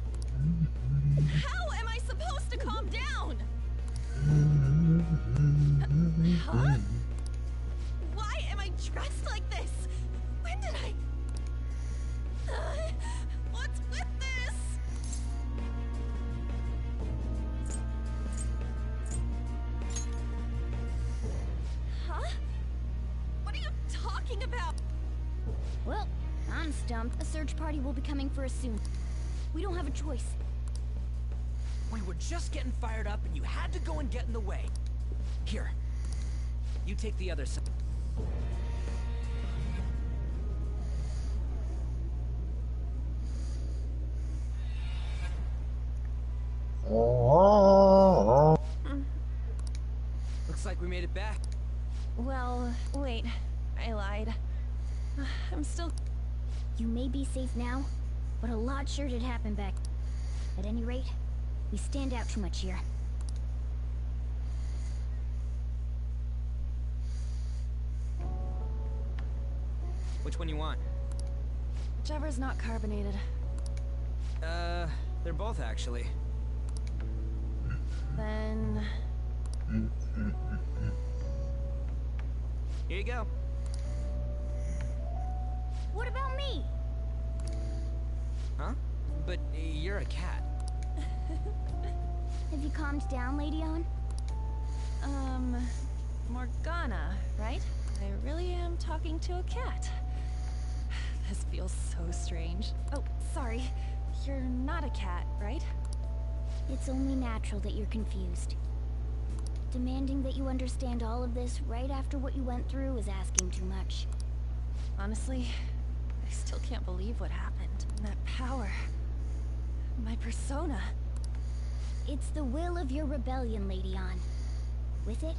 How am I supposed to calm down? Huh? Why am I dressed like this? When did I... what's with this? Huh? What are you talking about? Well, I'm stumped. A search party will be coming for us soon. We don't have a choice. We were just getting fired up and you had to go and get in the way. Here, you take the other side. Looks like we made it back. Well, wait. I lied. I'm still... You may be safe now, but a lot sure did happen back. At any rate, we stand out too much here. Which one you want? Whichever's not carbonated. They're both actually. Then... Here you go. What about me? Huh? But you're a cat. Have you calmed down, Lady On? Morgana, right? I really am talking to a cat. This feels so strange. Oh, sorry. You're not a cat, right? It's only natural that you're confused. Demanding that you understand all of this right after what you went through is asking too much. Honestly, I still can't believe what happened. That power. My persona. It's the will of your rebellion, Lady On. With it,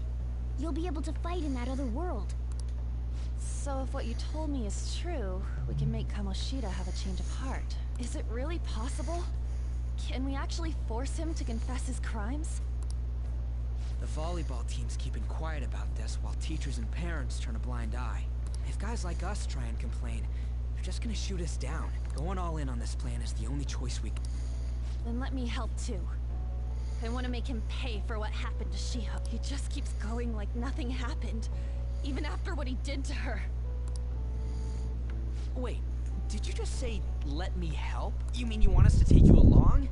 you'll be able to fight in that other world. So if what you told me is true, we can make Kamoshida have a change of heart. Is it really possible? Can we actually force him to confess his crimes? The volleyball team's keeping quiet about this while teachers and parents turn a blind eye. If guys like us try and complain, they're just gonna shoot us down. Going all in on this plan is the only choice we can... Then let me help too. I want to make him pay for what happened to Shiho. He just keeps going like nothing happened, even after what he did to her. Wait, did you just say, let me help? You mean you want us to take you along?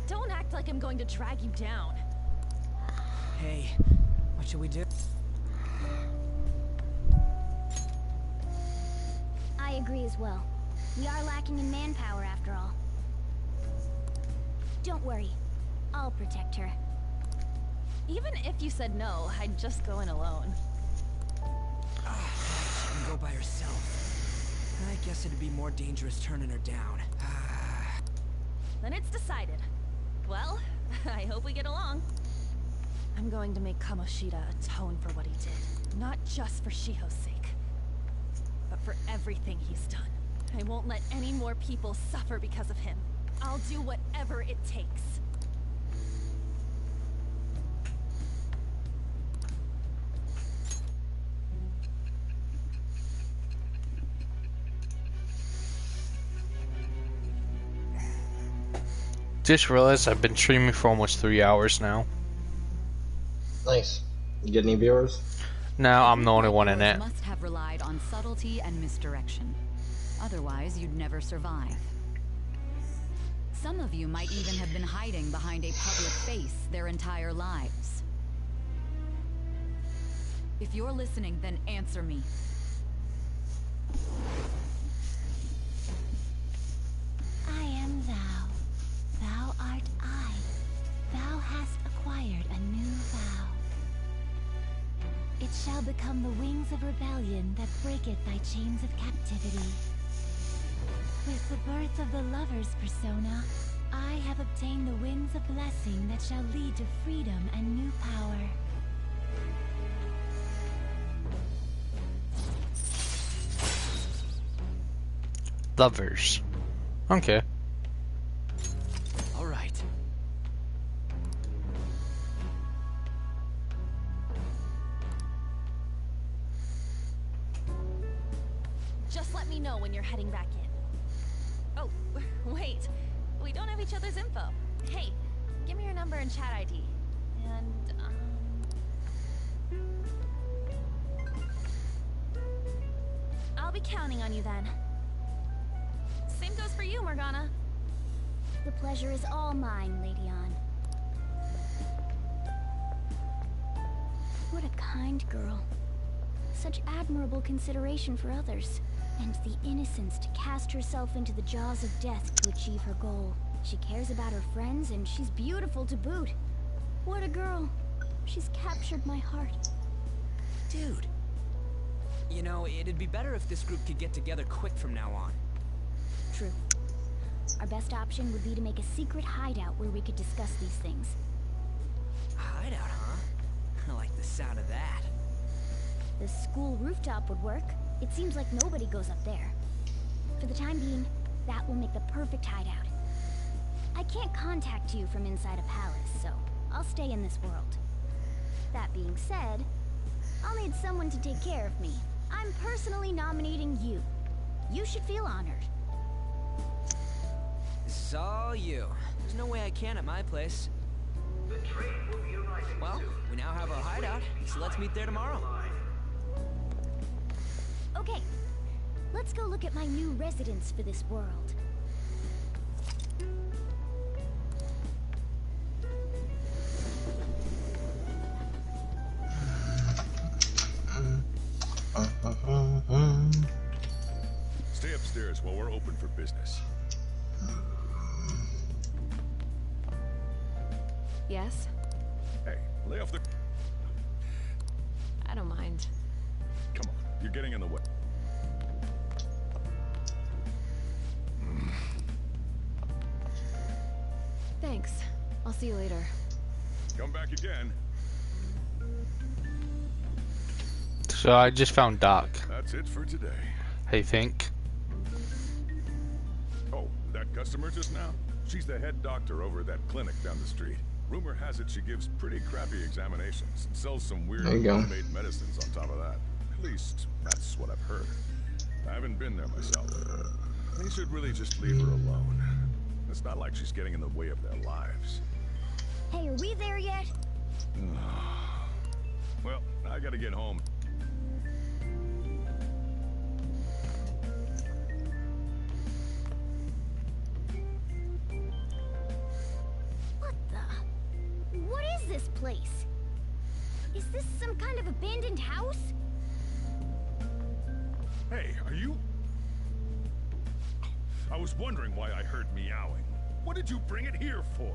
Don't act like I'm going to drag you down. Hey, what should we do? I agree as well. We are lacking in manpower after all. Don't worry. I'll protect her. Even if you said no, I'd just go in alone. She can go by herself. I guess it'd be more dangerous turning her down. Then it's decided. Well, I hope we get along. I'm going to make Kamoshida atone for what he did. Not just for Shiho's sake, but for everything he's done. I won't let any more people suffer because of him. I'll do whatever it takes. Just realized I've been streaming for almost 3 hours now. Nice. You get any viewers? No, I'm the only one in it. Must have relied on subtlety and misdirection. Otherwise, you'd never survive. Some of you might even have been hiding behind a public face their entire lives. If you're listening, then answer me. I am thou. Thou art I. Thou hast acquired a new vow. It shall become the wings of rebellion that breaketh thy chains of captivity. With the birth of the lover's persona, I have obtained the winds of blessing that shall lead to freedom and new power. Lovers. Okay. All right. Just let me know when you're heading back in. Oh, wait. We don't have each other's info. Hey, give me your number and chat ID. And, I'll be counting on you then. Same goes for you, Morgana. The pleasure is all mine, Lady Ann. What a kind girl. Such admirable consideration for others. And the innocence to cast herself into the jaws of death to achieve her goal. She cares about her friends, and she's beautiful to boot. What a girl. She's captured my heart. Dude. You know, it'd be better if this group could get together quick from now on. True. Our best option would be to make a secret hideout where we could discuss these things. Hideout, huh? I like the sound of that. The school rooftop would work. It seems like nobody goes up there. For the time being, that will make the perfect hideout. I can't contact you from inside a palace, so I'll stay in this world. That being said, I'll need someone to take care of me. I'm personally nominating you. You should feel honored. This is all you. There's no way I can at my place. Well, we now have our hideout, so let's meet there tomorrow. Okay, let's go look at my new residence for this world. Stay upstairs while we're open for business. Yes? Hey, lay off the... I don't mind. Come on, you're getting in the way. Thanks. I'll see you later. Come back again. So I just found Doc. That's it for today. I think. Oh, that customer just now? She's the head doctor over at that clinic down the street. Rumor has it she gives pretty crappy examinations and sells some weird homemade medicines on top of that. At least, that's what I've heard. I haven't been there myself. They should really just leave her alone. It's not like she's getting in the way of their lives. Hey, are we there yet? Well, I gotta get home. What is this place? Is this some kind of abandoned house? Hey, are you... I was wondering why I heard meowing. What did you bring it here for?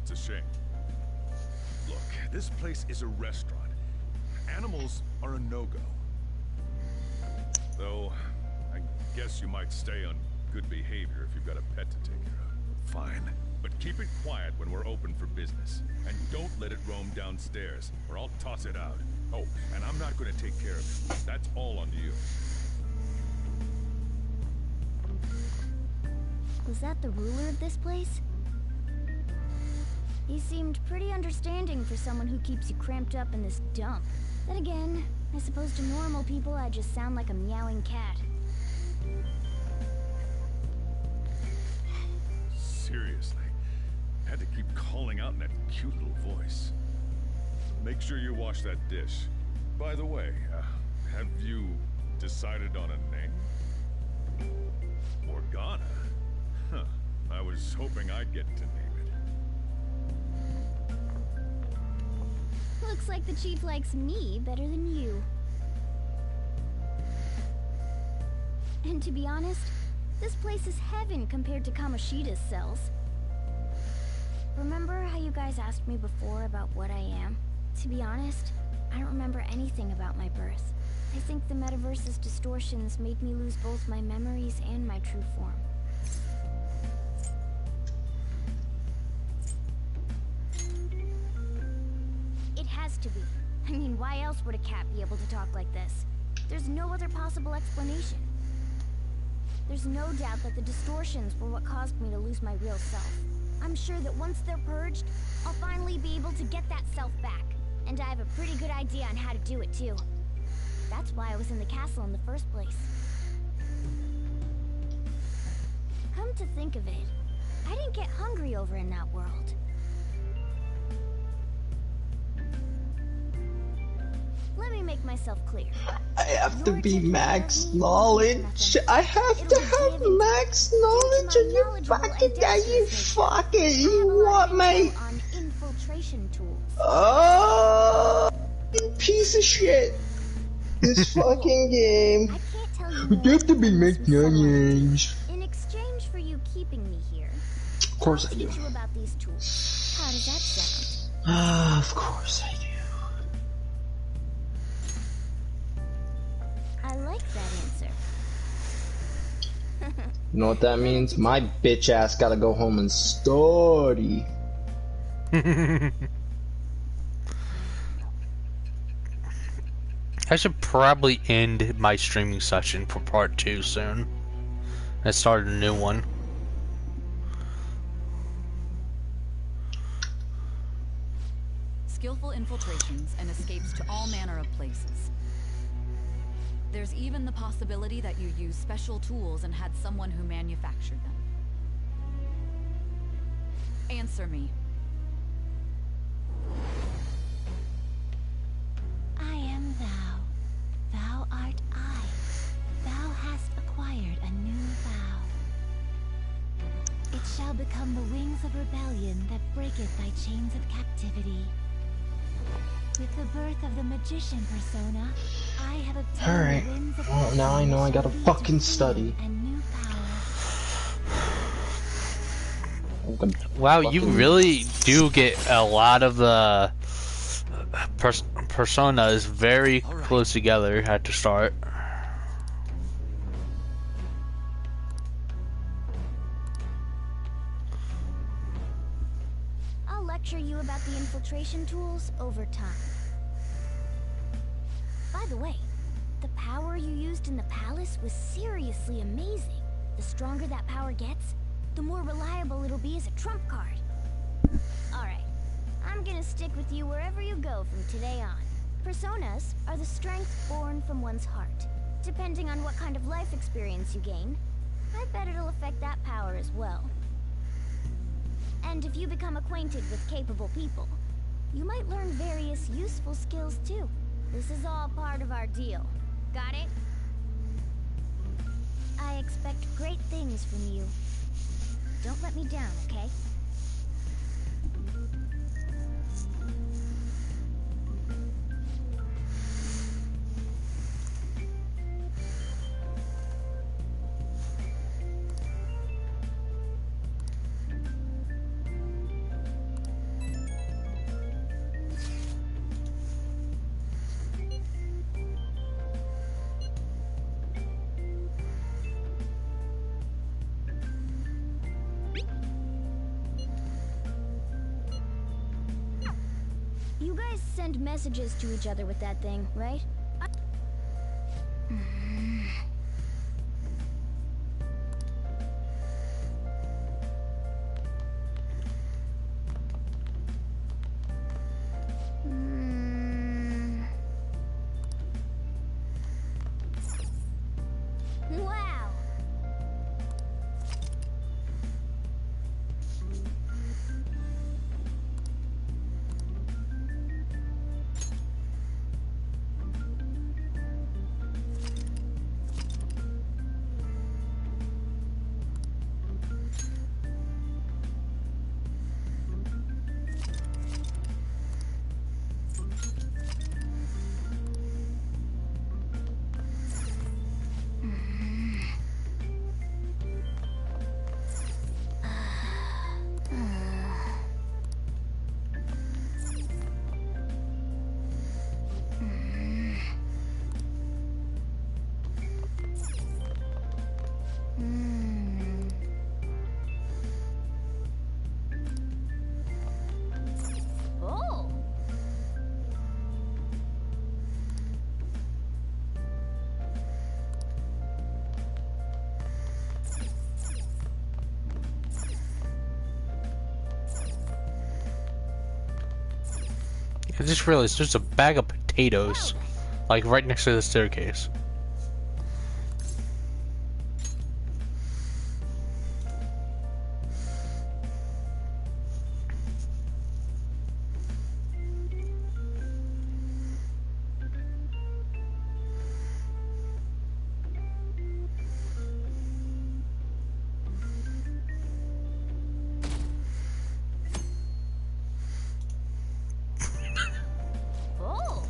It's a shame. Look, this place is a restaurant. Animals are a no-go. Though, I guess you might stay on good behavior if you've got a pet to take care of. Fine. But keep it quiet when we're open for business. And don't let it roam downstairs, or I'll toss it out. Oh, and I'm not going to take care of it. That's all on you. Was that the ruler of this place? He seemed pretty understanding for someone who keeps you cramped up in this dump. Then again, I suppose to normal people I just sound like a meowing cat. Seriously. Had to keep calling out in that cute little voice. Make sure you wash that dish. By the way, have you decided on a name? Morgana? Huh. I was hoping I'd get to name it. Looks like the chief likes me better than you. And to be honest, this place is heaven compared to Kamoshida's cells. Remember how you guys asked me before about what I am? To be honest, I don't remember anything about my birth. I think the metaverse's distortions made me lose both my memories and my true form. to be. I mean, why else would a cat be able to talk like this? There's no other possible explanation. There's no doubt that the distortions were what caused me to lose my real self. I'm sure that once they're purged, I'll finally be able to get that self back. And I have a pretty good idea on how to do it too. That's why I was in the castle in the first place. Come to think of it, I didn't get hungry over in that world. Let me make myself clear. I have to be max knowledge. I have to have max knowledge, and you fucking you what, mate? On infiltration tools. Oh, piece of shit. This fucking game. I can't tell you You have to be max knowledge. In exchange for you keeping me here, Of course I do. teach you about these tools. How does that sound? Of course I do. I like that answer. You know what that means? My bitch ass gotta go home and study. I should probably end my streaming session for part 2 soon. I started a new one. Skillful infiltrations and escapes to all manner of places. There's even the possibility that you used special tools and had someone who manufactured them. Answer me. I am thou. Thou art I. Thou hast acquired a new vow. It shall become the wings of rebellion that breaketh thy chains of captivity. With the birth of the magician persona, I have obtained Alright. the winds of Well, now I know I gotta fucking study. and new power. Wow, you really do get a lot of the personas very close together at the start. I'll lecture you about the infiltration tools over time. By the way, the power you used in the palace was seriously amazing. The stronger that power gets, the more reliable it'll be as a trump card. Alright, I'm gonna stick with you wherever you go from today on. Personas are the strength born from one's heart. Depending on what kind of life experience you gain, I bet it'll affect that power as well. And if you become acquainted with capable people, you might learn various useful skills too. This is all part of our deal. Got it? I expect great things from you. Don't let me down, okay? You guys send messages to each other with that thing, right? Wow. I just realized there's a bag of potatoes, like right next to the staircase. Oh.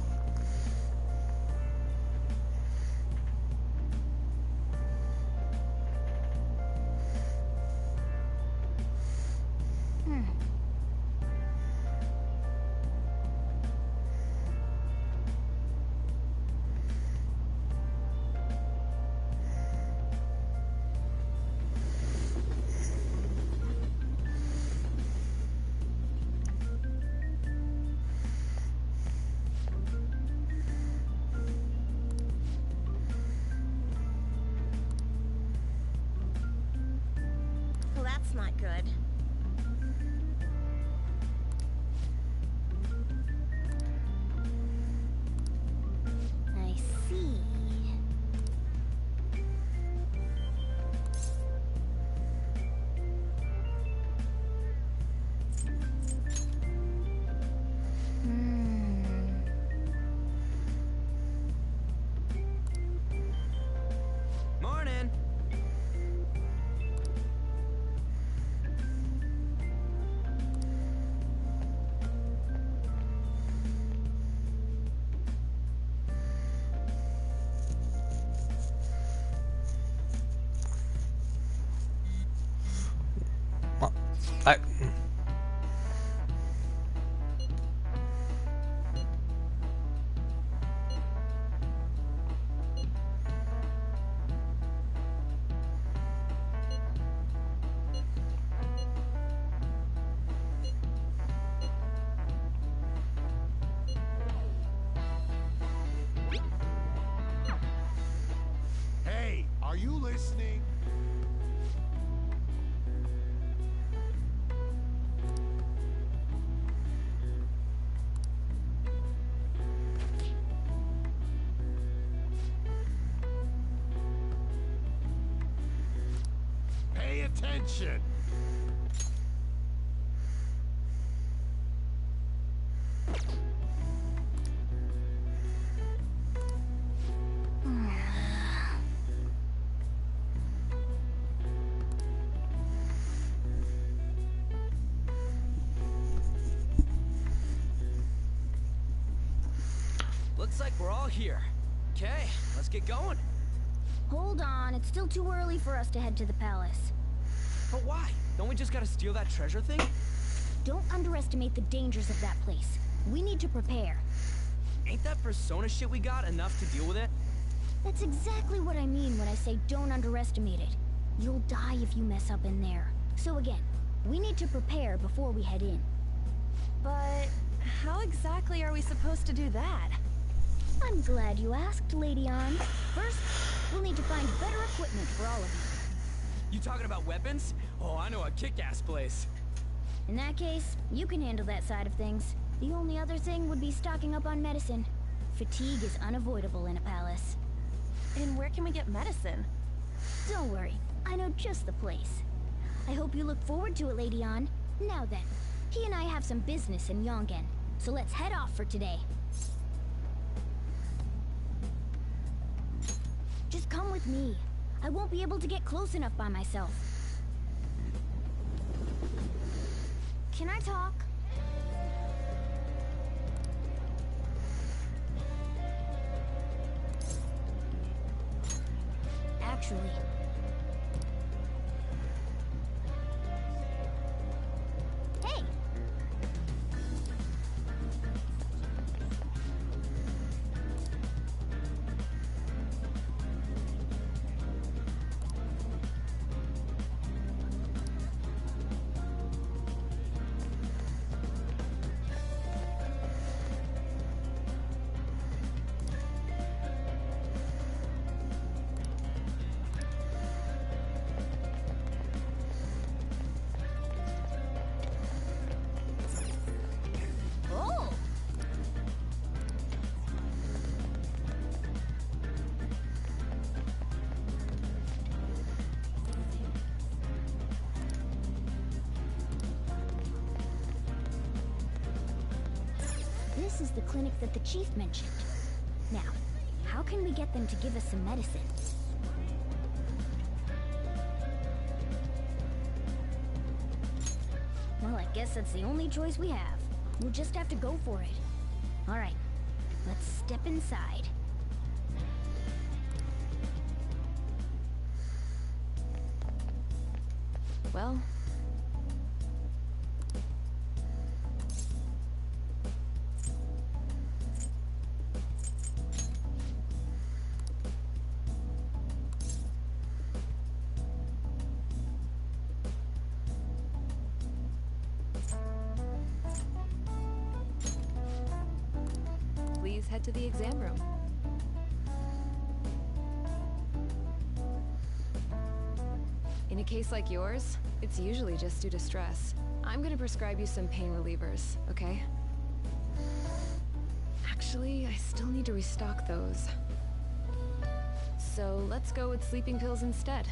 Well, that's not good. I see. Morning. I. Hey, are you listening? Pay attention. Looks like we're all here. Okay, let's get going. Hold on, it's still too early for us to head to the palace. But why? Don't we just gotta steal that treasure thing? Don't underestimate the dangers of that place. We need to prepare. Ain't that persona shit we got enough to deal with it? That's exactly what I mean when I say don't underestimate it. You'll die if you mess up in there. So again, we need to prepare before we head in. But how exactly are we supposed to do that? I'm glad you asked, Lady Ann. First, we'll need to find better equipment for all of you. You talking about weapons? Oh, I know a kick-ass place. In that case, you can handle that side of things. The only other thing would be stocking up on medicine. Fatigue is unavoidable in a palace. And where can we get medicine? Don't worry, I know just the place. I hope you look forward to it, Lady Ann. Now then, he and I have some business in Yongen, so let's head off for today. Just come with me. I won't be able to get close enough by myself. Can I talk? Actually... Hey! This is the clinic that the chief mentioned. Now, how can we get them to give us some medicine? Well, I guess that's the only choice we have. We'll just have to go for it. Alright, let's step inside. Well... Please head to the exam room. In a case like yours, it's usually just due to stress. I'm gonna prescribe you some pain relievers, okay? Actually, I still need to restock those. So let's go with sleeping pills instead.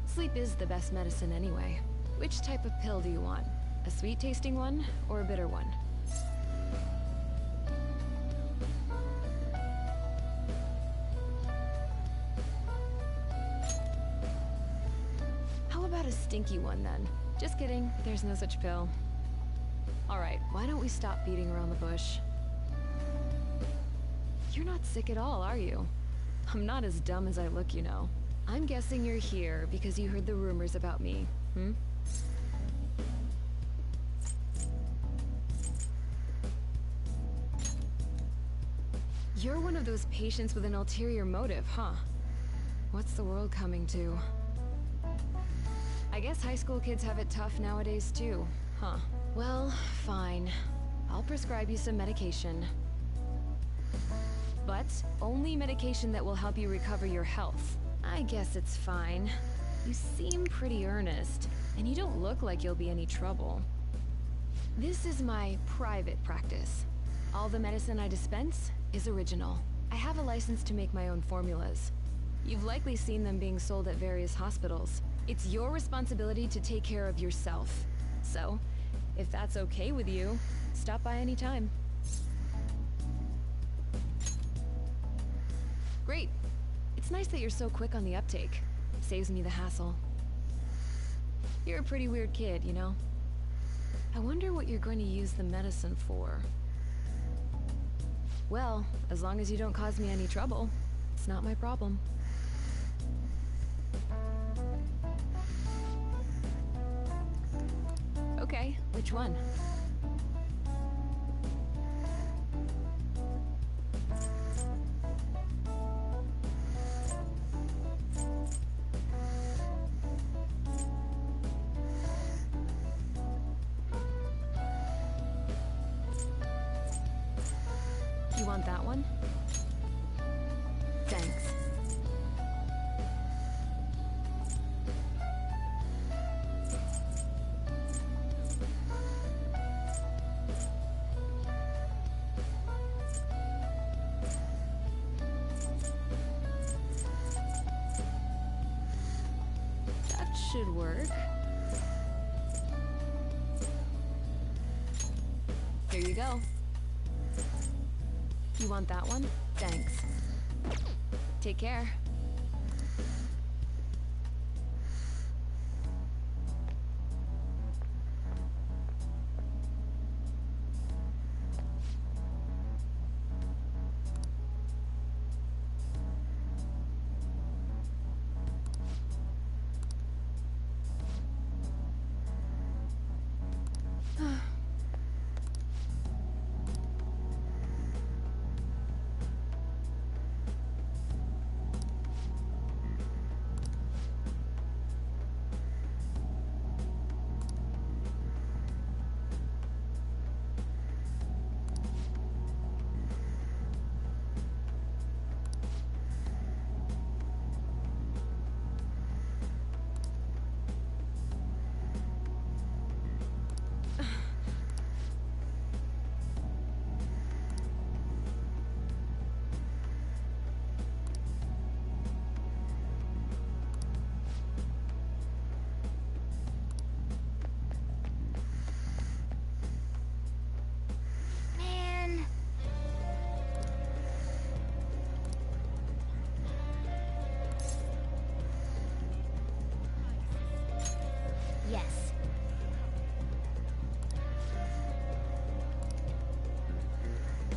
Sleep is the best medicine anyway. Which type of pill do you want? A sweet-tasting one or a bitter one? How about a stinky one then? Just kidding, there's no such pill. Alright, why don't we stop beating around the bush? You're not sick at all, are you? I'm not as dumb as I look, you know. I'm guessing you're here because you heard the rumors about me, hmm? You're one of those patients with an ulterior motive, huh? What's the world coming to? I guess high school kids have it tough nowadays too, huh? Well, fine. I'll prescribe you some medication. But only medication that will help you recover your health. I guess it's fine. You seem pretty earnest, and you don't look like you'll be any trouble. This is my private practice. All the medicine I dispense is original. I have a license to make my own formulas. You've likely seen them being sold at various hospitals. It's your responsibility to take care of yourself. So, if that's okay with you, stop by any time. Great. It's nice that you're so quick on the uptake. Saves me the hassle. You're a pretty weird kid, you know? I wonder what you're going to use the medicine for. Well, as long as you don't cause me any trouble, it's not my problem. Okay, which one? You want that one? Thanks. That should work. Here you go. You want that one? Thanks. Take care.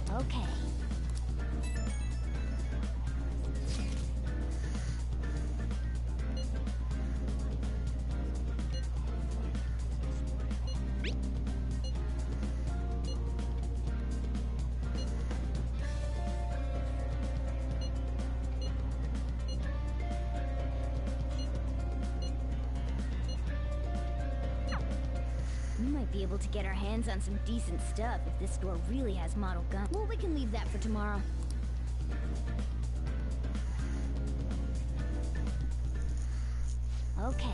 Okay. We might be able to get our hands on some decent stuff if this store really has model guns. Well, we can leave that for tomorrow. Okay.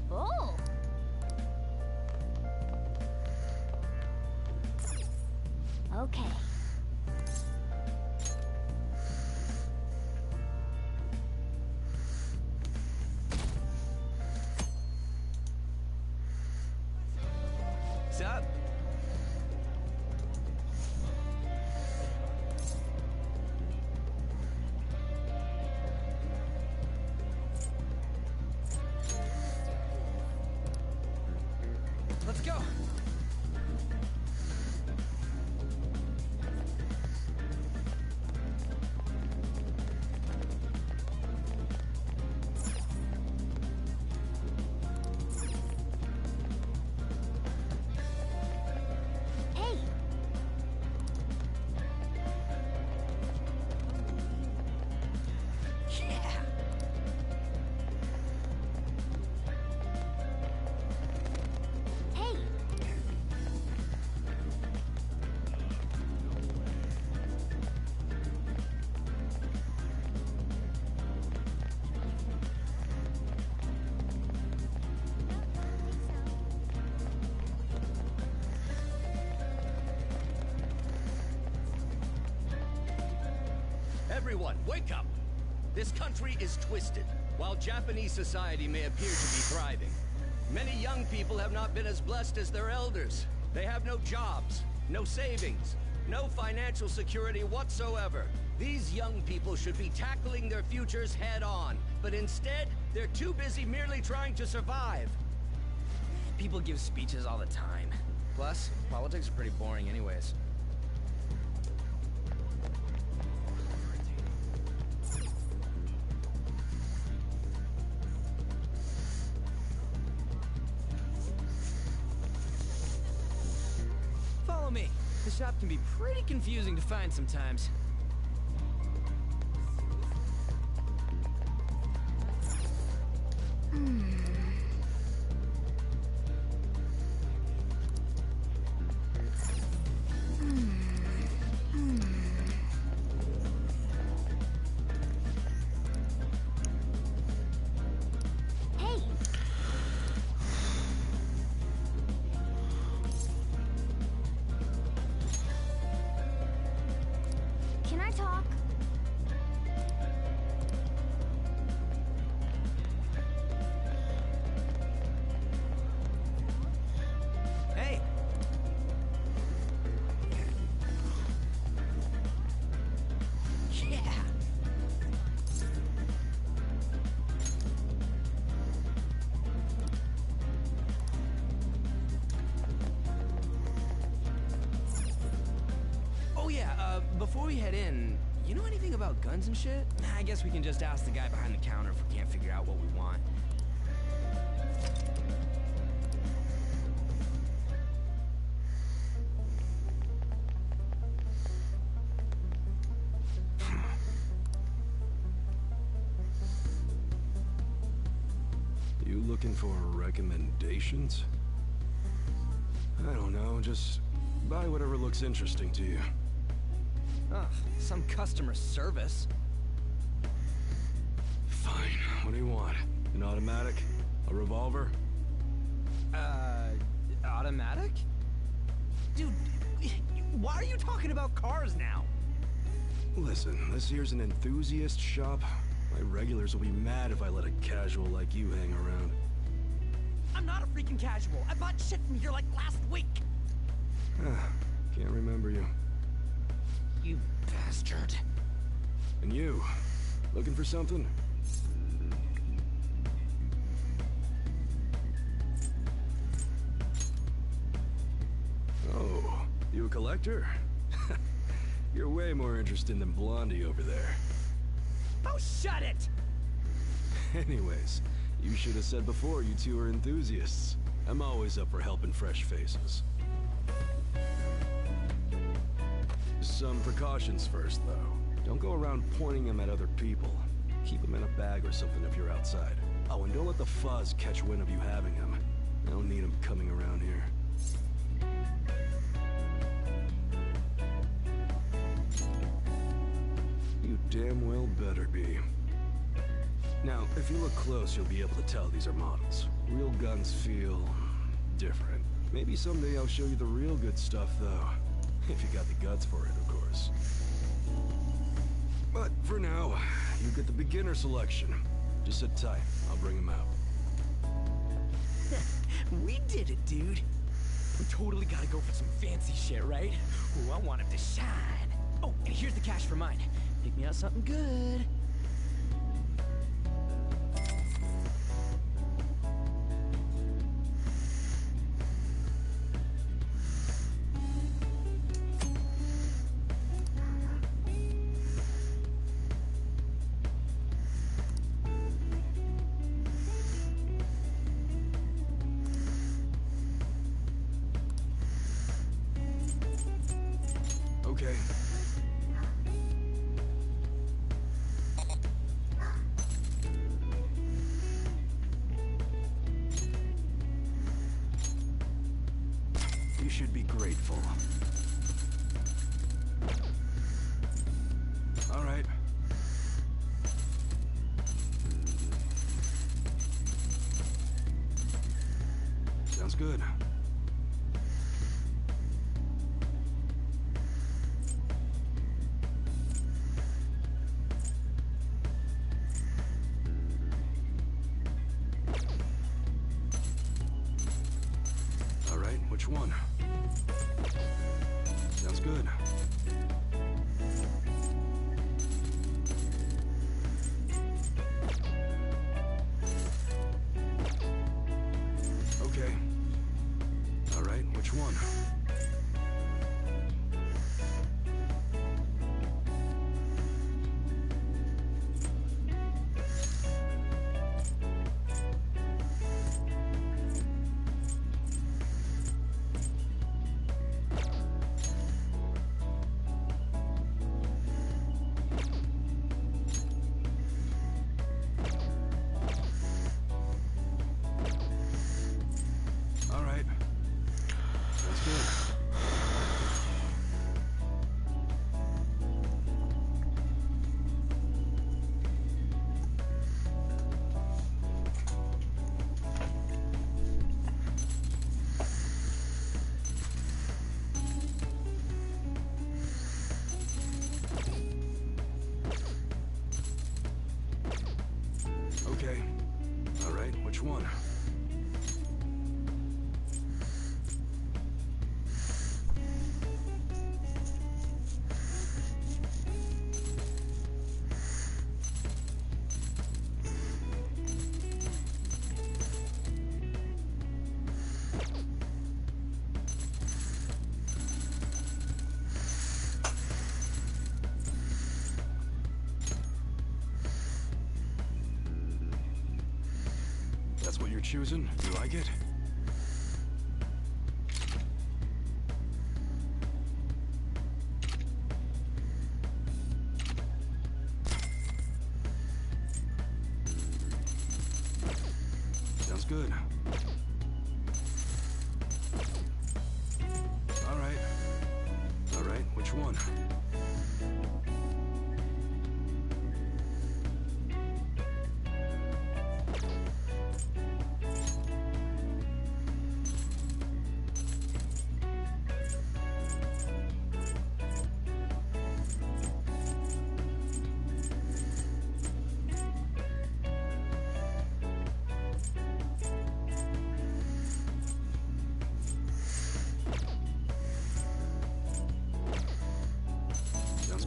Oh! Okay. What's up? Let's go. Hey! Yeah. Hey! Everyone, wake up! This country is twisted. While Japanese society may appear to be thriving, many young people have not been as blessed as their elders. They have no jobs, no savings, no financial security whatsoever. These young people should be tackling their futures head on, but instead, they're too busy merely trying to survive. People give speeches all the time. Plus, politics are pretty boring anyways. Follow me. The shop can be pretty confusing to find sometimes. Hey! Can I talk? Hey! Yeah! Oh yeah, before we head in, you know anything about guns and shit? I guess we can just ask the guy behind the counter if we can't figure out what we want. You looking for recommendations? I don't know, just buy whatever looks interesting to you. Ugh, some customer service. Fine, what do you want? An automatic? A revolver? Automatic? Dude, why are you talking about cars now? Listen, this here's an enthusiast shop. My regulars will be mad if I let a casual like you hang around. I'm not a freaking casual. I bought shit from here like last week. Can't remember you. You bastard. And you, looking for something? You a collector? You're way more interesting than Blondie over there. Oh, shut it! Anyways, you should have said before you two are enthusiasts. I'm always up for helping fresh faces. Some precautions first, though. Don't go around pointing them at other people. Keep them in a bag or something if you're outside. Oh, and don't let the fuzz catch wind of you having them. I don't need them coming around here. You damn well better be. Now, if you look close, you'll be able to tell these are models. Real guns feel different. Maybe someday I'll show you the real good stuff, though. If you got the guts for it, of course. But for now, you get the beginner selection. Just sit tight. I'll bring him out. We did it, dude. We totally gotta go for some fancy shit, right? Ooh, I want him to shine. Oh, and here's the cash for mine. Pick me out something good. Okay. You should be grateful. All right. Sounds good. Which one? Sounds good. Okay. All right, which one? Okay. All right, which one? That's what you're choosing? You like it? Sounds good. All right. All right, which one?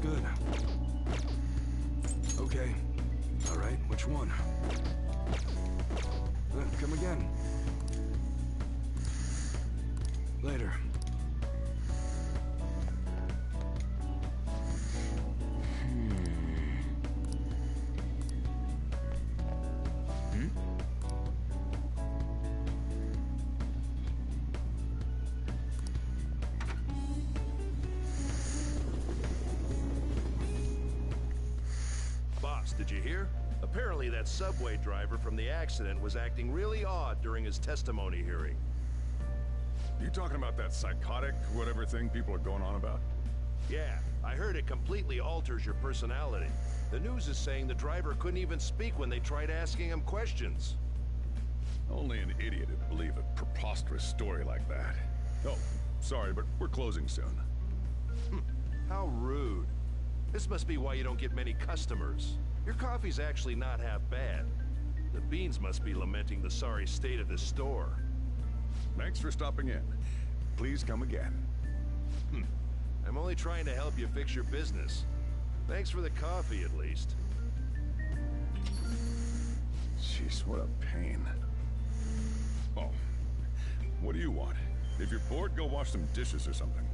Good. Okay. All right, which one? Come again. Later. Did you hear? Apparently that subway driver from the accident was acting really odd during his testimony hearing. You talking about that psychotic whatever thing people are going on about? Yeah, I heard it completely alters your personality. The news is saying the driver couldn't even speak when they tried asking him questions. Only an idiot would believe a preposterous story like that. Oh, sorry, but we're closing soon. How rude. This must be why you don't get many customers. Your coffee's actually not half bad. The beans must be lamenting the sorry state of this store. Thanks for stopping in. Please come again. I'm only trying to help you fix your business. Thanks for the coffee, at least. Jeez, what a pain. Oh, what do you want? If you're bored, go wash some dishes or something.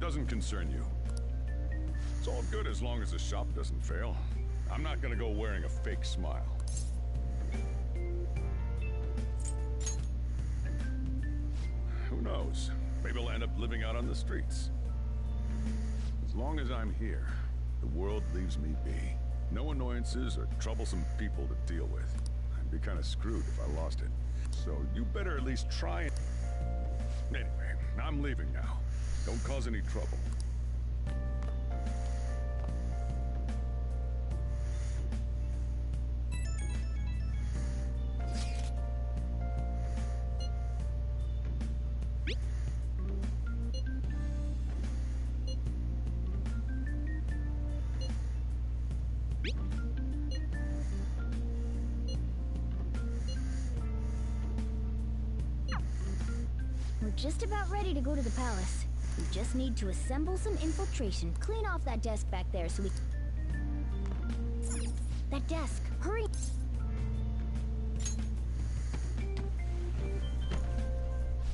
Doesn't concern you. It's all good as long as the shop doesn't fail. I'm not gonna go wearing a fake smile. Who knows? Maybe I'll end up living out on the streets. As long as I'm here, the world leaves me be. No annoyances or troublesome people to deal with. I'd be kind of screwed if I lost it. So you better at least try and... Anyway, I'm leaving now. Don't cause any trouble. We're just about ready to go to the palace. We just need to assemble some infiltration. Clean off that desk back there so we... That desk! Hurry!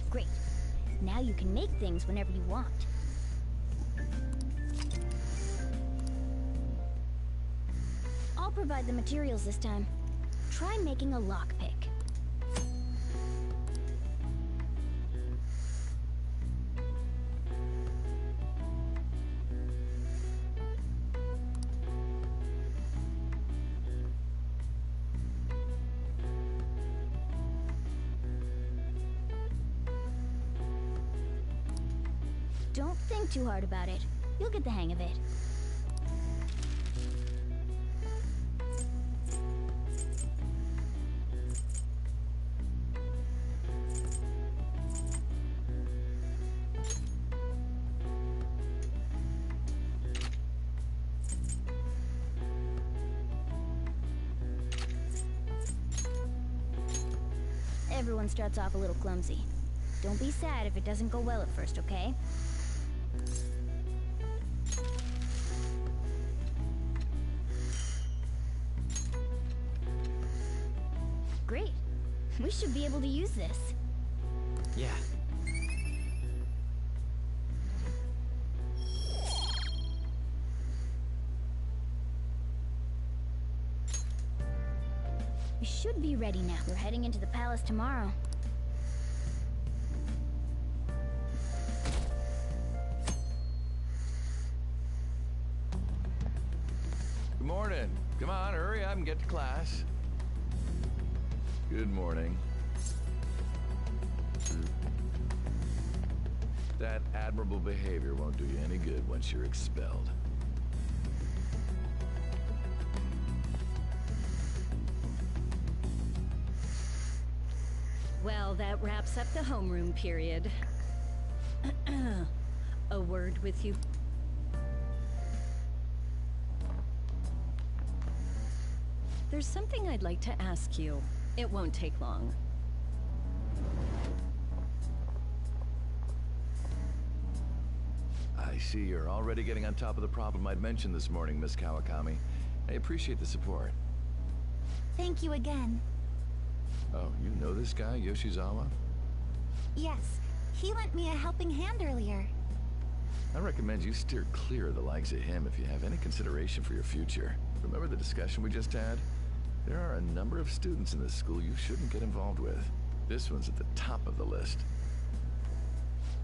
Great. Now you can make things whenever you want. I'll provide the materials this time. Try making a lockpick. Don't think too hard about it. You'll get the hang of it. Everyone starts off a little clumsy. Don't be sad if it doesn't go well at first, okay? Great. We should be able to use this. Yeah. We should be ready now. We're heading into the palace tomorrow. Good morning. Come on, hurry up and get to class. Good morning. That admirable behavior won't do you any good once you're expelled. Well, that wraps up the homeroom period. A word with you. There's something I'd like to ask you. It won't take long. I see you're already getting on top of the problem I'd mentioned this morning, Miss Kawakami. I appreciate the support. Thank you again. Oh, you know this guy, Yoshizawa? Yes, he lent me a helping hand earlier. I recommend you steer clear of the likes of him if you have any consideration for your future. Remember the discussion we just had? There are a number of students in this school you shouldn't get involved with. This one's at the top of the list.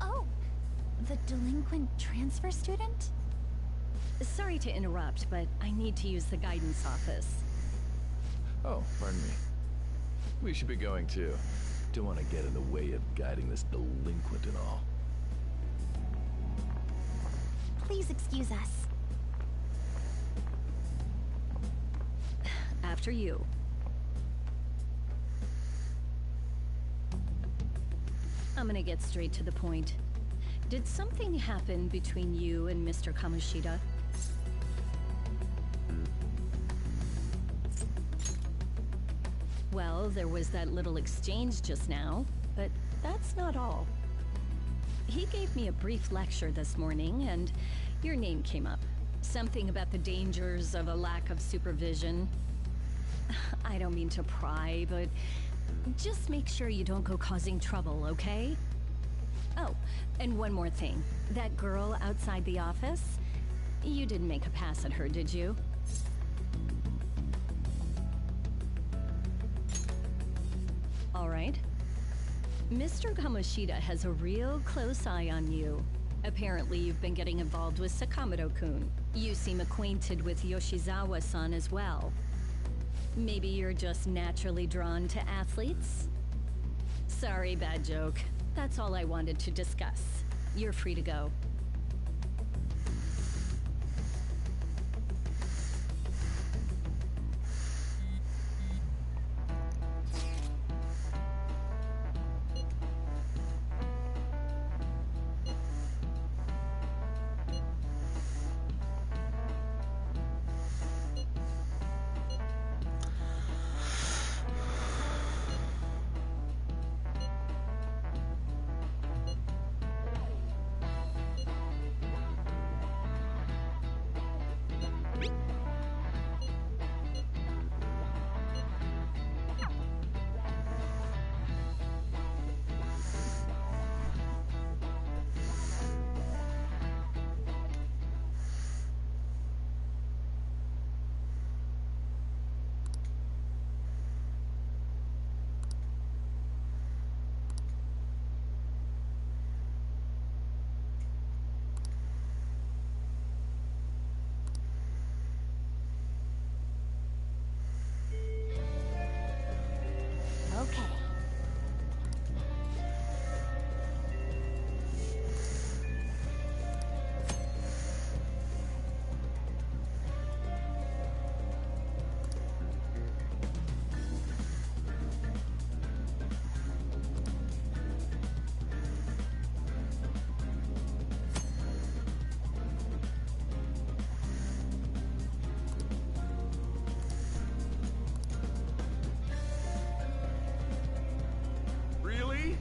Oh, The delinquent transfer student? Sorry to interrupt, but I need to use the guidance office. Oh, pardon me. We should be going too. Don't want to get in the way of guiding this delinquent and all. Please excuse us. After you. I'm gonna get straight to the point. Did something happen between you and Mr. Kamoshida? Well, there was that little exchange just now, but that's not all. He gave me a brief lecture this morning, and your name came up. Something about the dangers of a lack of supervision. I don't mean to pry, but just make sure you don't go causing trouble, okay? Oh, and one more thing. That girl outside the office? You didn't make a pass at her, did you? All right. Mr. Kamoshida has a real close eye on you. Apparently, you've been getting involved with Sakamoto-kun. You seem acquainted with Yoshizawa-san as well. Maybe you're just naturally drawn to athletes? Sorry, bad joke. That's all I wanted to discuss. You're free to go. Okay. Really?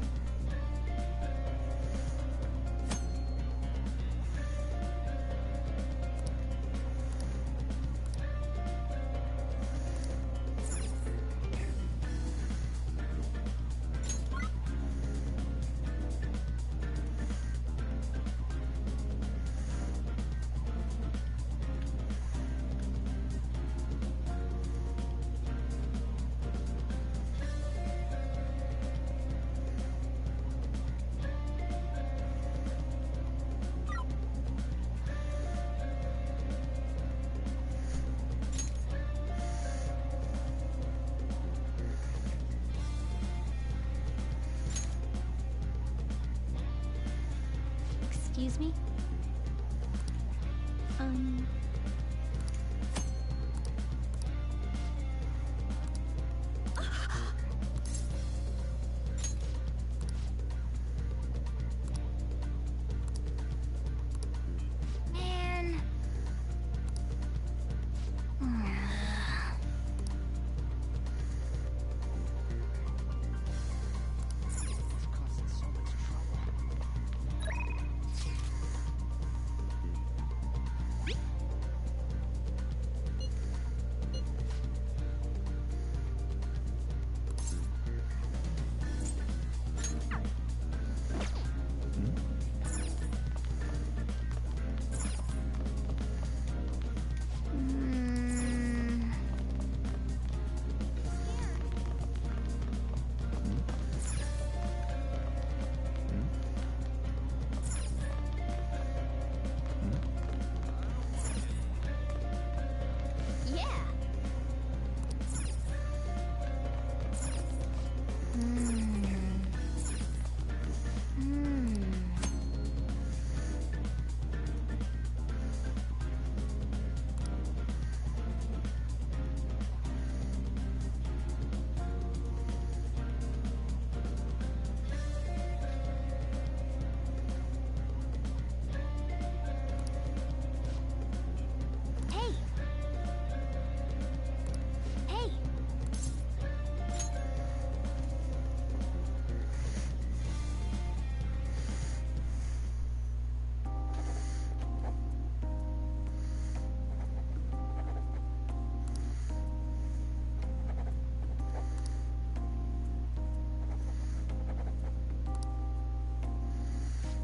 Excuse me? Man.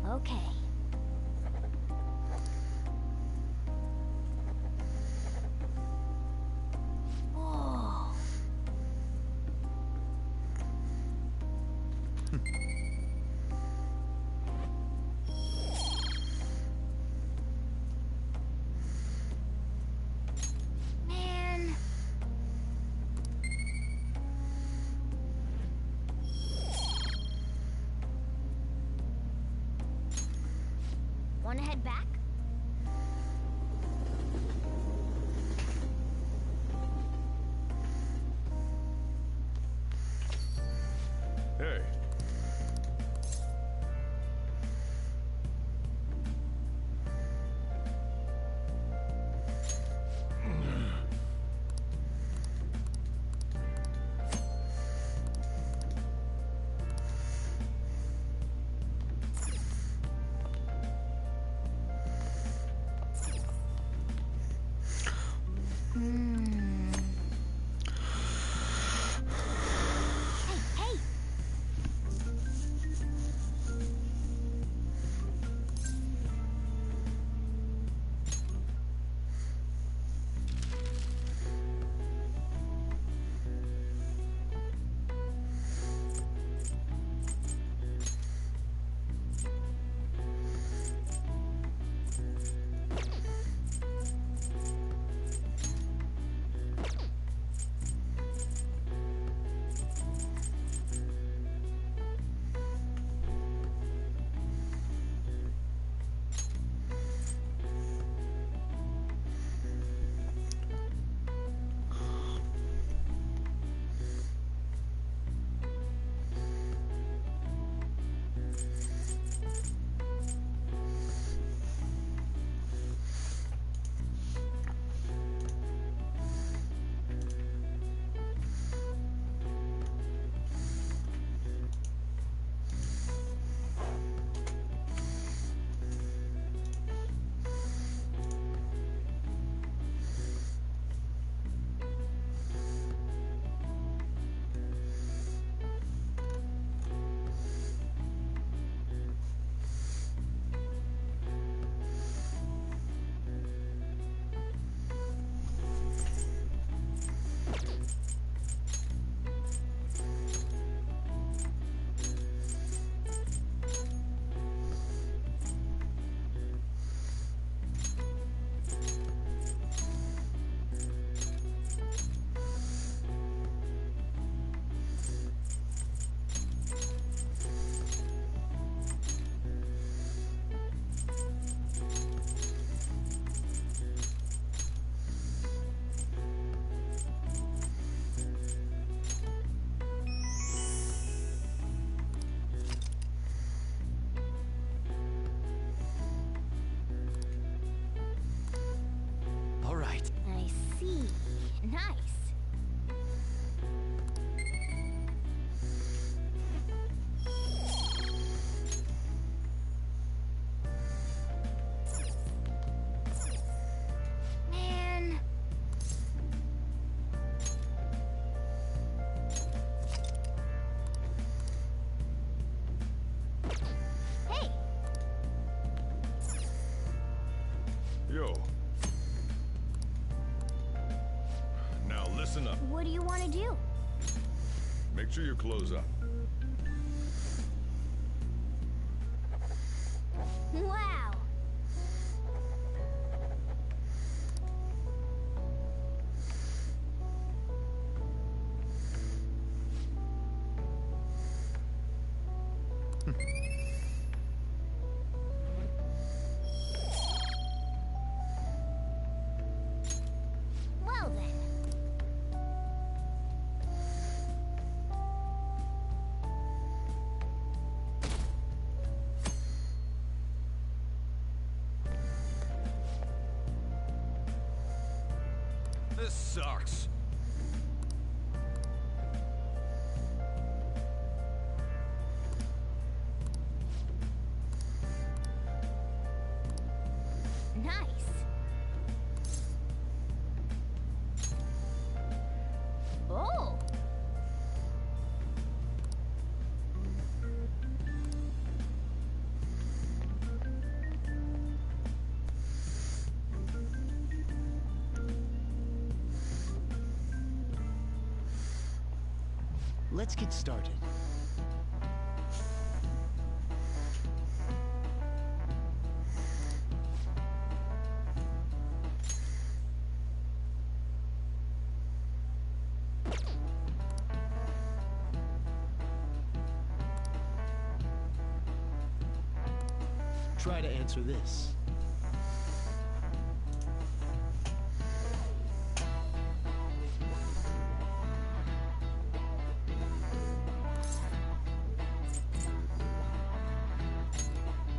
Okay. Oh. Man. Wanna head back? Hey. Hey! All right. I see. Nice. Man. Hey. Yo. Now listen up. What do you want to do? Make sure you close up. Wow. Well then. This sucks. Nice. Oh. let's get started. Try to answer this.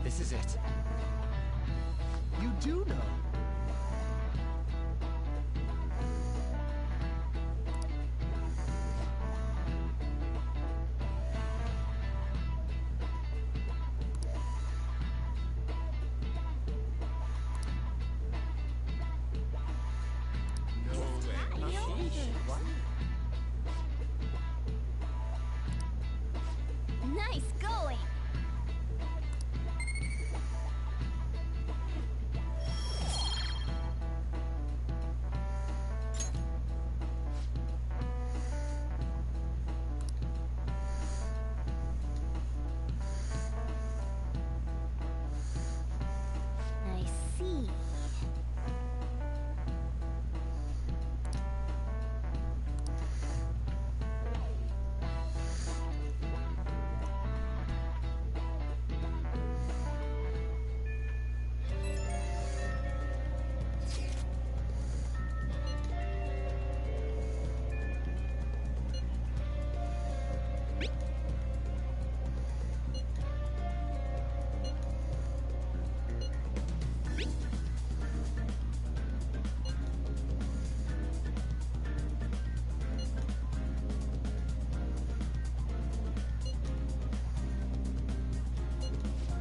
This is it. You do know. Nice going! I see.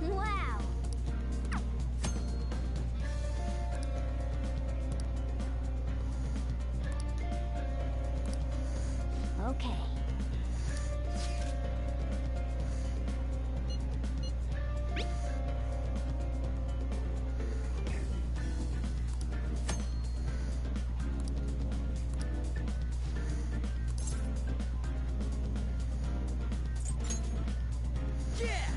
Wow! Okay. Yeah!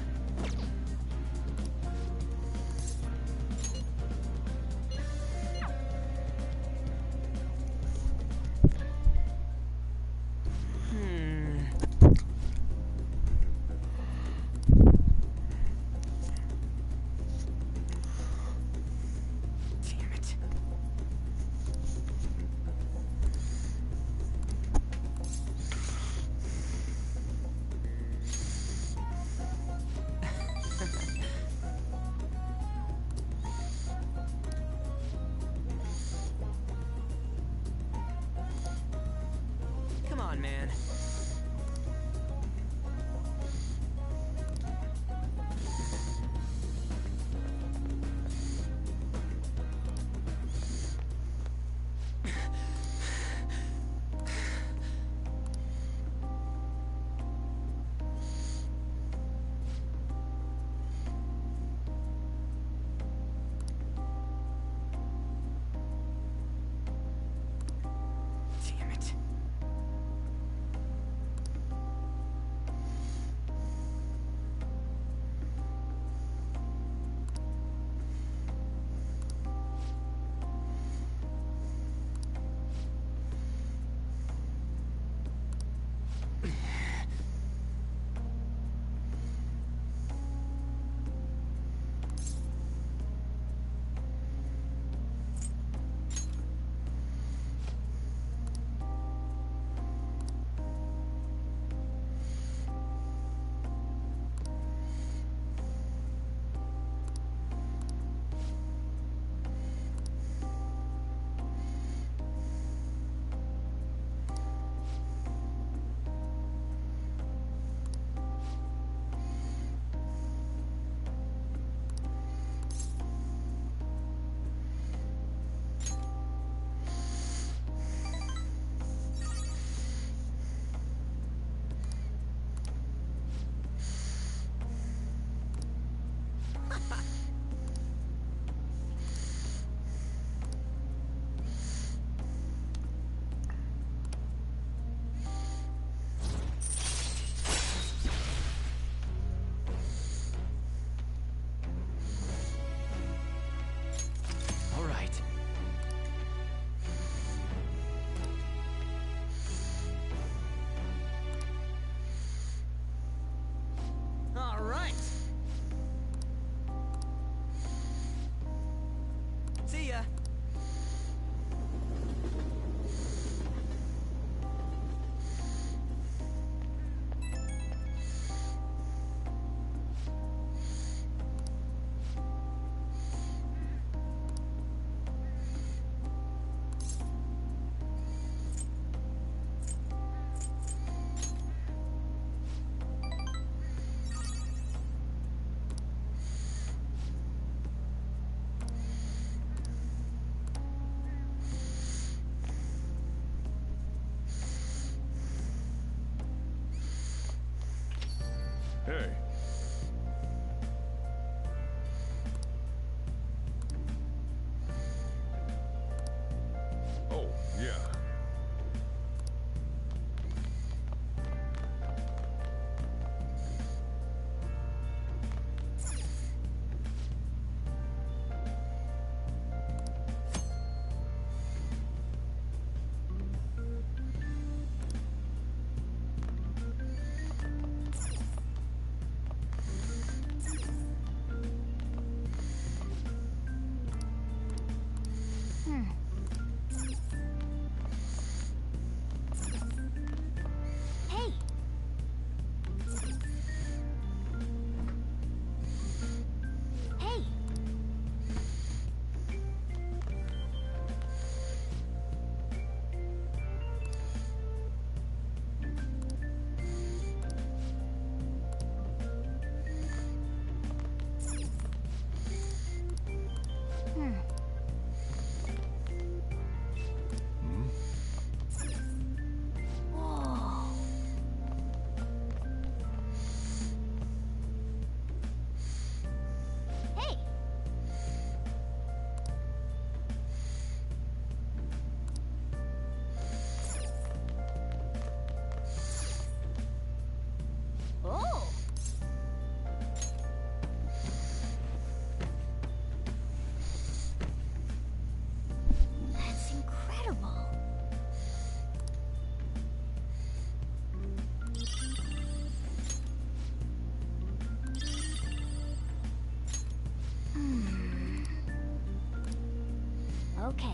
Okay.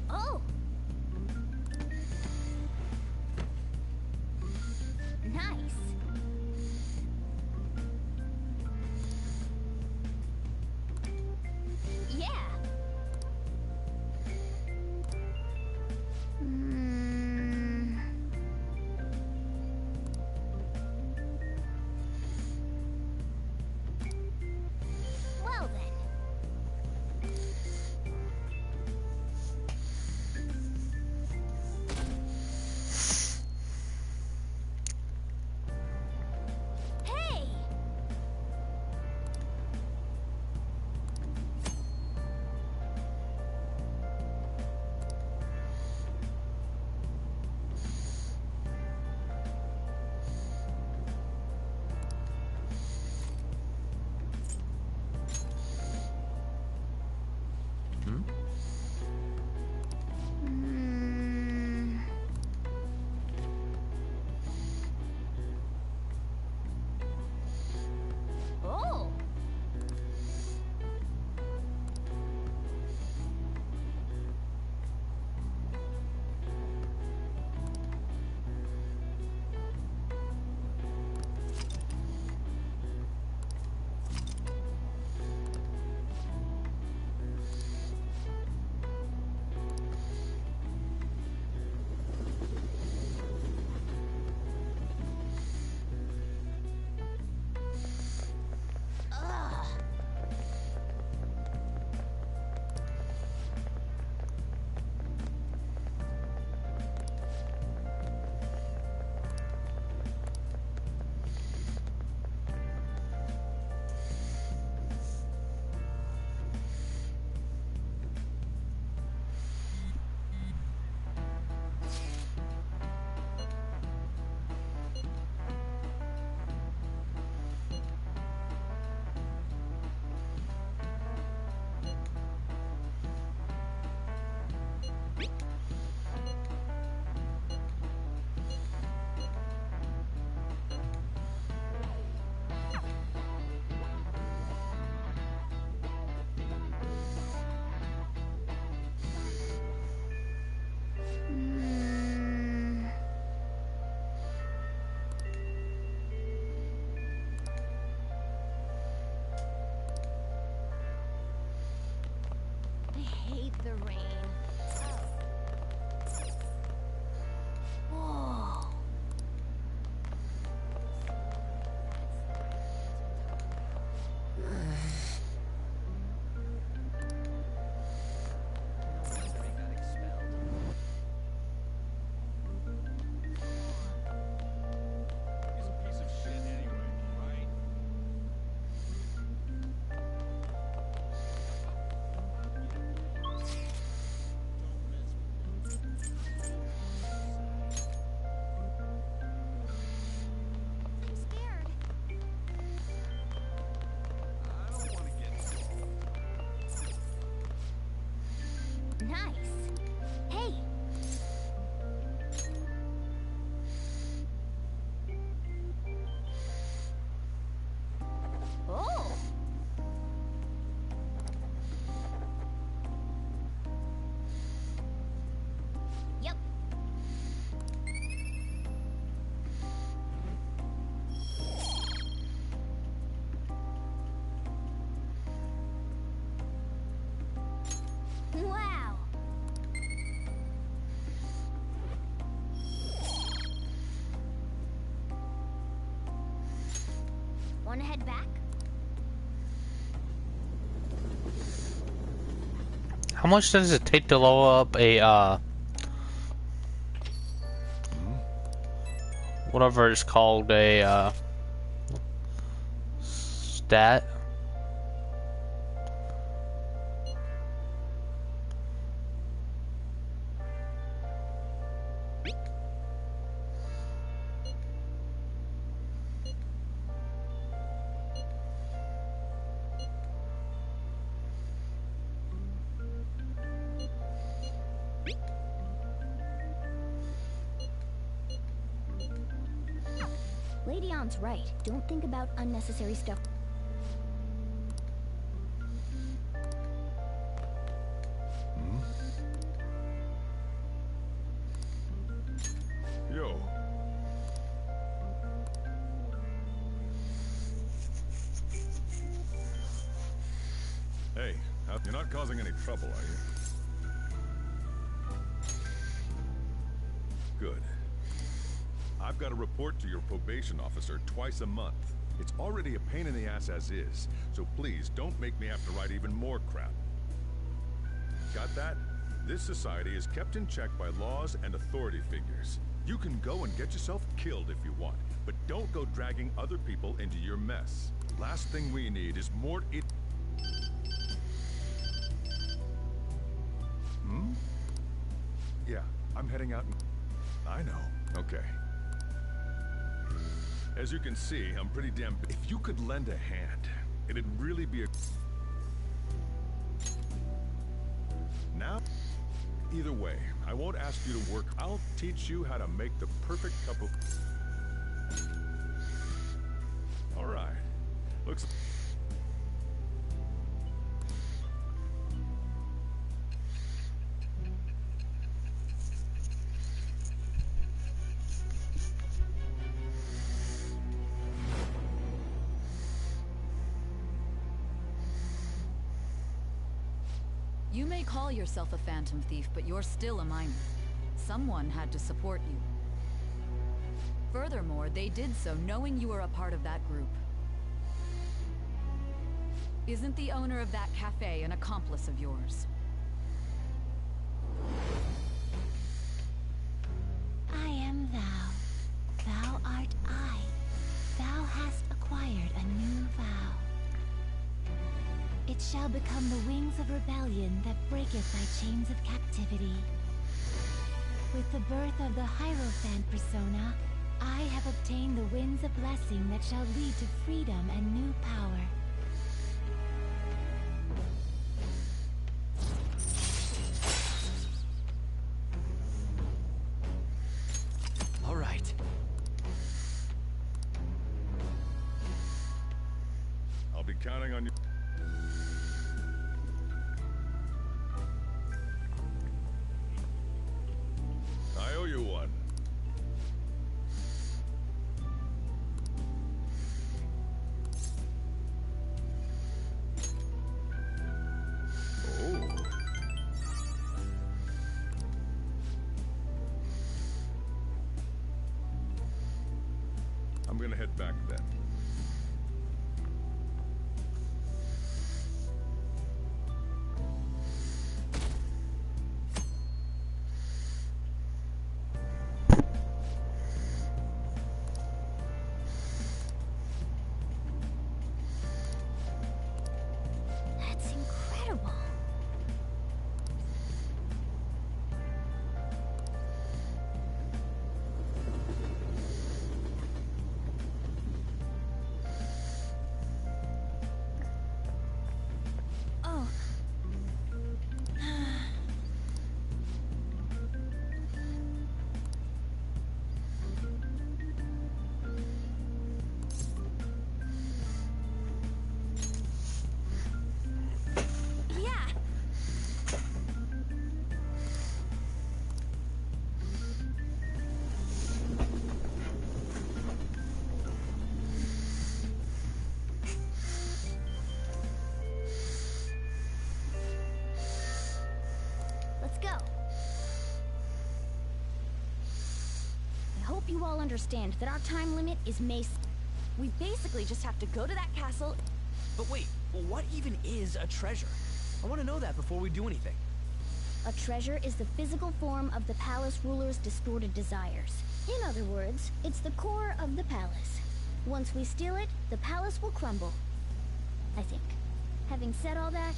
Oh! Nice. Yeah. Well then. Hey! Oh! Ugh. I hate the rain. Whoa. I'm scared. Nice. Hey. Oh. Yep. Wow. Wanna head back? How much does it take to level up a whatever it's called, a stat? Lady Ann's right. Don't think about unnecessary stuff. You're not causing any trouble, are you? Good. I've got to report to your probation officer twice a month. It's already a pain in the ass as is, so please don't make me have to write even more crap. Got that? This society is kept in check by laws and authority figures. You can go and get yourself killed if you want, but don't go dragging other people into your mess. Last thing we need is more Yeah, I'm heading out. I know. Okay. As you can see, I'm pretty damn... If you could lend a hand, it'd really be a... Now, either way, I won't ask you to work. I'll teach you how to make the perfect cup of... All right. Looks... You may call yourself a phantom thief, but you're still a minor. Someone had to support you. Furthermore, they did so knowing you were a part of that group. Isn't the owner of that cafe an accomplice of yours? I am thou. Thou art I. Thou hast acquired a new vow. It shall become the wings of rebellion that breaketh thy chains of captivity. With the birth of the Hierophant persona, I have obtained the winds of blessing that shall lead to freedom and new power. All right. I'll be counting on you. I owe you one. Oh. I'm gonna head back then. That's incredible. Oh. Yeah. Let's go. I hope you all understand that our time limit is May. We basically just have to go to that castle. But wait, what even is a treasure? I want to know that before we do anything. A treasure is the physical form of the palace ruler's distorted desires. In other words, it's the core of the palace. Once we steal it, the palace will crumble. I think. Having said all that,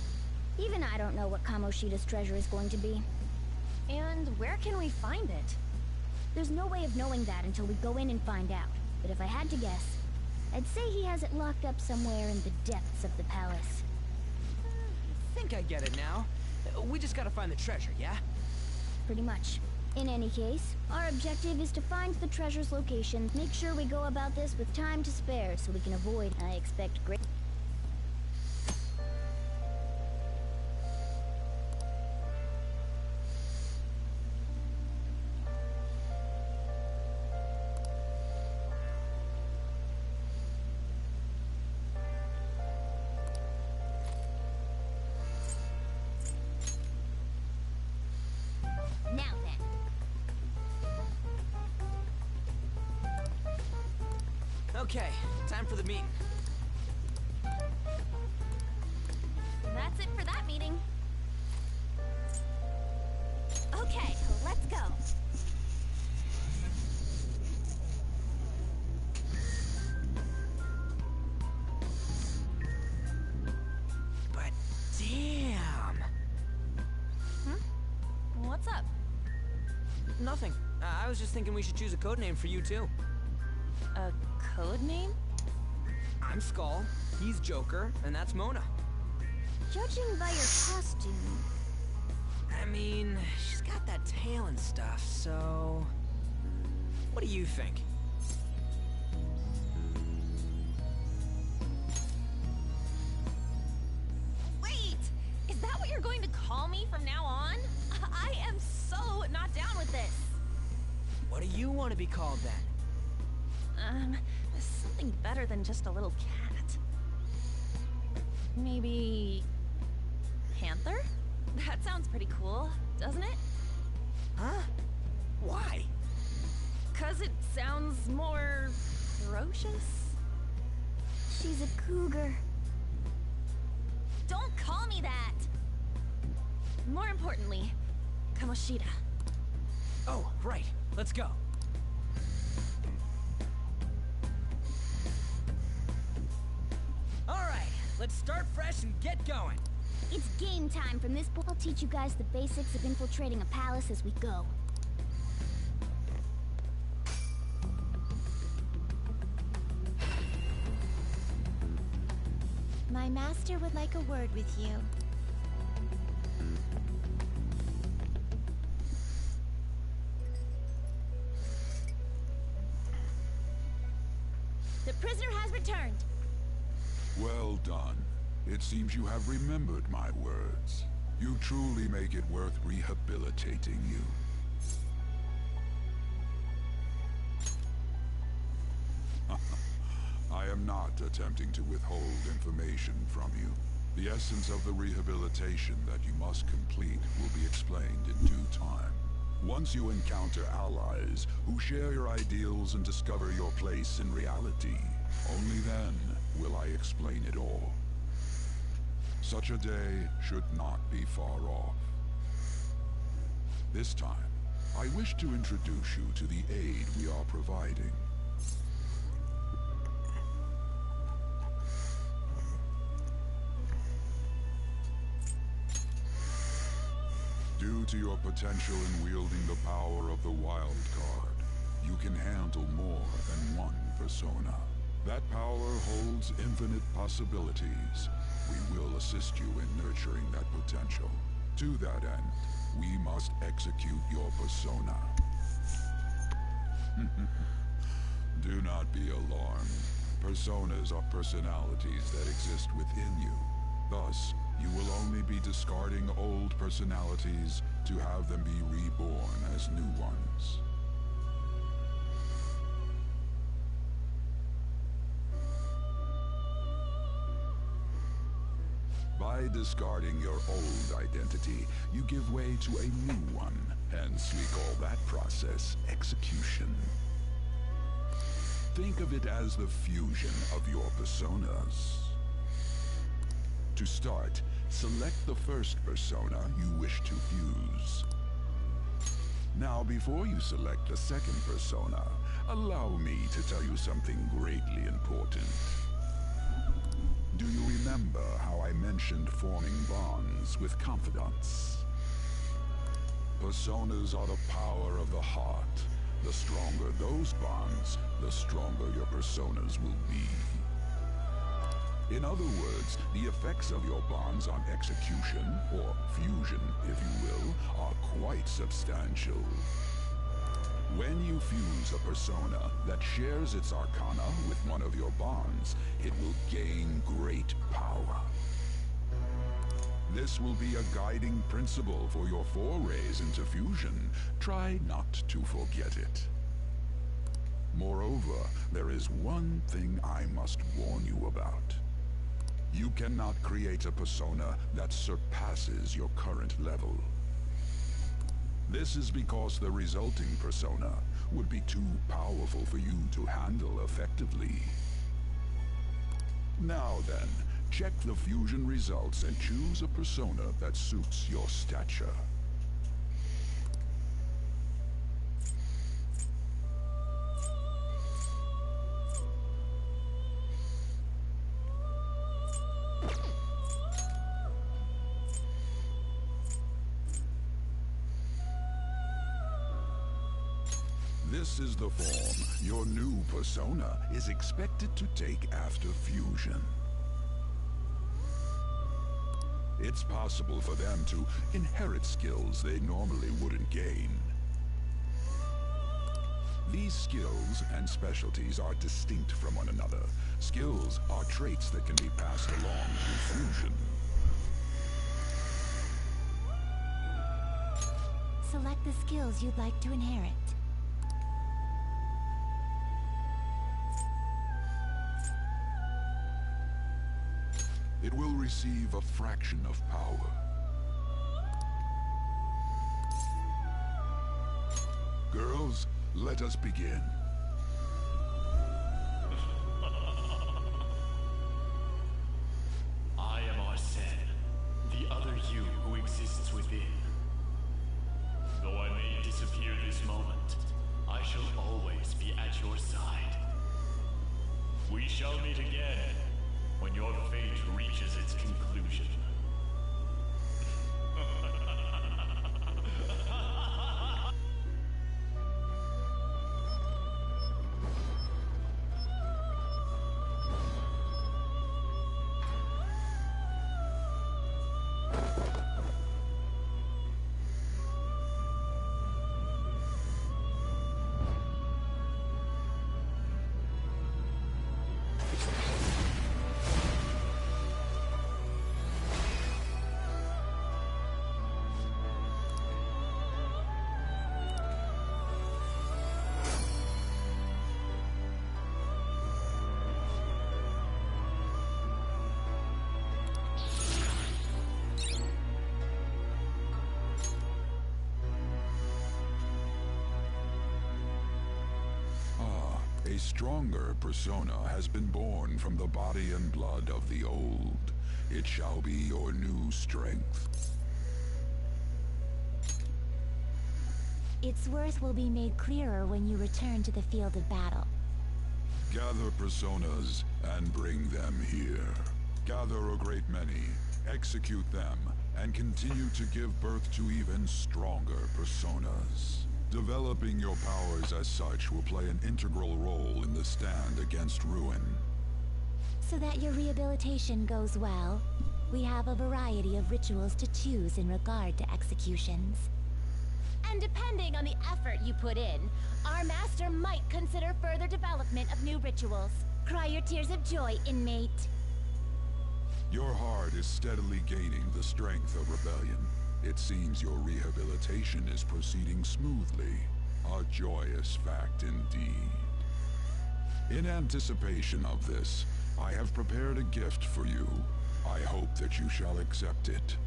even I don't know what Kamoshida's treasure is going to be. And where can we find it? There's no way of knowing that until we go in and find out. But if I had to guess, I'd say he has it locked up somewhere in the depths of the palace. I think I get it now. We just gotta find the treasure, yeah? Pretty much. In any case, our objective is to find the treasure's location, make sure we go about this with time to spare so we can avoid, I expect, great... Okay, time for the meeting. That's it for that meeting. Okay, let's go. But damn. What's up? Nothing. I was just thinking we should choose a code name for you too. A code name? I'm Skull, he's Joker, and that's Mona. Judging by your costume... I mean, she's got that tail and stuff, so... What do you think? Wait! Is that what you're going to call me from now on? I am so not down with this. What do you want to be called then? Something better than just a little cat. Maybe... Panther? That sounds pretty cool, doesn't it? Huh? Why? 'Cause it sounds more... ferocious? She's a cougar. Don't call me that! More importantly, Kamoshida. Oh, right. Let's go. Alright, let's start fresh and get going. It's game time from this point. I'll teach you guys the basics of infiltrating a palace as we go. My master would like a word with you. The prisoner has returned. Well done. It seems you have remembered my words. You truly make it worth rehabilitating you. I am not attempting to withhold information from you. The essence of the rehabilitation that you must complete will be explained in due time. Once you encounter allies who share your ideals and discover your place in reality, only then will I explain it all. Such a day should not be far off. This time, I wish to introduce you to the aid we are providing. Due to your potential in wielding the power of the wild card, you can handle more than one persona. That power holds infinite possibilities. We will assist you in nurturing that potential. To that end, we must execute your persona. Do not be alarmed. Personas are personalities that exist within you. Thus, you will only be discarding old personalities to have them be reborn as new ones. By discarding your old identity, you give way to a new one. Hence, we call that process execution. Think of it as the fusion of your personas. To start, select the first persona you wish to fuse. Now, before you select the second persona, allow me to tell you something greatly important. Do you remember how I mentioned forming bonds with confidants? Personas are the power of the heart. The stronger those bonds, the stronger your personas will be. In other words, the effects of your bonds on execution, or fusion, if you will, are quite substantial. When you fuse a persona that shares its arcana with one of your bonds, it will gain great power. This will be a guiding principle for your forays into fusion. Try not to forget it. Moreover, there is one thing I must warn you about. You cannot create a persona that surpasses your current level. This This is because the resulting persona would be too powerful for you to handle effectively. Now then, check the fusion results and choose a persona that suits your stature. This is the form your new persona is expected to take after fusion. It's possible for them to inherit skills they normally wouldn't gain. These skills and specialties are distinct from one another. Skills are traits that can be passed along through fusion. Select the skills you'd like to inherit. It will receive a fraction of power. Girls, let us begin. I am Arsene, the other you who exists within. Though I may disappear this moment, I shall always be at your side. We shall meet again when your fate reaches its conclusion. A stronger persona has been born from the body and blood of the old. It shall be your new strength. Its worth will be made clearer when you return to the field of battle. Gather personas and bring them here. Gather a great many, execute them, and continue to give birth to even stronger personas. Developing your powers as such will play an integral role in the stand against ruin. So that your rehabilitation goes well, we have a variety of rituals to choose in regard to executions. And depending on the effort you put in, our master might consider further development of new rituals. Cry your tears of joy, inmate. Your heart is steadily gaining the strength of rebellion. It seems your rehabilitation is proceeding smoothly. A joyous fact indeed. In anticipation of this, I have prepared a gift for you. I hope that you shall accept it.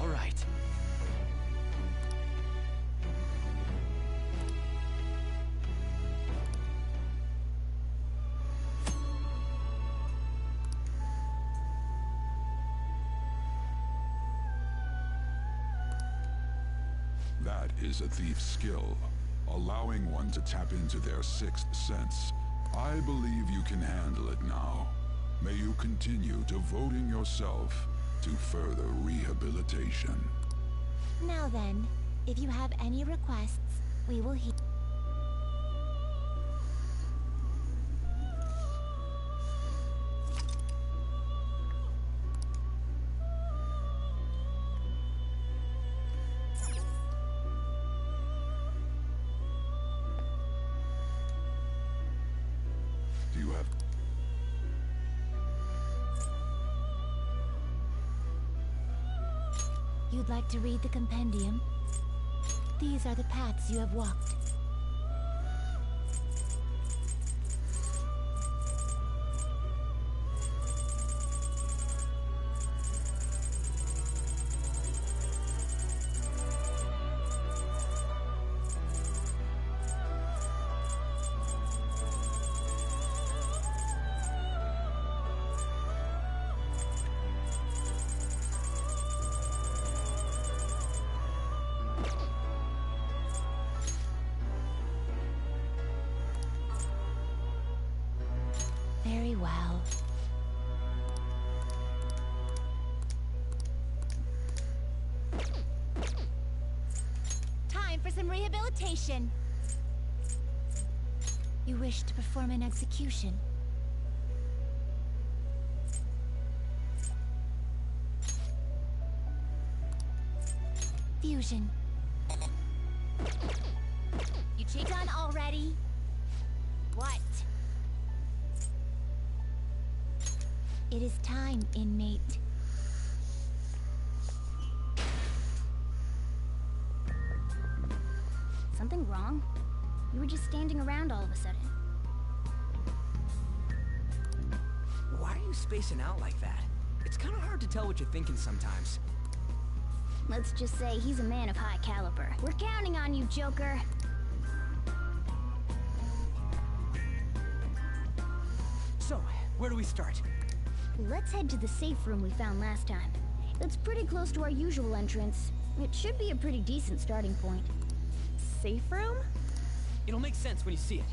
All right. That is a thief's skill, allowing one to tap into their sixth sense. I believe you can handle it now. May you continue devoting yourself to further rehabilitation. Now then, if you have any requests, we will hear. Do you have... You'd like to read the compendium? These are the paths you have walked. Very well. Time for some rehabilitation. You wish to perform an execution? Fusion. You done already? What? It is time, inmate. Something wrong? You were just standing around all of a sudden. Why are you spacing out like that? It's kind of hard to tell what you're thinking sometimes. Let's just say he's a man of high caliber. We're counting on you, Joker. So, where do we start? Let's head to the safe room we found last time. It's pretty close to our usual entrance. It should be a pretty decent starting point. Safe room? It'll make sense when you see it.